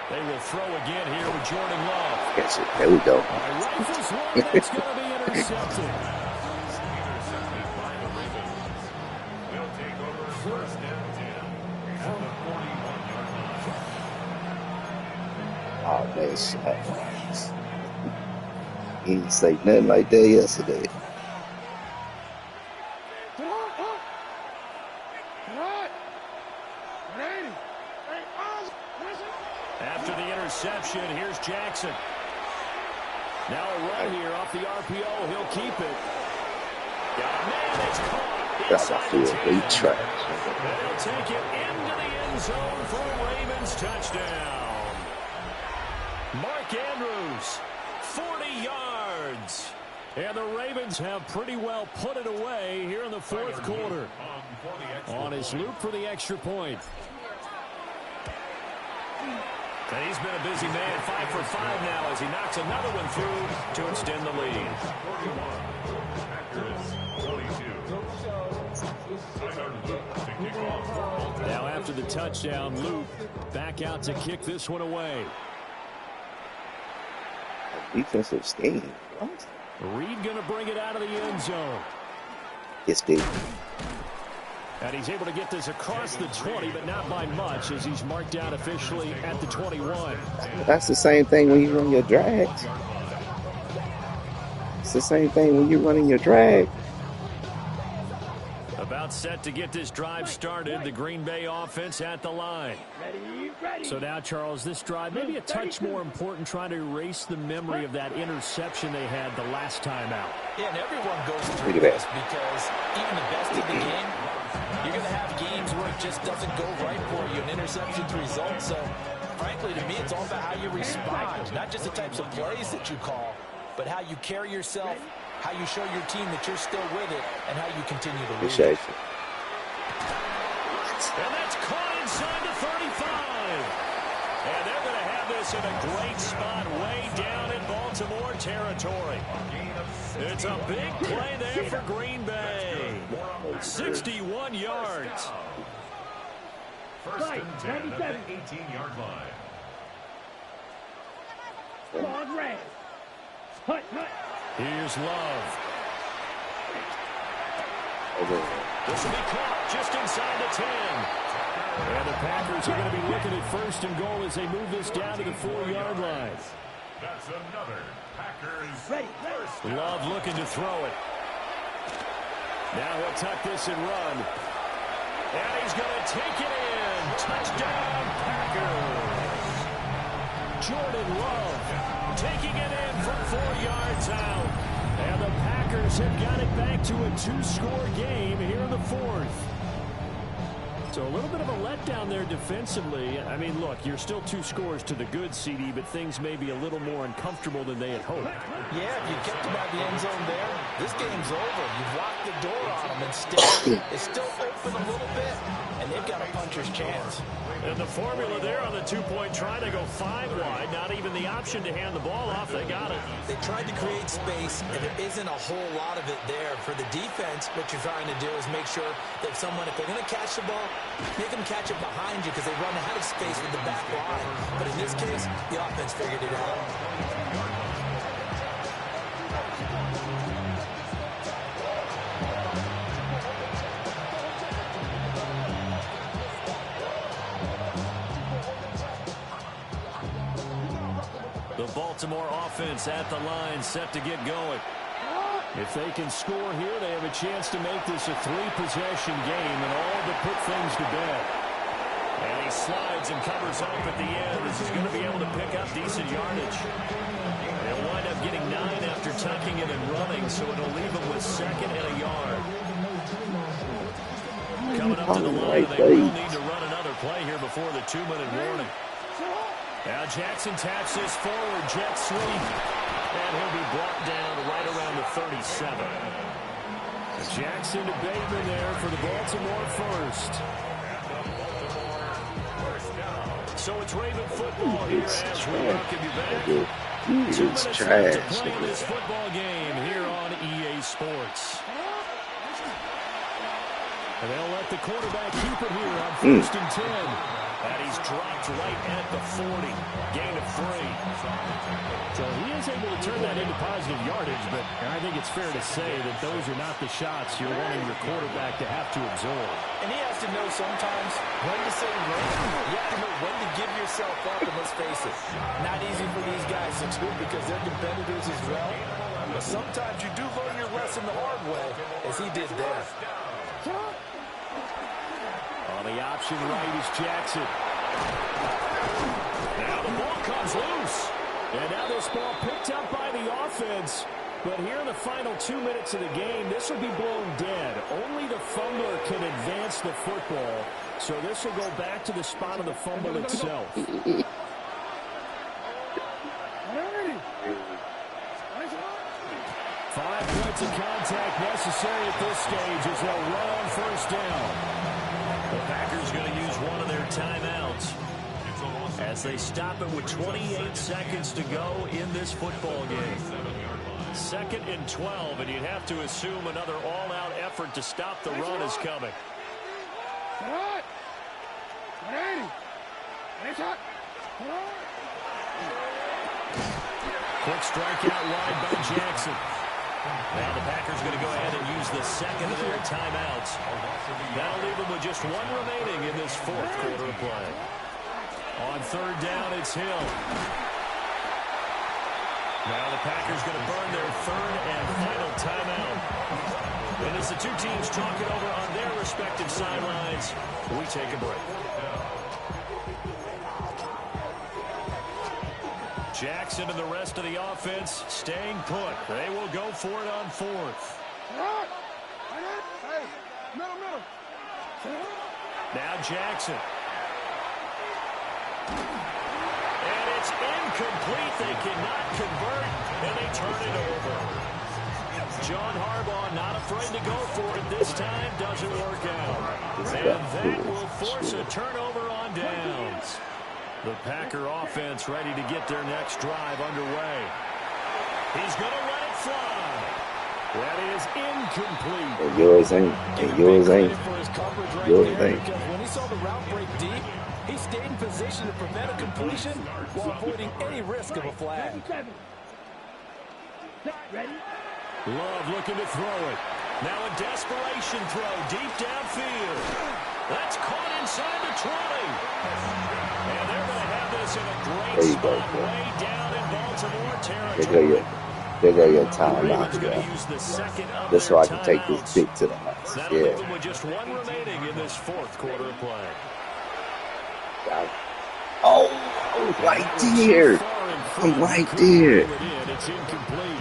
They will throw again here with Jordan Love. That's it. There we go. Rifles one that's going to be intercepted. Intercepted by the Ravens. They'll take over 1st and 10 at the 41-yard line. Oh, man, shit. He didn't say nothing like that yesterday. After the interception, here's Jackson. Now a run here off the RPO. He'll keep it. Got a man that's caught. Got my field. They trash. They'll take it into the end zone for a Ravens touchdown. Mark Andrews, 40 yards. And the Ravens have pretty well put it away here in the 4th quarter. On his loop for the extra point. And he's been a busy man, 5 for 5 now as he knocks another one through to extend the lead. Now after the touchdown, Luke back out to kick this one away. Defensive scheme. What? Reed going to bring it out of the end zone. It's big. And he's able to get this across the 20, but not by much as he's marked out officially at the 21. That's the same thing when you run your drags. It's the same thing when you're running your drag. About set to get this drive started. The Green Bay offense at the line. So now, Charles, this drive maybe a touch more important, trying to erase the memory of that interception they had the last time out. Yeah, and everyone goes through this because even the best of the game, you're going to have games where it just doesn't go right for you, and interceptions result. So, frankly, to me, it's all about how you respond, not just the types of plays that you call, but how you carry yourself, how you show your team that you're still with it, and how you continue to lead. Appreciate you. And that's caught inside the 35. And they're going to have this in a great spot way down in Baltimore territory. It's a big play there for Green Bay. 61 yards. First and 10 at the 18-yard line. Long red. Hut, hut. Here's Love. This will be caught just inside the 10. And the Packers are going to be looking at first and goal as they move this down to the 4-yard line. That's another Packers Ready. first down. Love looking to throw it. Now he'll tuck this and run. And he's going to take it in. Touchdown, Packers. Jordan Love taking it in from 4 yards out. And the Packers have got it back to a 2-score game here in the fourth. So a little bit of a letdown there defensively. I mean, look, you're still 2 scores to the good, CD, but things may be a little more uncomfortable than they had hoped. Yeah, if you kept them out of the end zone there, this game's over. You've locked the door on them, and still, it's still open a little bit, and they've got a puncher's chance. And the formula there on the 2-point try, they go 5 wide. Not even the option to hand the ball off. They got it. They tried to create space, and there isn't a whole lot of it there. For the defense, what you're trying to do is make sure that if they're going to catch the ball, make them catch it behind you because they run out of space with the back line. But in this case, the offense figured it out. The Baltimore offense at the line, set to get going. If they can score here, they have a chance to make this a 3-possession game and all but put things to bed. And he slides and covers up at the end. This is going to be able to pick up decent yardage. They'll wind up getting 9 after tucking it and running, so it'll leave them with 2nd and a yard. Coming up to the line, they will need to run another play here before the 2-minute warning. Now Jackson taps this forward, jet sweep, and he'll be brought down right around the 37. Jackson to Bateman there for the Baltimore first. So it's Raven football here as we welcome you back. 2 minutes left to play in this football game here on EA Sports. And they'll let the quarterback keep it here on 1st and 10. And he's dropped right at the 40. Gain of 3. So he is able to turn that into positive yardage, but I think it's fair to say that those are not the shots you're wanting your quarterback to have to absorb. And he has to know sometimes when to say run. You have to know when to give yourself up, and let's face it, not easy for these guys to do because they're competitors as well. But sometimes you do learn your lesson the hard way, as he did there. On the option right is Jackson. Now the ball comes loose. And now this ball picked up by the offense. But here in the final 2 minutes of the game, this will be blown dead. Only the fumbler can advance the football. So this will go back to the spot of the fumble itself. 5 points of contact necessary at this stage as they'll run on 1st down. The Packers going to use one of their timeouts as they stop it with 28 seconds to go in this football game. 2nd and 12, and you'd have to assume another all-out effort to stop the run is coming. Quick strikeout wide by Jackson. Now the Packers going to go ahead and use the 2nd of their timeouts. That'll leave them with just 1 remaining in this 4th quarter of play. On 3rd down, it's Hill. Now the Packers going to burn their 3rd and final timeout. In a As the two teams talk it over on their respective sidelines, we take a break. Jackson and the rest of the offense staying put. They will go for it on fourth. Now Jackson. And it's incomplete. They cannot convert, and they turn it over. John Harbaugh not afraid to go for it this time. Doesn't work out. And that will force a turnover on downs. The Packer offense ready to get their next drive underway. He's going to let it fly. That is incomplete. And yours ain't. And yours ain't. Yours ain't. When he saw the route break deep, he stayed in position to prevent a completion while avoiding any risk of a flag. Love looking to throw it. Now a desperation throw deep downfield. That's caught inside the 20. And they're going to have this in a great spot way down in Baltimore territory. There go your timeout, just so I can take this pick to the house. That'll leave them with just one remaining in this fourth quarter of play. Oh, I'm right there. I'm right there. It's incomplete.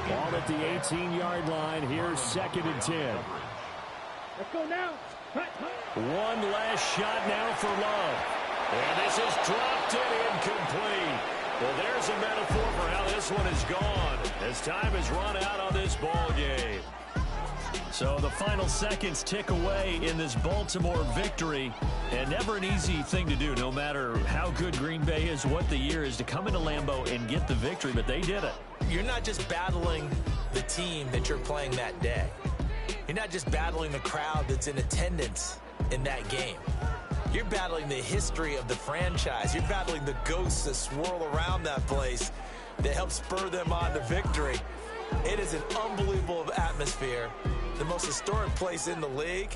Ball at the 18-yard line. Here's 2nd and 10. Let's go now. One last shot now for Love. And this is dropped in incomplete. Well, there's a metaphor for how this one is gone as time has run out on this ball game. So the final seconds tick away in this Baltimore victory, and never an easy thing to do, no matter how good Green Bay is, what the year is, to come into Lambeau and get the victory, but they did it. You're not just battling the team that you're playing that day. You're not just battling the crowd that's in attendance in that game. You're battling the history of the franchise. You're battling the ghosts that swirl around that place that help spur them on to victory. It is an unbelievable atmosphere, the most historic place in the league,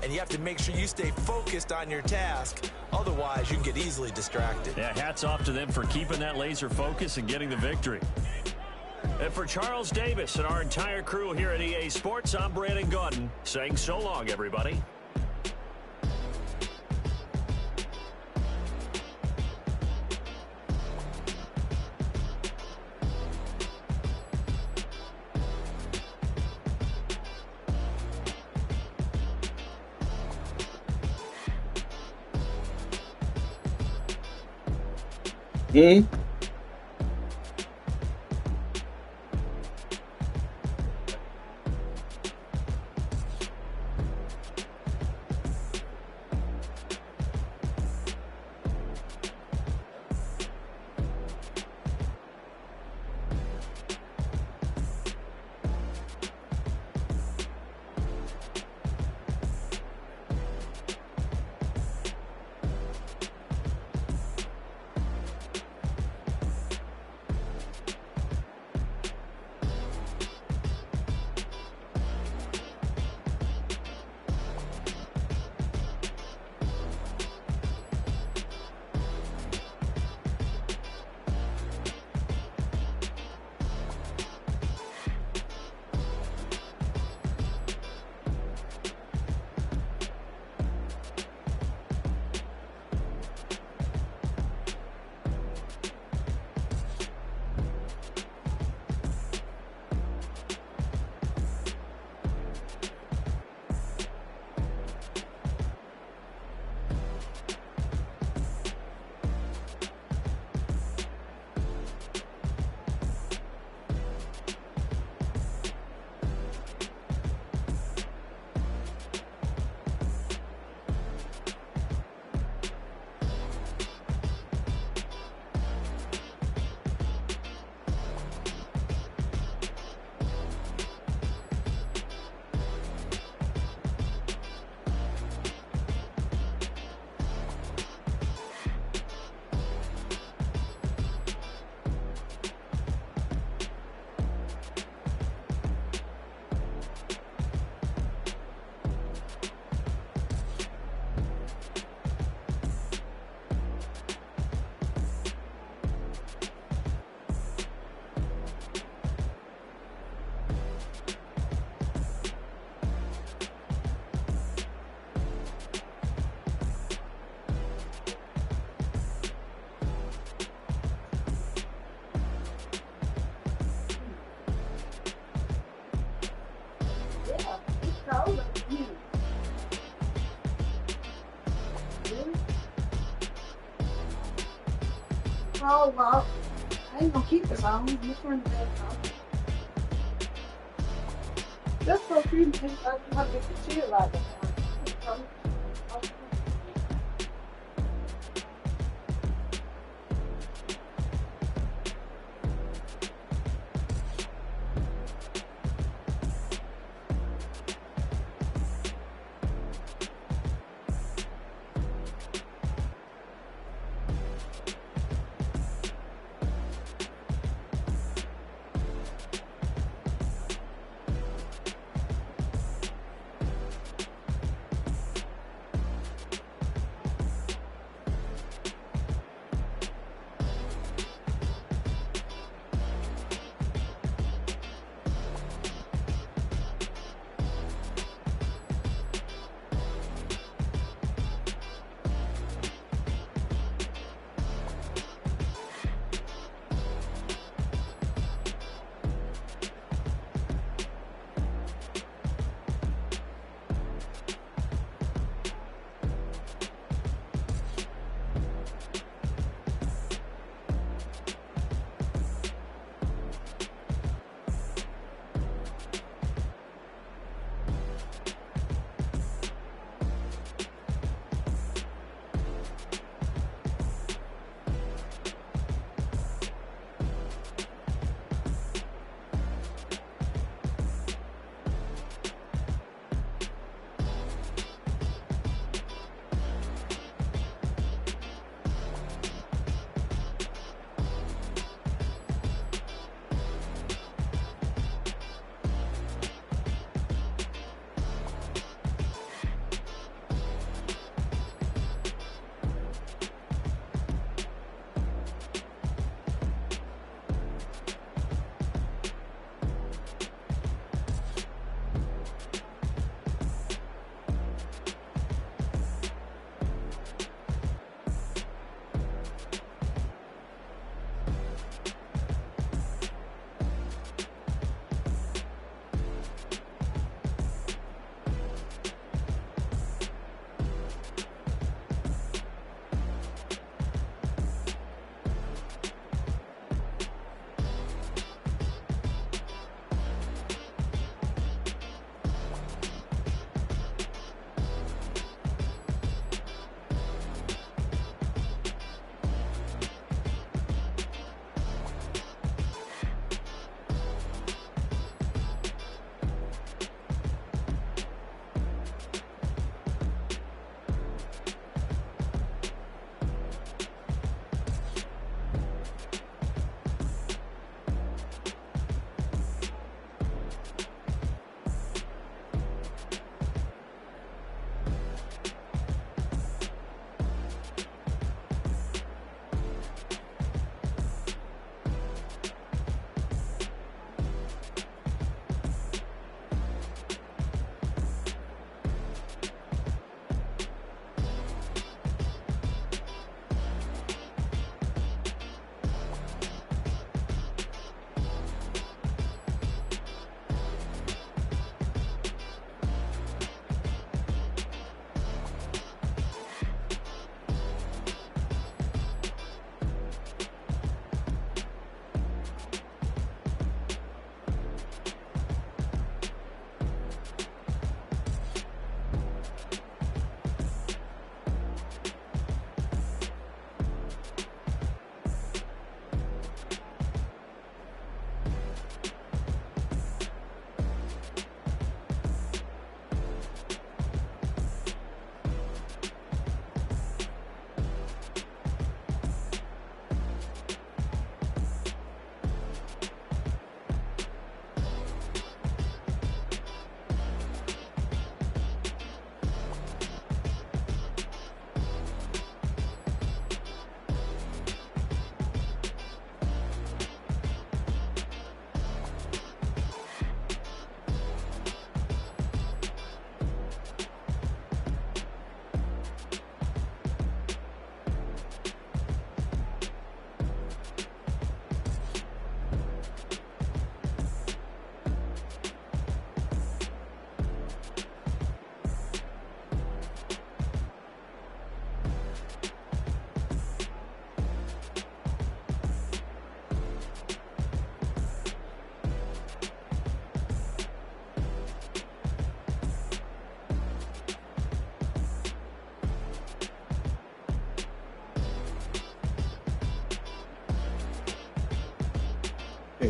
and you have to make sure you stay focused on your task. Otherwise, you can get easily distracted. Yeah, hats off to them for keeping that laser focus and getting the victory. And for Charles Davis and our entire crew here at EA Sports, I'm Brandon Gaudin saying so long, everybody. Hmm? Oh, well, I ain't gonna keep this on. Just turn the bed off. Just so few things I can have to chill like that.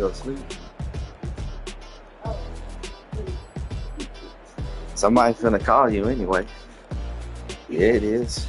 go to sleep. Somebody's gonna call you anyway. Yeah, it is.